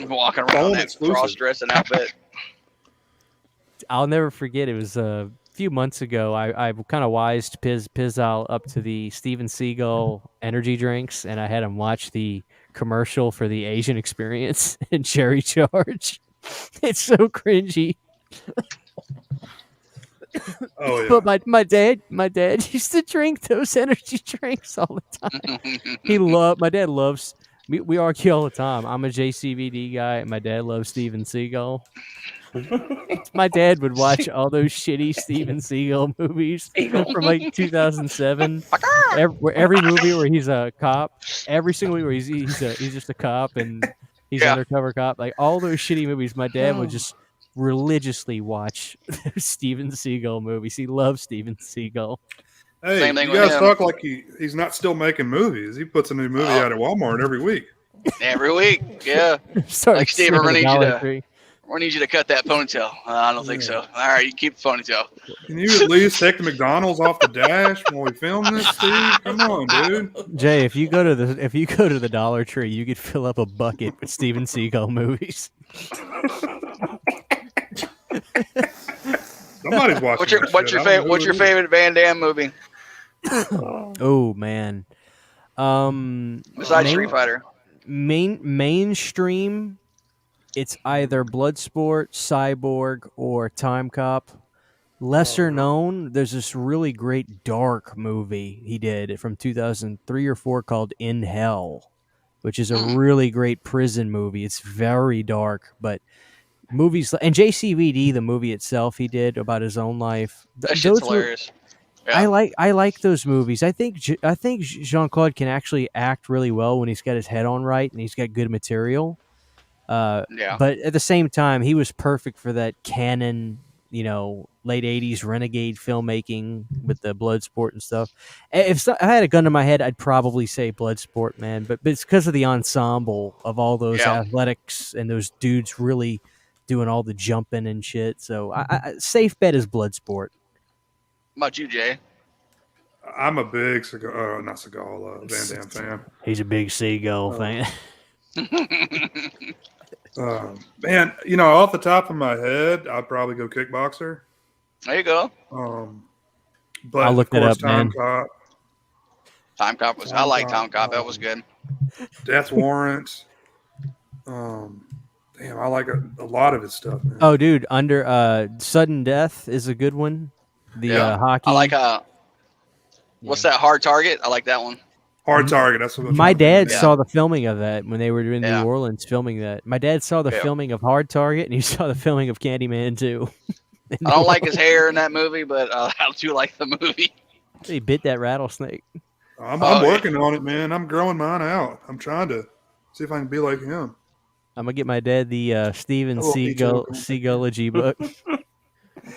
[SPEAKER 6] Walking around
[SPEAKER 1] phone
[SPEAKER 6] that
[SPEAKER 1] exclusive.
[SPEAKER 6] cross-dressing outfit.
[SPEAKER 5] I'll never forget. It was a few months ago. I kind of wised Pizzal up to the Steven Seagal energy drinks, and I had him watch the commercial for the Asian Experience and Cherry Charge. It's so cringy.
[SPEAKER 1] Oh yeah.
[SPEAKER 5] But my dad used to drink those energy drinks all the time. My dad loves. We argue all the time. I'm a JCVD guy, and my dad loves Steven Seagal. My dad would watch all those shitty Steven Seagal movies from like 2007. Every movie where he's a cop, every single movie where he's just a cop and he's an undercover cop. Like all those shitty movies, my dad would just religiously watch Steven Seagal movies. He loves Steven Seagal.
[SPEAKER 1] Hey,
[SPEAKER 6] Same thing
[SPEAKER 1] you
[SPEAKER 6] with
[SPEAKER 1] guys
[SPEAKER 6] him.
[SPEAKER 1] talk like he's not still making movies. He puts a new movie out at Walmart every week.
[SPEAKER 6] Every week, yeah.
[SPEAKER 5] Started
[SPEAKER 6] Like, Steve,
[SPEAKER 5] sniffing
[SPEAKER 6] we're gonna
[SPEAKER 5] the
[SPEAKER 6] need you
[SPEAKER 5] Dollar
[SPEAKER 6] to-
[SPEAKER 5] Tree.
[SPEAKER 6] We need you to cut that ponytail. I don't think so. All right, you keep the ponytail.
[SPEAKER 1] Can you at least take the McDonald's off the dash when we film this, Steve? Come on, dude.
[SPEAKER 5] Jay, if you go to the Dollar Tree, you could fill up a bucket with Steven Seagal movies.
[SPEAKER 1] Somebody's watching.
[SPEAKER 6] What's your favorite? What's your favorite Van Damme movie
[SPEAKER 5] Oh man.
[SPEAKER 6] besides Street Fighter?
[SPEAKER 5] Mainstream, it's either Bloodsport, Cyborg, or Time Cop. Lesser known, there's this really great dark movie he did from 2003 or 4 called In Hell, which is a really great prison movie. It's very dark, but movies and JCVD, the movie itself he did about his own life.
[SPEAKER 6] That shit's hilarious. Yeah.
[SPEAKER 5] I like those movies. I think Jean-Claude can actually act really well when he's got his head on right and he's got good material.
[SPEAKER 6] Yeah.
[SPEAKER 5] But at the same time, he was perfect for that canon, late 80s renegade filmmaking with the Bloodsport and stuff. If I had a gun to my head, I'd probably say Bloodsport, man. But it's because of the ensemble of all those athletics and those dudes really doing all the jumping and shit. So I safe bet is Bloodsport.
[SPEAKER 6] How about you, Jay?
[SPEAKER 1] I'm a big Van Damme fan.
[SPEAKER 5] He's a big Seagull fan.
[SPEAKER 1] Man, off the top of my head, I'd probably go kickboxer.
[SPEAKER 6] There you go.
[SPEAKER 1] But
[SPEAKER 5] I'll look
[SPEAKER 1] of course,
[SPEAKER 5] that up, man.
[SPEAKER 1] Time Cop,
[SPEAKER 6] Time Cop was. I like Time Cop. That was good.
[SPEAKER 1] Death Warrant. I like a lot of his stuff, man.
[SPEAKER 5] Oh, dude, under Sudden Death is a good one. The hockey.
[SPEAKER 6] I like what's that? Hard Target. I like that one.
[SPEAKER 1] Hard Target. That's what
[SPEAKER 5] My dad
[SPEAKER 6] Yeah.
[SPEAKER 5] saw the filming of that when they were in
[SPEAKER 6] Yeah.
[SPEAKER 5] New Orleans filming that. My dad saw the filming of Hard Target and he saw the filming of Candyman too.
[SPEAKER 6] I don't like his hair in that movie, but I do like the movie.
[SPEAKER 5] He bit that rattlesnake.
[SPEAKER 1] I'm
[SPEAKER 6] Oh, yeah.
[SPEAKER 1] working on it, man. I'm growing mine out. I'm trying to see if I can be like him.
[SPEAKER 5] I'm gonna get my dad the Steven
[SPEAKER 1] Oh, me too.
[SPEAKER 5] Seagullogy book.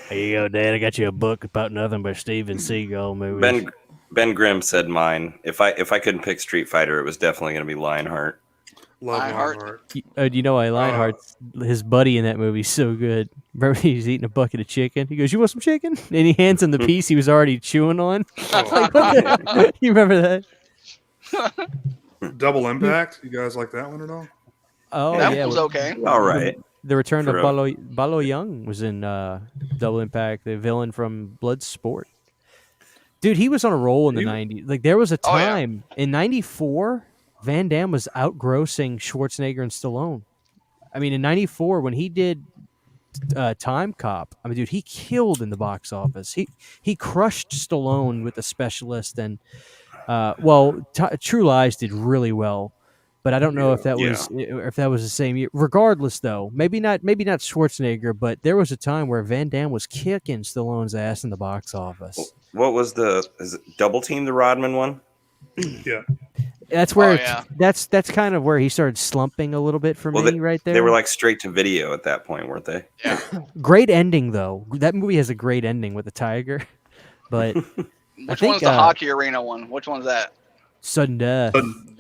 [SPEAKER 5] Here you go, Dad. I got you a book about nothing but Steven Seagal movies.
[SPEAKER 4] Ben Grimm said mine. If I couldn't pick Street Fighter, it was definitely going to be Lionheart.
[SPEAKER 1] Love
[SPEAKER 6] Lionheart.
[SPEAKER 1] Lionheart.
[SPEAKER 5] You know why Lionheart's his buddy in that movie is so good. Remember he's eating a bucket of chicken. He goes, "You want some chicken?" And he hands him the piece he was already chewing on. Like, what the- you remember that?
[SPEAKER 1] Double Impact. You guys like that one at all?
[SPEAKER 5] Oh
[SPEAKER 6] that
[SPEAKER 5] yeah,
[SPEAKER 6] was okay.
[SPEAKER 4] All right.
[SPEAKER 5] The return of
[SPEAKER 4] For
[SPEAKER 5] Balo Young was in Double Impact, the villain from Bloodsport. Dude, he was on a roll in the 90s. Like, there was a
[SPEAKER 6] Oh, yeah.
[SPEAKER 5] time in 94, Van Damme was outgrossing Schwarzenegger and Stallone. I mean, in 94, when he did Time Cop. I mean, dude, he killed in the box office. He crushed Stallone with The Specialist, and True Lies did really well. But I don't know if that was the same year. Regardless, though, maybe not Schwarzenegger, but there was a time where Van Damme was kicking Stallone's ass in the box office.
[SPEAKER 4] What was is it Double Team, the Rodman one?
[SPEAKER 1] Yeah.
[SPEAKER 5] That's where that's kind of where he started slumping a little bit for me right there.
[SPEAKER 4] They were like straight to video at that point, weren't they?
[SPEAKER 6] Yeah.
[SPEAKER 5] Great ending though. That movie has a great ending with the tiger. But
[SPEAKER 6] which one's the hockey arena one? Which one's that?
[SPEAKER 5] Sudden Death.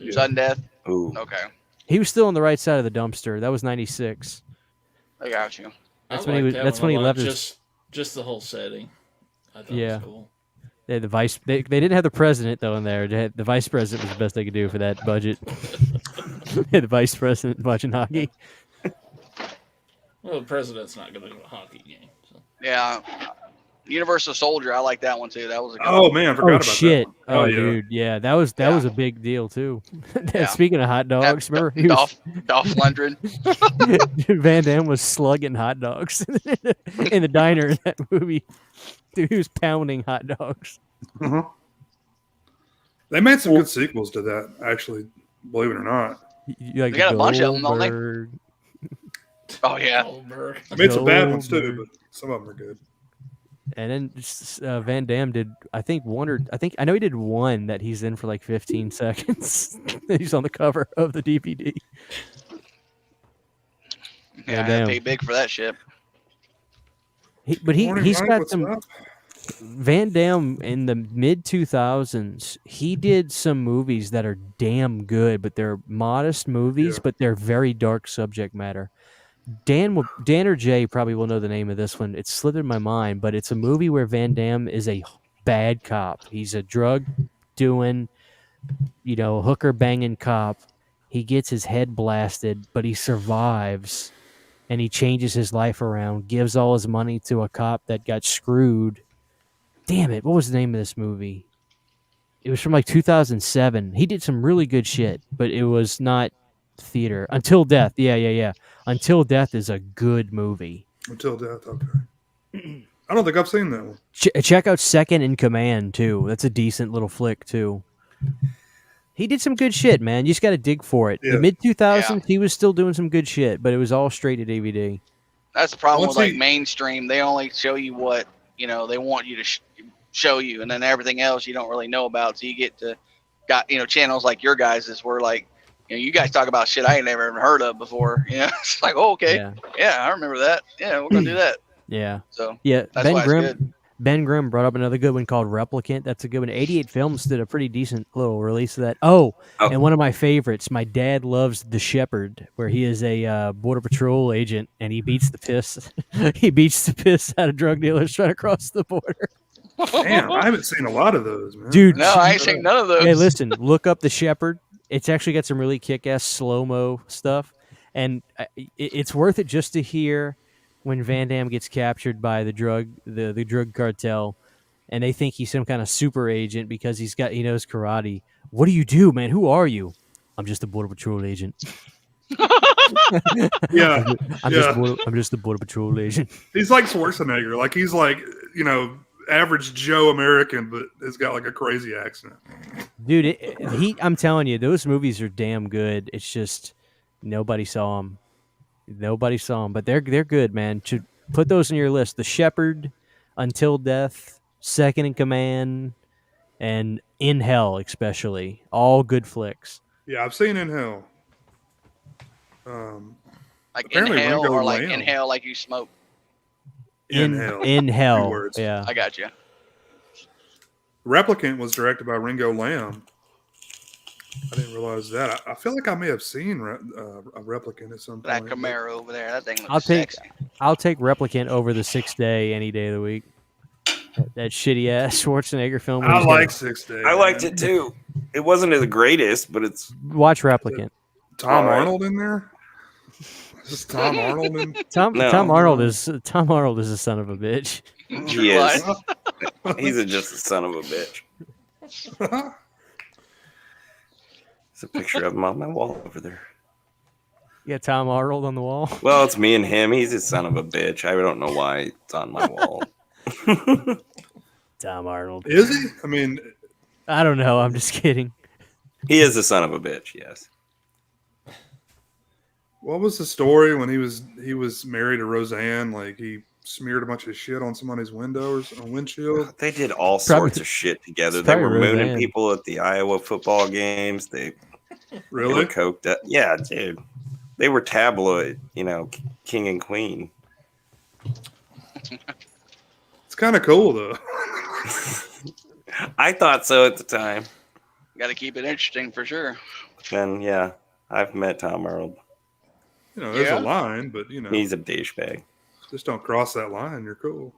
[SPEAKER 6] Sudden Death.
[SPEAKER 4] Ooh.
[SPEAKER 6] Okay.
[SPEAKER 5] He was still on the right side of the dumpster. That was 96.
[SPEAKER 6] I got you.
[SPEAKER 5] That's when he left.
[SPEAKER 2] Just the whole setting. I thought
[SPEAKER 5] Yeah.
[SPEAKER 2] it was cool.
[SPEAKER 5] They had they didn't have the president though in there. The vice president was the best they could do for that budget. The vice president watching hockey.
[SPEAKER 2] Well, the president's not going to go to a hockey game. So.
[SPEAKER 6] Yeah. Universal Soldier, I like that one too. That was a good
[SPEAKER 1] Oh
[SPEAKER 6] one.
[SPEAKER 1] man, I forgot about
[SPEAKER 5] shit.
[SPEAKER 1] that.
[SPEAKER 5] Oh dude, yeah, that was a big deal too. Speaking of hot dogs, remember
[SPEAKER 6] Dolph Lundgren.
[SPEAKER 5] Van Damme was slugging hot dogs in the diner in that movie. Dude, he was pounding hot dogs.
[SPEAKER 1] Uh-huh. They made some good sequels to that, actually, believe it or not.
[SPEAKER 5] Like
[SPEAKER 6] they got a bunch of them, don't they? Oh yeah.
[SPEAKER 1] They made some bad ones too, but some of them are good.
[SPEAKER 5] And then Van Damme did, I know he did one that he's in for like 15 seconds. He's on the cover of the DVD.
[SPEAKER 6] Yeah, I had to pay big for that shit.
[SPEAKER 5] He's got some. Van Damme in the mid 2000s, he did some movies that are damn good, but they're modest movies, but they're very dark subject matter. Dan or Jay probably will know the name of this one. It slipped in my mind, but it's a movie where Van Damme is a bad cop. He's a drug doing, hooker banging cop. He gets his head blasted, but he survives, and he changes his life around, gives all his money to a cop that got screwed. Damn it, what was the name of this movie? It was from like 2007. He did some really good shit, but it was not theater. Until Death. Yeah. Until Death is a good movie.
[SPEAKER 1] Until Death, okay. I don't think I've seen that one.
[SPEAKER 5] Check out Second in Command, too. That's a decent little flick, too. He did some good shit, man. You just got to dig for it.
[SPEAKER 1] Yeah.
[SPEAKER 5] The mid-2000s, he was still doing some good shit, but it was all straight to DVD.
[SPEAKER 6] That's the problem with like mainstream. They only show you what, they want you to show you, and then everything else you don't really know about. So you get to channels like your guys' where like, you guys talk about shit I ain't never even heard of before. It's like, oh, okay. Yeah, I remember that. Yeah, we're going to do that.
[SPEAKER 5] Yeah.
[SPEAKER 6] So,
[SPEAKER 5] yeah,
[SPEAKER 6] that's why it's good.
[SPEAKER 5] Ben Grimm brought up another good one called Replicant. That's a good one. 88 Films did a pretty decent little release of that. Oh, and one of my favorites, my dad loves The Shepherd, where he is a Border Patrol agent, and he beats the piss. He beats the piss out of drug dealers trying to cross the border.
[SPEAKER 1] Damn, I haven't seen a lot of those, man.
[SPEAKER 5] Dude.
[SPEAKER 6] No, I ain't seen none of those.
[SPEAKER 5] Hey, listen, look up The Shepherd. It's actually got some really kick-ass slow-mo stuff, and it's worth it just to hear when Van Damme gets captured by the drug cartel, and they think he's some kind of super agent because he knows karate. What do you do, man? Who are you? I'm just a Border Patrol agent.
[SPEAKER 1] Yeah,
[SPEAKER 5] I'm just the Border Patrol agent.
[SPEAKER 1] He's like Schwarzenegger. Like he's like average Joe American, but it's got like a crazy accent.
[SPEAKER 5] Dude, I'm telling you, those movies are damn good. It's just nobody saw them. But they're good, man. To put those on your list: The Shepherd, Until Death, Second in Command, and In Hell, especially. All good flicks.
[SPEAKER 1] Yeah, I've seen In Hell.
[SPEAKER 6] Like inhale or like inhale like you smoke.
[SPEAKER 5] In Hell. Yeah,
[SPEAKER 6] I got you.
[SPEAKER 1] Replicant was directed by Ringo Lam. I didn't realize that. I feel like I may have seen a Replicant at some point.
[SPEAKER 6] That Camaro over there, that thing looks sexy.
[SPEAKER 5] I'll take Replicant over The Sixth Day any day of the week. That shitty ass Schwarzenegger film.
[SPEAKER 1] I like Sixth Day.
[SPEAKER 4] I liked it too. It wasn't the greatest, but it's.
[SPEAKER 5] Watch Replicant.
[SPEAKER 1] Tom Arnold in there? Is Tom Arnold in?
[SPEAKER 5] Tom Arnold is a son of a bitch.
[SPEAKER 4] He is. He's just a son of a bitch. There's a picture of him on my wall over there.
[SPEAKER 5] You got Tom Arnold on the wall.
[SPEAKER 4] Well, it's me and him. He's a son of a bitch. I don't know why it's on my wall.
[SPEAKER 5] Tom Arnold.
[SPEAKER 1] Is he? I mean,
[SPEAKER 5] I don't know. I'm just kidding.
[SPEAKER 4] He is a son of a bitch. Yes.
[SPEAKER 1] what was the story when he was married to Roseanne? Like he smeared a bunch of shit on somebody's window or a windshield.
[SPEAKER 4] They did all
[SPEAKER 5] Probably-
[SPEAKER 4] sorts of shit together.
[SPEAKER 5] it's
[SPEAKER 4] They
[SPEAKER 5] probably
[SPEAKER 4] were mooning
[SPEAKER 5] Roseanne.
[SPEAKER 4] people at the Iowa football games. They were
[SPEAKER 1] Really?
[SPEAKER 4] coked up. Yeah, dude. They were tabloid, king and queen.
[SPEAKER 1] It's kind of cool though.
[SPEAKER 4] I thought so at the time.
[SPEAKER 6] Got to keep it interesting for sure.
[SPEAKER 4] And yeah, I've met Tom Arnold.
[SPEAKER 1] There's
[SPEAKER 6] Yeah.
[SPEAKER 1] a line, but
[SPEAKER 4] He's a douchebag.
[SPEAKER 1] just don't cross that line. You're cool.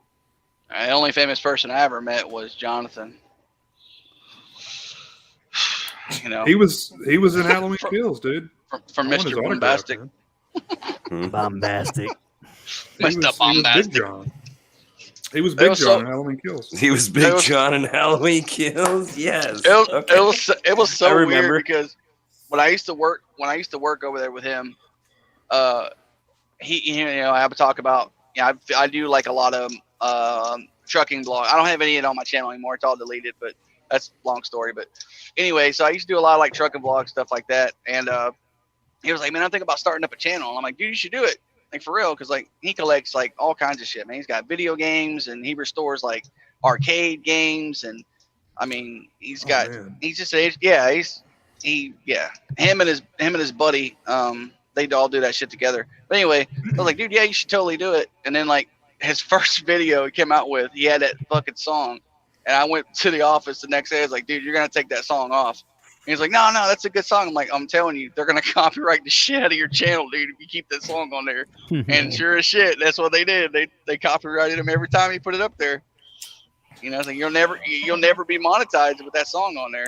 [SPEAKER 6] The only famous person I ever met was Jonathan.
[SPEAKER 1] He was in Halloween Kills, dude.
[SPEAKER 6] from
[SPEAKER 1] I want his
[SPEAKER 6] Mr.
[SPEAKER 1] autograph,
[SPEAKER 6] Bombastic.
[SPEAKER 1] man.
[SPEAKER 5] Bombastic.
[SPEAKER 1] He was
[SPEAKER 6] Mr. Bombastic.
[SPEAKER 1] Big John. He was
[SPEAKER 6] It
[SPEAKER 1] Big
[SPEAKER 6] was
[SPEAKER 1] John
[SPEAKER 6] so-
[SPEAKER 1] in Halloween Kills.
[SPEAKER 4] He was Big
[SPEAKER 6] It was-
[SPEAKER 4] John in Halloween Kills. Yes.
[SPEAKER 6] It was
[SPEAKER 4] I
[SPEAKER 6] so
[SPEAKER 4] remember.
[SPEAKER 6] weird because when I used to work over there with him, I would talk about I do like a lot of trucking blog. I don't have any of it on my channel anymore. It's all deleted, but that's a long story. But anyway, so I used to do a lot of like trucking vlogs, stuff like that. And he was like, "Man, I'm thinking about starting up a channel." And I'm like, "Dude, you should do it." Like for real, because like he collects like all kinds of shit, man. He's got video games and he restores like arcade games, and I mean he's got
[SPEAKER 1] man.
[SPEAKER 6] he's just him and his buddy they all do that shit together. But anyway, I was like, dude, yeah, you should totally do it. And then like his first video he came out with, he had that fucking song, and I went to the office the next day. I was like, dude, you're gonna take that song off. And he's like, no, that's a good song. I'm like, I'm telling you, they're gonna copyright the shit out of your channel, dude, if you keep that song on there. And sure as shit, that's what they did. They copyrighted him every time he put it up there. So you'll never be monetized with that song on there.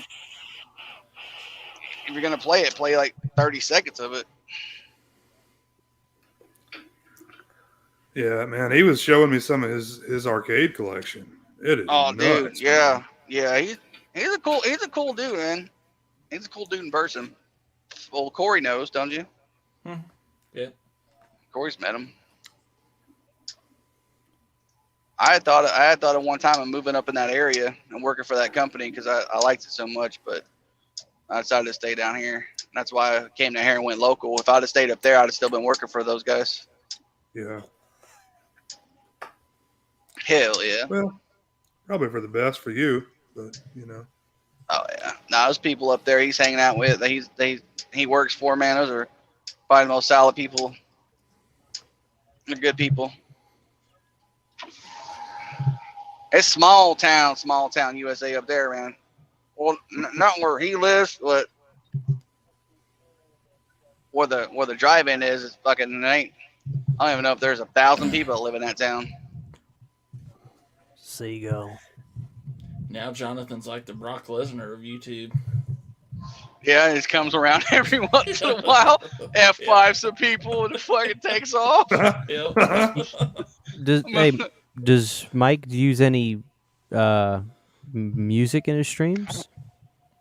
[SPEAKER 6] If you're gonna play it, play like 30 seconds of it.
[SPEAKER 1] Yeah, man. He was showing me some of his arcade collection. It is.
[SPEAKER 6] Oh,
[SPEAKER 1] nuts,
[SPEAKER 6] dude, yeah. He's a cool dude, man. He's a cool dude in person. Well, Corey knows, don't you?
[SPEAKER 2] Yeah.
[SPEAKER 6] Corey's met him. I had thought at one time of moving up in that area and working for that company because I liked it so much, but I decided to stay down here. That's why I came down here and went local. If I'd have stayed up there, I'd have still been working for those guys.
[SPEAKER 1] Yeah.
[SPEAKER 6] Hell yeah.
[SPEAKER 1] Well, probably for the best for you, but
[SPEAKER 6] Oh yeah. Nah, those people up there he's hanging out with, he works for, man. Those are probably the most solid people. They're good people. It's small town USA up there, man. Well, not where he lives, but where the drive-in is fucking ain't. I don't even know if there's 1,000 people that live in that town.
[SPEAKER 5] Seagull.
[SPEAKER 2] Now Jonathan's like the Brock Lesnar of YouTube.
[SPEAKER 6] Yeah, it just comes around every once in a while, F5 some people, and it fucking takes off.
[SPEAKER 2] Yep.
[SPEAKER 5] Does Mike use any music in his streams?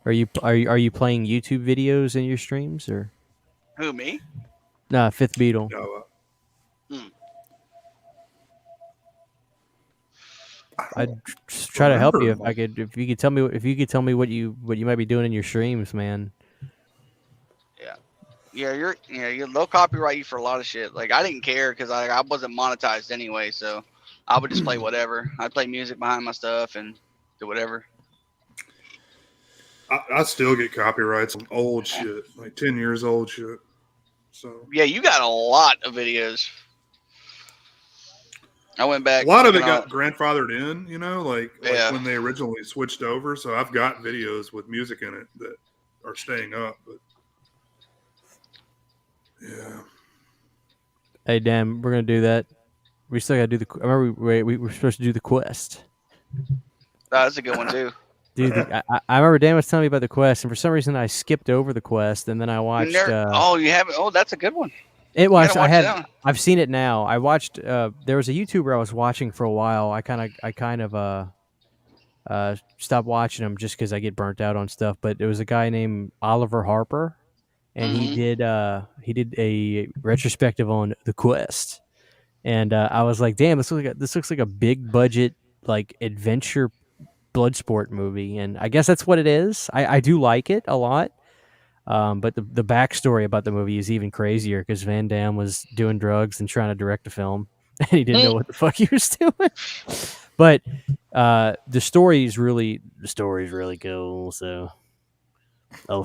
[SPEAKER 5] Are you playing YouTube videos in your streams or?
[SPEAKER 6] Who, me?
[SPEAKER 5] Nah, Fifth Beetle.
[SPEAKER 1] no,
[SPEAKER 5] I'd try to help you if
[SPEAKER 1] remember.
[SPEAKER 5] I could. If you could tell me what you might be doing in your streams, man.
[SPEAKER 6] They'll copyright you for a lot of shit. Like I didn't care because I wasn't monetized anyway, so I would just play whatever. I'd play music behind my stuff and do whatever.
[SPEAKER 1] I still get copyrights on old shit, like 10 years old shit. So
[SPEAKER 6] Yeah, you got a lot of videos. I went back.
[SPEAKER 1] a lot of it
[SPEAKER 6] looking
[SPEAKER 1] got
[SPEAKER 6] on-
[SPEAKER 1] grandfathered in, like
[SPEAKER 6] Yeah.
[SPEAKER 1] when they originally switched over. So I've got videos with music in it that are staying up. But yeah,
[SPEAKER 5] Hey, damn, we're gonna do that. We still gotta do the. I remember we were supposed to do the quest.
[SPEAKER 6] That's a good one too.
[SPEAKER 5] Dude, I remember Dan was telling me about the quest, and for some reason I skipped over the quest, and then I watched.
[SPEAKER 6] You haven't? Oh, that's a good one.
[SPEAKER 5] It was.
[SPEAKER 6] gotta watch that one.
[SPEAKER 5] I've seen it now. I watched. There was a YouTuber I was watching for a while. I kind of stopped watching him just because I get burnt out on stuff. But it was a guy named Oliver Harper, and he did a retrospective on The Quest, and I was like, damn, this looks like a big budget like adventure blood sport movie, and I guess that's what it is. I do like it a lot. But the backstory about the movie is even crazier because Van Damme was doing drugs and trying to direct a film, and he didn't know what the fuck he was doing. But the story is really cool. So,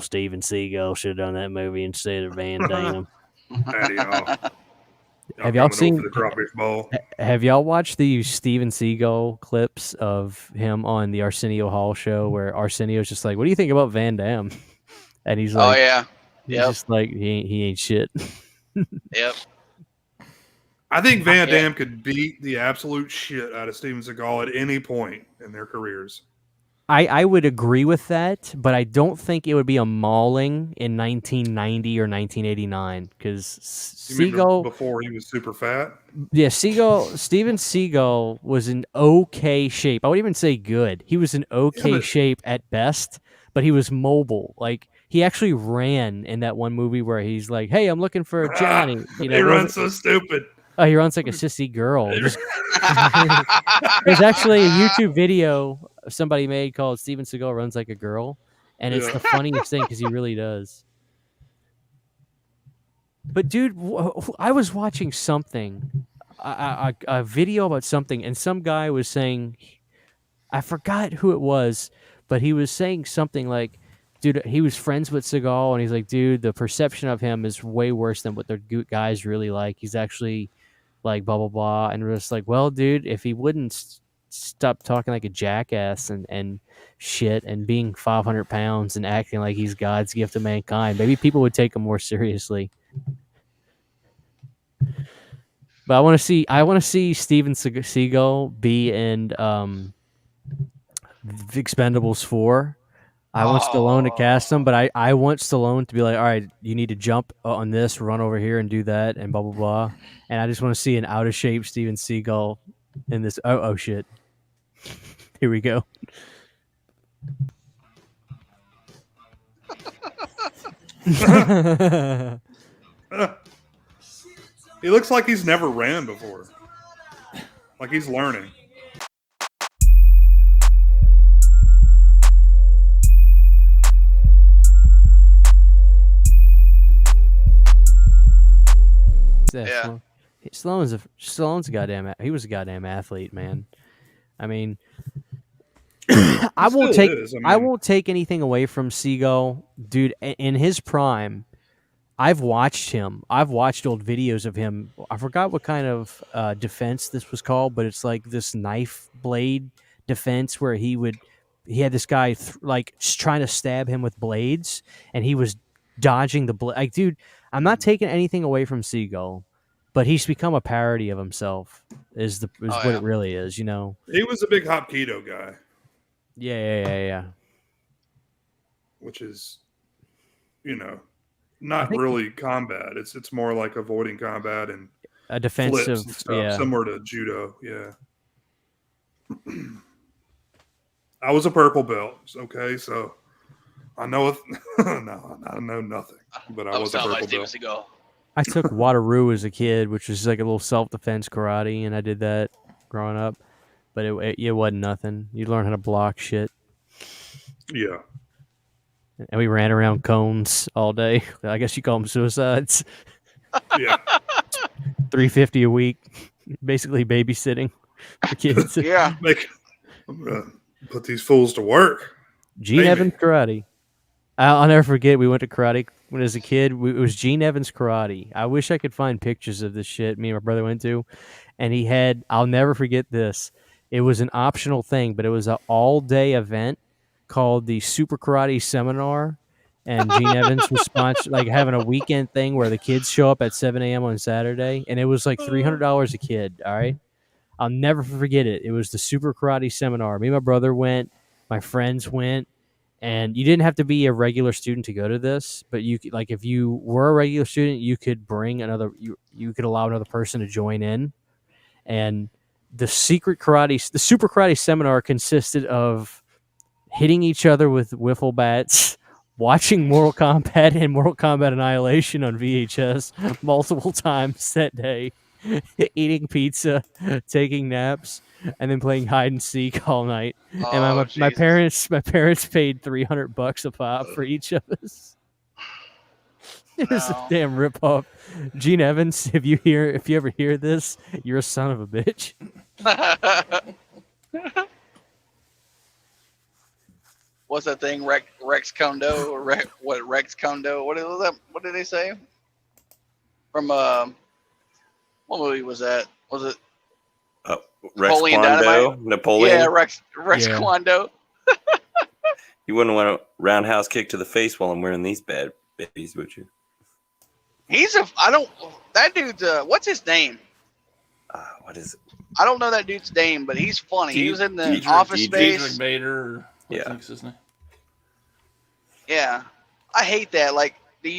[SPEAKER 5] Steven Seagal should have done that movie instead of Van Damme.
[SPEAKER 1] Howdy, y'all.
[SPEAKER 5] Have y'all seen
[SPEAKER 1] the crawfish bowl?
[SPEAKER 5] Have y'all watched the Steven Seagal clips of him on the Arsenio Hall show where Arsenio's just like, "What do you think about Van Damme?" And he's like,
[SPEAKER 6] "Oh yeah,
[SPEAKER 5] he's just like he ain't shit."
[SPEAKER 6] Yep.
[SPEAKER 1] I think Van Damme could beat the absolute shit out of Steven Seagal at any point in their careers.
[SPEAKER 5] I would agree with that, but I don't think it would be a mauling in 1990 or 1989 because Seagal
[SPEAKER 1] before he was super fat.
[SPEAKER 5] Yeah, Steven Seagal was in okay shape. I wouldn't even say good. He was in okay shape at best, but he was mobile. Like he actually ran in that one movie where he's like, "Hey, I'm looking for Johnny." You know,
[SPEAKER 1] he runs so stupid.
[SPEAKER 5] Oh, he runs like a sissy girl. There's actually a YouTube video somebody made called Steven Seagal Runs Like a Girl, and it's the funniest thing because he really does. But dude, I was watching something, a video about something, and some guy was saying, I forgot who it was, but he was saying something like, dude, he was friends with Seagal, and he's like, dude, the perception of him is way worse than what the guys really like. He's actually like blah blah blah, and we're just like, well, dude, if he wouldn't stop talking like a jackass and shit and being 500 pounds and acting like he's God's gift to mankind, maybe people would take him more seriously. But I want to see Steven Seagal be in Expendables 4. I want Stallone to cast him, but I want Stallone to be like, all right, you need to jump on this, run over here, and do that, and blah blah blah. And I just want to see an out of shape Steven Seagal in this. Oh shit! Here we go.
[SPEAKER 1] He looks like he's never ran before. Like he's learning.
[SPEAKER 6] Yeah.
[SPEAKER 5] Stallone's a goddamn. He was a goddamn athlete, man. I mean, I won't take anything away from Seagal, dude. In his prime, I've watched him. I've watched old videos of him. I forgot what kind of defense this was called, but it's like this knife blade defense where he had this guy trying to stab him with blades, and he was dodging the blade. Like, dude, I'm not taking anything away from Seagal, but he's become a parody of himself. Is what it really is, you know.
[SPEAKER 1] He was a big Hapkido guy.
[SPEAKER 5] Yeah.
[SPEAKER 1] Which is, you know, not really combat. It's more like avoiding combat and
[SPEAKER 5] a defensive
[SPEAKER 1] and stuff, similar to judo. Yeah. I was a purple belt. Okay, so I know no, I know nothing, but I was a purple belt.
[SPEAKER 5] I took Wateroo as a kid, which was like a little self-defense karate, and I did that growing up. But it wasn't nothing. You learn how to block shit.
[SPEAKER 1] Yeah.
[SPEAKER 5] And we ran around cones all day. I guess you call them suicides.
[SPEAKER 1] Yeah.
[SPEAKER 5] $350 a week, basically babysitting for kids.
[SPEAKER 6] Yeah.
[SPEAKER 1] I'm gonna put these fools to work.
[SPEAKER 5] Gene Evans karate. I'll never forget. We went to karate when I was a kid. It was Gene Evans karate. I wish I could find pictures of this shit. Me and my brother went to, and he had. I'll never forget this. It was an optional thing, but it was an all-day event called the Super Karate Seminar, and Gene Evans was having a weekend thing where the kids show up at 7 a.m. on Saturday, and it was like $300 a kid. All right, I'll never forget it. It was the Super Karate Seminar. Me and my brother went. My friends went. And you didn't have to be a regular student to go to this, but you could, if you were a regular student, you could bring another. You could allow another person to join in, and the Super Karate Seminar consisted of hitting each other with wiffle bats, watching Mortal Kombat and Mortal Kombat Annihilation on VHS multiple times that day, eating pizza, taking naps, and then playing hide and seek all night. And
[SPEAKER 6] Oh,
[SPEAKER 5] my
[SPEAKER 6] Jesus.
[SPEAKER 5] parents paid $300 a pop for each of us. It was a
[SPEAKER 6] No.
[SPEAKER 5] damn ripoff. Gene Evans, if you ever hear this, you're a son of a bitch.
[SPEAKER 6] What's that thing? Rex Kondo? Or Rex Kondo? What was that? What did they say? From what movie was that? Was it
[SPEAKER 4] Rex
[SPEAKER 6] Napoleon
[SPEAKER 4] Kwando,
[SPEAKER 6] Dynamite?
[SPEAKER 4] Napoleon.
[SPEAKER 6] Yeah, Rex
[SPEAKER 5] Yeah.
[SPEAKER 6] Kwando.
[SPEAKER 4] You wouldn't want a roundhouse kick to the face while I'm wearing these bad babies, would you?
[SPEAKER 6] That dude's what's his name?
[SPEAKER 4] What is it?
[SPEAKER 6] I don't know that dude's name, but he's funny. He was in the
[SPEAKER 4] Diedrich-
[SPEAKER 6] Office
[SPEAKER 4] Diedrich
[SPEAKER 6] Space.
[SPEAKER 2] Bader.
[SPEAKER 4] Yeah.
[SPEAKER 2] I think's his name.
[SPEAKER 6] Yeah, I hate that. Like,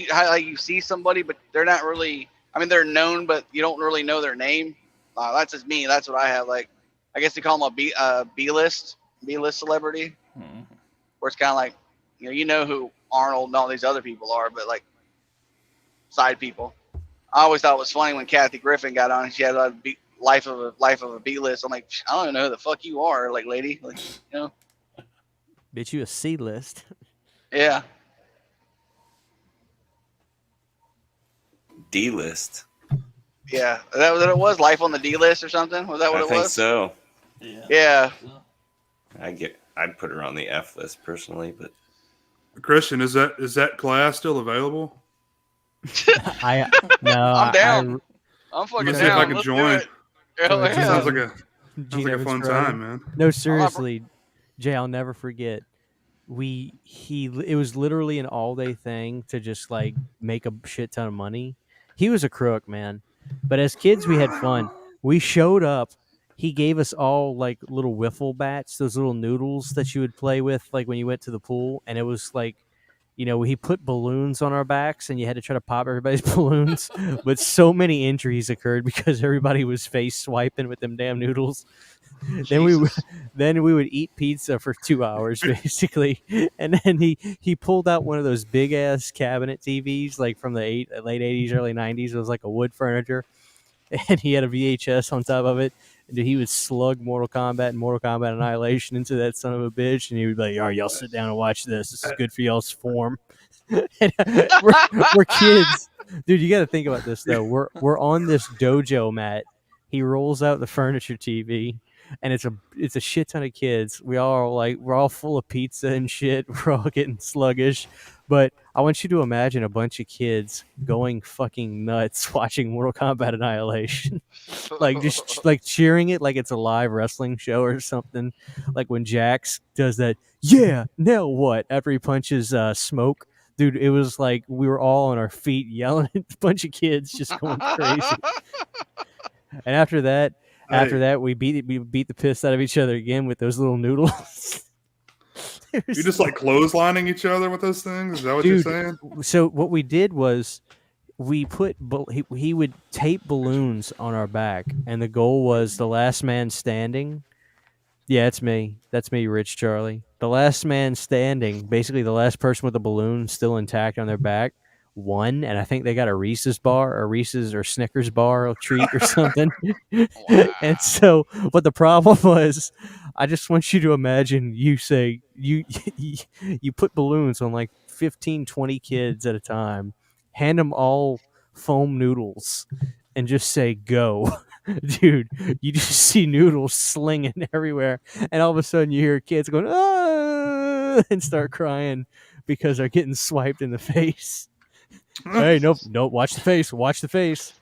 [SPEAKER 6] how you see somebody, but they're not really. I mean, they're known, but you don't really know their name. That's just me. That's what I have. Like, I guess they call them a B-list celebrity, where it's kind of like, you know who Arnold and all these other people are, but like side people. I always thought it was funny when Kathy Griffin got on and she had a life of a B-list. I'm like, I don't even know who the fuck you are, like, lady, like,
[SPEAKER 5] Bitch, you a C-list.
[SPEAKER 6] Yeah.
[SPEAKER 4] D-list.
[SPEAKER 6] Yeah, that was what it was. Life on the D list or something. Was that what
[SPEAKER 4] I
[SPEAKER 6] it
[SPEAKER 4] think
[SPEAKER 6] was?
[SPEAKER 4] so.
[SPEAKER 6] Yeah.
[SPEAKER 4] I'd put her on the F list personally, but
[SPEAKER 1] Christian, is that class still available?
[SPEAKER 5] I'm
[SPEAKER 6] I'm down. I'm fucking
[SPEAKER 1] Let me
[SPEAKER 6] down.
[SPEAKER 1] see if I can
[SPEAKER 6] Let's do
[SPEAKER 1] join.
[SPEAKER 6] it. Hell
[SPEAKER 1] It
[SPEAKER 6] yeah.
[SPEAKER 1] sounds like a
[SPEAKER 5] Gene Evans
[SPEAKER 1] fun
[SPEAKER 5] Friday.
[SPEAKER 1] time, man.
[SPEAKER 5] No, seriously, Jay, I'll never forget. It was literally an all day thing to just like make a shit ton of money. He was a crook, man. But as kids, we had fun. We showed up. He gave us all like little wiffle bats, those little noodles that you would play with, like when you went to the pool. And it was like, he put balloons on our backs, and you had to try to pop everybody's balloons. But so many injuries occurred because everybody was face swiping with them damn noodles. Then we would eat pizza for 2 hours basically, and then he pulled out one of those big ass cabinet TVs like from the late 80s, early 90s. It was like a wood furniture, and he had a VHS on top of it. And he would slug Mortal Kombat and Mortal Kombat Annihilation into that son of a bitch, and he would be like, "All right, y'all sit down and watch this. This is good for y'all's form." And, we're kids, dude. You got to think about this though. We're on this dojo mat. He rolls out the furniture TV. And it's a shit ton of kids. We're all full of pizza and shit. We're all getting sluggish. But I want you to imagine a bunch of kids going fucking nuts watching Mortal Kombat Annihilation. Like just like cheering it like it's a live wrestling show or something. Like when Jax does that, yeah, now what? After he punches Smoke. Dude, it was like we were all on our feet yelling at a bunch of kids just going crazy. And after that, we beat the piss out of each other again with those little noodles.
[SPEAKER 1] You're just like clotheslining each other with those things? Is that what you're saying?
[SPEAKER 5] So what we did was he would tape balloons on our back, and the goal was the last man standing. Yeah, it's me. That's me, Rich Charlie. The last man standing, basically the last person with the balloon still intact on their back, won, and I think they got a Reese's bar, or Reese's or Snickers bar or treat or something.
[SPEAKER 6] Wow.
[SPEAKER 5] And so, what the problem was, I just want you to imagine you say you put balloons on like 15, 20 kids at a time, hand them all foam noodles, and just say go. Dude, you just see noodles slinging everywhere, and all of a sudden you hear kids going ah, and start crying because they're getting swiped in the face. Hey, nope, watch the face.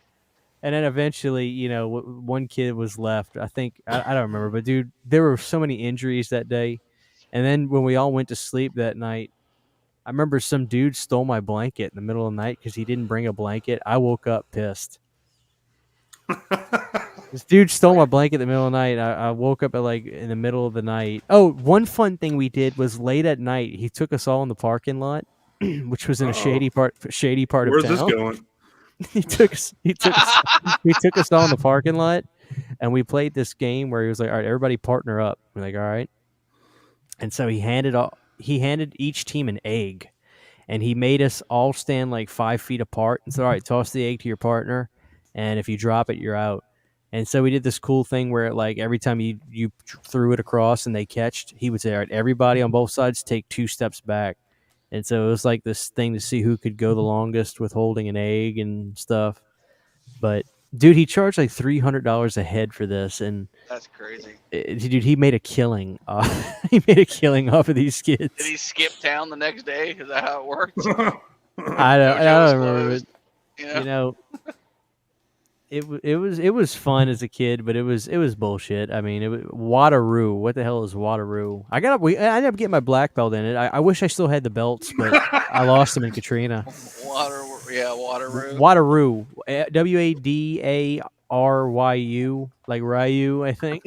[SPEAKER 5] And then eventually, one kid was left. I think I don't remember, but dude, there were so many injuries that day. And then when we all went to sleep that night, I remember some dude stole my blanket in the middle of the night because he didn't bring a blanket. I woke up pissed. This dude stole my blanket in the middle of the night. I woke up at like in the middle of the night. Oh, one fun thing we did was late at night. He took us all in the parking lot, which was in a shady part of town.
[SPEAKER 1] Where's this going?
[SPEAKER 5] He took us all in the parking lot, and we played this game where he was like, "All right, everybody partner up." We're like, "All right," and so he handed each team an egg, and he made us all stand like 5 feet apart and said, "All right, toss the egg to your partner, and if you drop it, you're out." And so we did this cool thing where, like, every time you threw it across and they catched, he would say, "All right, everybody on both sides take 2 steps back." And so it was like this thing to see who could go the longest with holding an egg and stuff. But dude, he charged like $300 a head for this, and
[SPEAKER 6] That's crazy.
[SPEAKER 5] dude, he made a killing. He made a killing off of these kids.
[SPEAKER 6] Did he skip town the next day? Is that how it worked?
[SPEAKER 5] I don't remember it.
[SPEAKER 6] Yeah.
[SPEAKER 5] You know, it was fun as a kid, but it was bullshit. I mean, Wateroo. What the hell is Wateroo? I ended up getting my black belt in it. I wish I still had the belts, but I lost them in Katrina.
[SPEAKER 6] Wateroo.
[SPEAKER 5] Wateroo. WADARYU, like Ryu, I think,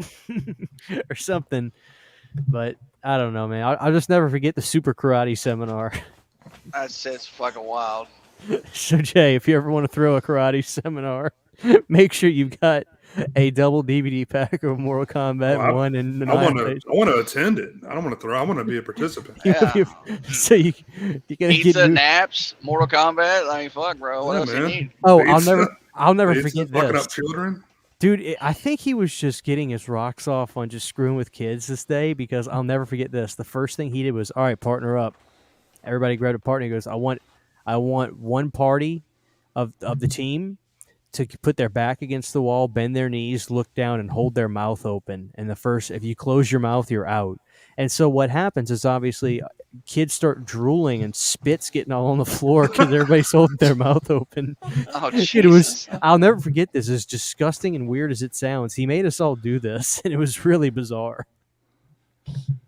[SPEAKER 5] or something. But I don't know, man. I'll just never forget the Super Karate Seminar.
[SPEAKER 6] That's fucking wild.
[SPEAKER 5] So Jay, if you ever want to throw a karate seminar, make sure you've got a double DVD pack of Mortal Kombat 1 and
[SPEAKER 1] I want to attend it. I don't want to throw. I want to be a participant.
[SPEAKER 6] Yeah.
[SPEAKER 5] So you gotta
[SPEAKER 6] Pizza, naps, Mortal Kombat. I mean, fuck, bro. What else
[SPEAKER 1] man.
[SPEAKER 6] you need?
[SPEAKER 5] Oh,
[SPEAKER 1] Pizza,
[SPEAKER 5] I'll never
[SPEAKER 1] pizza,
[SPEAKER 5] forget
[SPEAKER 1] fucking
[SPEAKER 5] this.
[SPEAKER 1] up children.
[SPEAKER 5] Dude, I think he was just getting his rocks off on just screwing with kids this day, because I'll never forget this. The first thing he did was, "All right, partner up." Everybody grabbed a partner. He goes, I want one party of the team to put their back against the wall, bend their knees, look down, and hold their mouth open. And if you close your mouth, you're out. And so what happens is, obviously, kids start drooling and spit's getting all on the floor because everybody's holding their mouth open.
[SPEAKER 6] Oh,
[SPEAKER 5] I'll never forget this. As disgusting and weird as it sounds, he made us all do this, and it was really bizarre.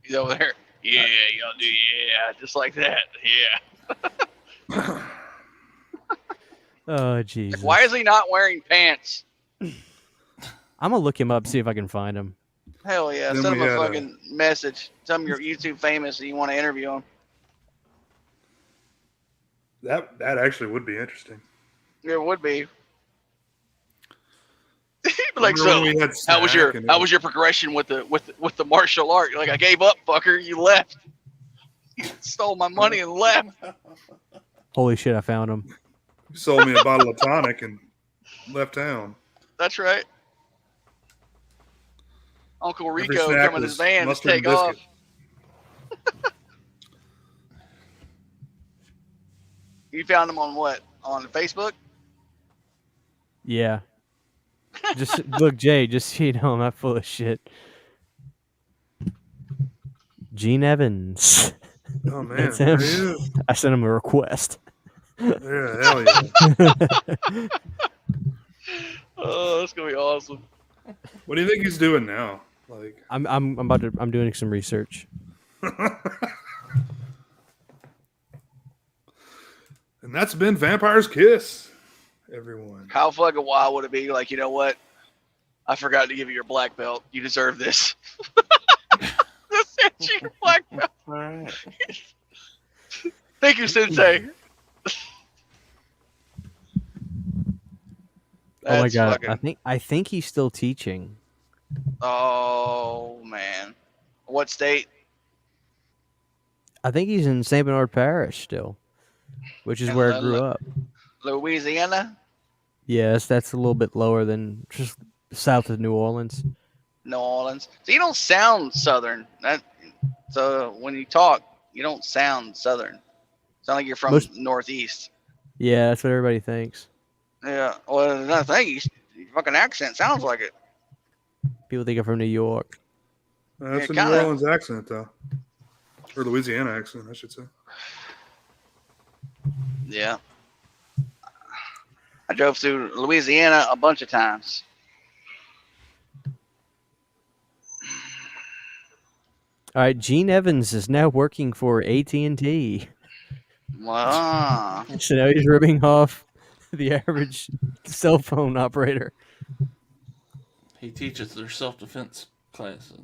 [SPEAKER 6] He's over there. Yeah, y'all do. Yeah, just like that. Yeah.
[SPEAKER 5] Oh, Jesus.
[SPEAKER 6] Why is he not wearing pants?
[SPEAKER 5] I'm gonna look him up, see if I can find him.
[SPEAKER 6] Hell yeah.
[SPEAKER 1] Then
[SPEAKER 6] Send him
[SPEAKER 1] we
[SPEAKER 6] a
[SPEAKER 1] had
[SPEAKER 6] fucking message. Tell him you're YouTube famous and you want to interview him.
[SPEAKER 1] That actually would be interesting.
[SPEAKER 6] It would be. He'd be like,
[SPEAKER 1] Remember
[SPEAKER 6] so
[SPEAKER 1] when we had
[SPEAKER 6] how was
[SPEAKER 1] Snack and
[SPEAKER 6] your progression with the martial art? You're like, I gave up, fucker. You left. You stole my money and left.
[SPEAKER 5] Holy shit, I found him.
[SPEAKER 1] You sold me a bottle of tonic and left town.
[SPEAKER 6] That's right. Uncle
[SPEAKER 1] Every
[SPEAKER 6] Rico
[SPEAKER 1] snack
[SPEAKER 6] come in his
[SPEAKER 1] was
[SPEAKER 6] van to
[SPEAKER 1] mustard and
[SPEAKER 6] take off.
[SPEAKER 1] biscuit.
[SPEAKER 6] You found him on what? On Facebook?
[SPEAKER 5] Yeah. Just look, Jay, just so you know, I'm not full of shit. Gene Evans.
[SPEAKER 1] Oh man,
[SPEAKER 5] That's
[SPEAKER 1] there
[SPEAKER 5] him.
[SPEAKER 1] he is.
[SPEAKER 5] I sent him a request.
[SPEAKER 1] Yeah, hell yeah.
[SPEAKER 6] Oh, that's gonna be awesome.
[SPEAKER 1] What do you think he's doing now? Like,
[SPEAKER 5] I'm doing some research.
[SPEAKER 1] and that's been Vampire's Kiss, everyone.
[SPEAKER 6] How fucking wild would it be? Like, you know what? I forgot to give you your black belt. You deserve this. Just sent you your black belt.
[SPEAKER 4] All right.
[SPEAKER 6] Thank you, Sensei.
[SPEAKER 5] Oh my
[SPEAKER 6] That's
[SPEAKER 5] god,
[SPEAKER 6] fucking-
[SPEAKER 5] I think he's still teaching.
[SPEAKER 6] Oh man, what state?
[SPEAKER 5] I think he's in St. Bernard Parish still, which is where I grew up.
[SPEAKER 6] Louisiana,
[SPEAKER 5] Yes, that's a little bit lower than just south of New Orleans.
[SPEAKER 6] New Orleans. So you don't sound Southern. So when you talk, you don't sound Southern. Sound like you're from Northeast.
[SPEAKER 5] Yeah, that's what everybody thinks.
[SPEAKER 6] Yeah. Well, another thing, your fucking accent sounds like it.
[SPEAKER 5] People think I'm from New York.
[SPEAKER 1] That's
[SPEAKER 6] Yeah,
[SPEAKER 1] a New
[SPEAKER 6] kinda.
[SPEAKER 1] Orleans accent, though. Or Louisiana accent, I should say.
[SPEAKER 6] Yeah. I drove through Louisiana a bunch of times.
[SPEAKER 5] All right, Gene Evans is now working for AT&T.
[SPEAKER 6] Wow.
[SPEAKER 5] So now he's ripping off the average cell phone operator.
[SPEAKER 2] He teaches their self-defense class.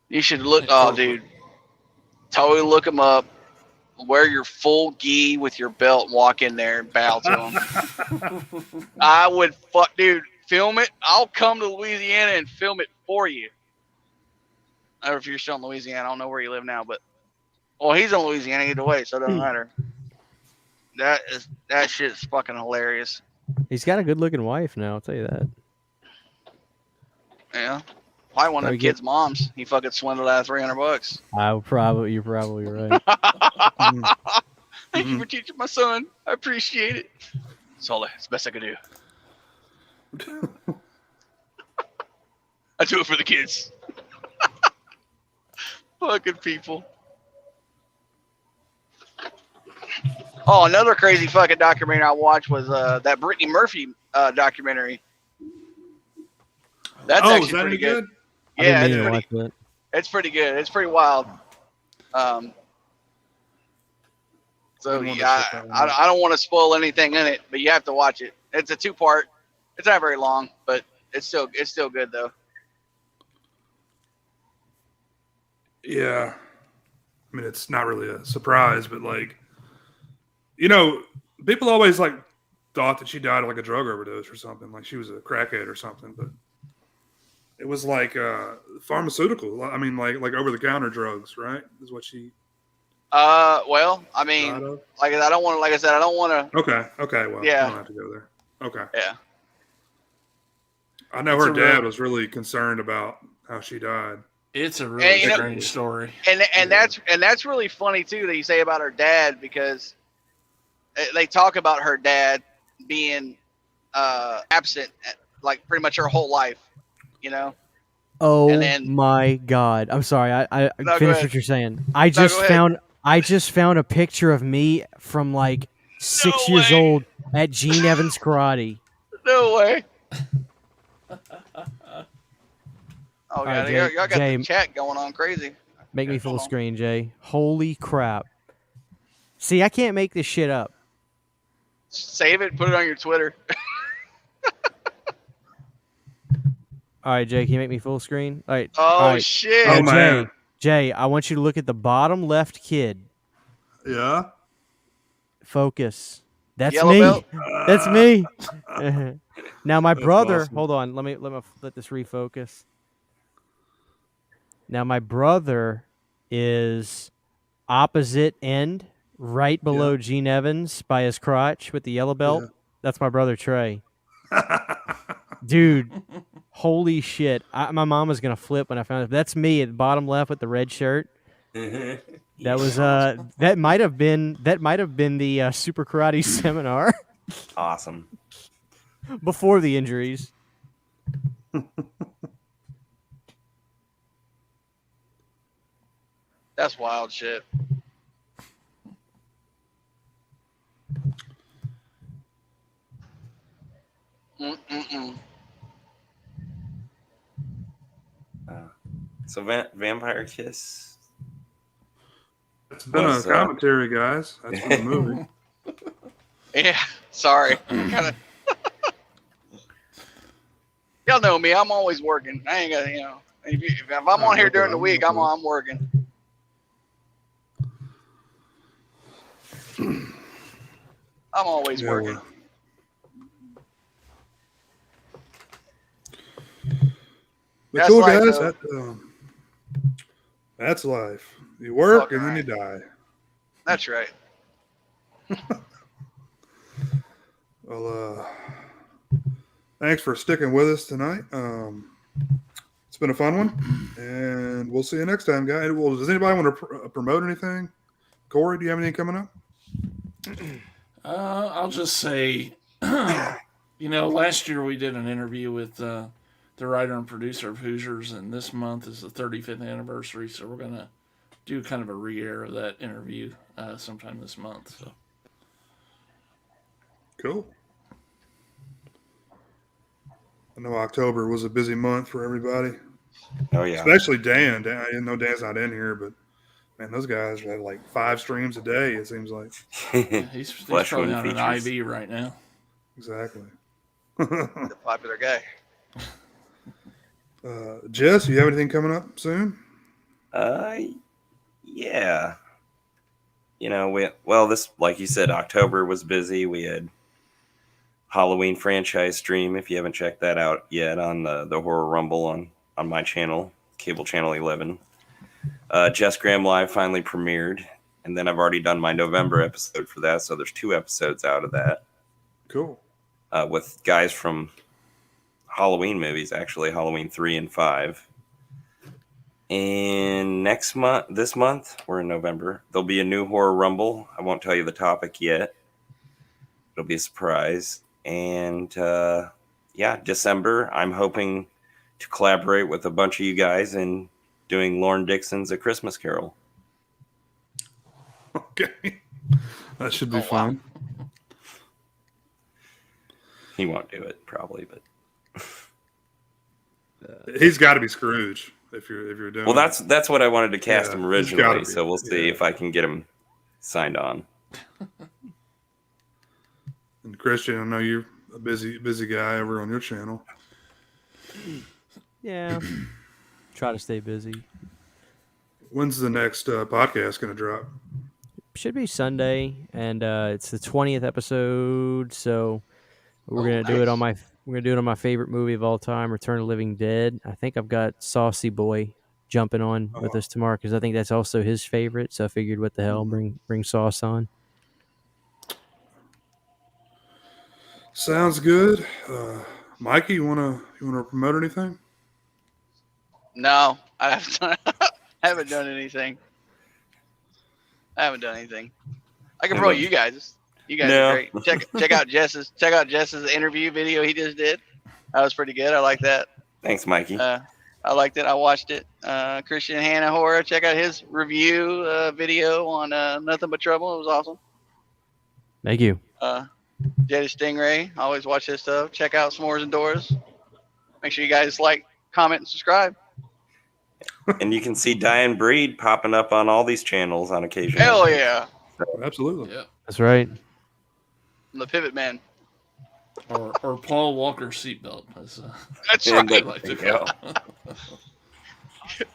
[SPEAKER 6] You should look. Oh, dude. Totally look him up. Wear your full gi with your belt. Walk in there and bow to him. I would dude. Film it. I'll come to Louisiana and film it for you. Or if you're still in Louisiana, I don't know where you live now, but he's in Louisiana either way, so it doesn't matter. That shit's fucking hilarious.
[SPEAKER 5] He's got a good looking wife now. I'll tell you that.
[SPEAKER 6] Yeah. Probably one of
[SPEAKER 5] Probably
[SPEAKER 6] them kids' moms. He fucking swindled out of $300.
[SPEAKER 5] You're probably right.
[SPEAKER 6] Thank you for teaching my son. I appreciate it. It's the best I could do. I do it for the kids. Fucking people. Oh, another crazy fucking documentary I watched was that Brittany Murphy documentary. That's actually pretty good. Yeah, it's pretty good. It's pretty wild. So yeah, I don't want to spoil anything in it, but you have to watch it. It's a 2-part. It's not very long, but it's still good though.
[SPEAKER 1] Yeah, I mean it's not really a surprise, but like, people always like thought that she died of like a drug overdose or something, like she was a crackhead or something, but it was like pharmaceutical. I mean, like over the counter drugs, right? Is what she.
[SPEAKER 6] Well, I mean, like I don't want to. Like I said, I don't want to.
[SPEAKER 1] Okay. Well,
[SPEAKER 6] yeah.
[SPEAKER 1] I don't have to go there. Okay.
[SPEAKER 6] Yeah.
[SPEAKER 1] I know her dad was really concerned about how she died.
[SPEAKER 2] It's a really strange story,
[SPEAKER 6] and that's really funny too that you say about her dad, because they talk about her dad being absent like pretty much her whole life,
[SPEAKER 5] Oh my God! I'm sorry. I finished what you're saying. I just found a picture of me from like 6 years old at Gene Evans Karate.
[SPEAKER 6] No way. Oh,
[SPEAKER 5] God,
[SPEAKER 6] y'all got the chat going on crazy.
[SPEAKER 5] Make me full screen, Jay. Holy crap. See, I can't make this shit up.
[SPEAKER 6] Save it, put it on your Twitter.
[SPEAKER 5] All right, Jay, can you make me full screen? All right.
[SPEAKER 6] Shit.
[SPEAKER 1] Oh, man.
[SPEAKER 5] Jay, I want you to look at the bottom left kid.
[SPEAKER 1] Yeah.
[SPEAKER 5] Focus. That's
[SPEAKER 6] Yellow
[SPEAKER 5] me.
[SPEAKER 6] belt?
[SPEAKER 5] That's me. Now my brother,
[SPEAKER 1] awesome.
[SPEAKER 5] hold on, let me let this refocus. Now my brother is opposite end, right below Gene Evans by his crotch with the yellow belt. Yeah. That's my brother Trey. Dude, holy shit! My mom was gonna flip when I found it. That's me at the bottom left with the red shirt. That was that might have been the Super Karate seminar.
[SPEAKER 4] Awesome.
[SPEAKER 5] Before the injuries.
[SPEAKER 6] That's wild shit.
[SPEAKER 4] So Vampire Kiss.
[SPEAKER 1] It's been a commentary, guys. That's for the movie.
[SPEAKER 6] Yeah, sorry. Y'all know me. I'm always working. I ain't got, if I'm on here during the week, I'm working. I'm always working.
[SPEAKER 1] But cool, guys. That's life. You work and then you die.
[SPEAKER 6] That's right.
[SPEAKER 1] Well, thanks for sticking with us tonight. It's been a fun one, and we'll see you next time, guys. Well, does anybody want to promote anything? Corey, do you have anything coming up?
[SPEAKER 2] I'll just say, last year we did an interview with the writer and producer of Hoosiers, and this month is the 35th anniversary, so we're going to do kind of a re-air of that interview sometime this month. So.
[SPEAKER 1] Cool. I know October was a busy month for everybody.
[SPEAKER 4] Oh, yeah.
[SPEAKER 1] Especially Dan. I didn't know Dan's not in here, but man, those guys have like 5 streams a day, it seems like.
[SPEAKER 2] Yeah, he's probably on an IV right now.
[SPEAKER 1] Exactly.
[SPEAKER 6] The popular guy.
[SPEAKER 1] Jess, you have anything coming up soon?
[SPEAKER 4] Yeah. This, like you said, October was busy. We had Halloween franchise stream. If you haven't checked that out yet, on the Horror Rumble on my channel, cable channel 11. Jess Graham Live finally premiered, And then I've already done my November episode for that. So there's 2 episodes out of that.
[SPEAKER 1] Cool.
[SPEAKER 4] With guys from Halloween movies, actually, Halloween 3 and 5. And this month, we're in November, there'll be a new Horror Rumble. I won't tell you the topic yet. It'll be a surprise. And December, I'm hoping to collaborate with a bunch of you guys in doing Lauren Dixon's A Christmas Carol.
[SPEAKER 1] Okay. That should be
[SPEAKER 6] wow.
[SPEAKER 1] fun.
[SPEAKER 4] He won't do it, probably, but
[SPEAKER 1] He's got to be Scrooge if you're doing.
[SPEAKER 4] well, that's what I wanted to cast him
[SPEAKER 1] he's gotta
[SPEAKER 4] originally.
[SPEAKER 1] be.
[SPEAKER 4] So we'll see if I can get him signed on.
[SPEAKER 1] And Christian, I know you're a busy guy over on your channel.
[SPEAKER 5] Yeah. Try to stay busy.
[SPEAKER 1] When's the next podcast going to drop?
[SPEAKER 5] Should be Sunday, and it's the 20th episode. So we're gonna do it on my favorite movie of all time, Return of the Living Dead. I think I've got Saucy Boy jumping on with us tomorrow because I think that's also his favorite. So I figured, what the hell, bring Sauce on.
[SPEAKER 1] Sounds good. Mikey, you wanna promote anything?
[SPEAKER 6] No, I haven't done anything. I haven't done anything. I can promote you guys. You guys are great. Check out Jess's interview video he just did. That was pretty good. I like that.
[SPEAKER 4] Thanks, Mikey.
[SPEAKER 6] I liked it. I watched it. Christian Hannah Horror. Check out his review video on Nothing But Trouble. It was awesome.
[SPEAKER 5] Thank you.
[SPEAKER 6] Jaythestingray. Always watch his stuff. Check out S'mores and Doors. Make sure you guys like, comment, and subscribe.
[SPEAKER 4] And you can see Diane Breed popping up on all these channels on occasion.
[SPEAKER 6] Hell yeah.
[SPEAKER 1] Absolutely.
[SPEAKER 2] Yeah.
[SPEAKER 5] That's right.
[SPEAKER 6] I'm the Pivot Man.
[SPEAKER 2] Or Paul Walker seatbelt. That's
[SPEAKER 6] right.
[SPEAKER 2] I like to call it.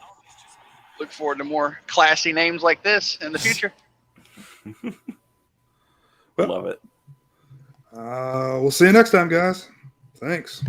[SPEAKER 6] Look forward to more classy names like this in the future.
[SPEAKER 4] Love it.
[SPEAKER 1] We'll see you next time, guys. Thanks.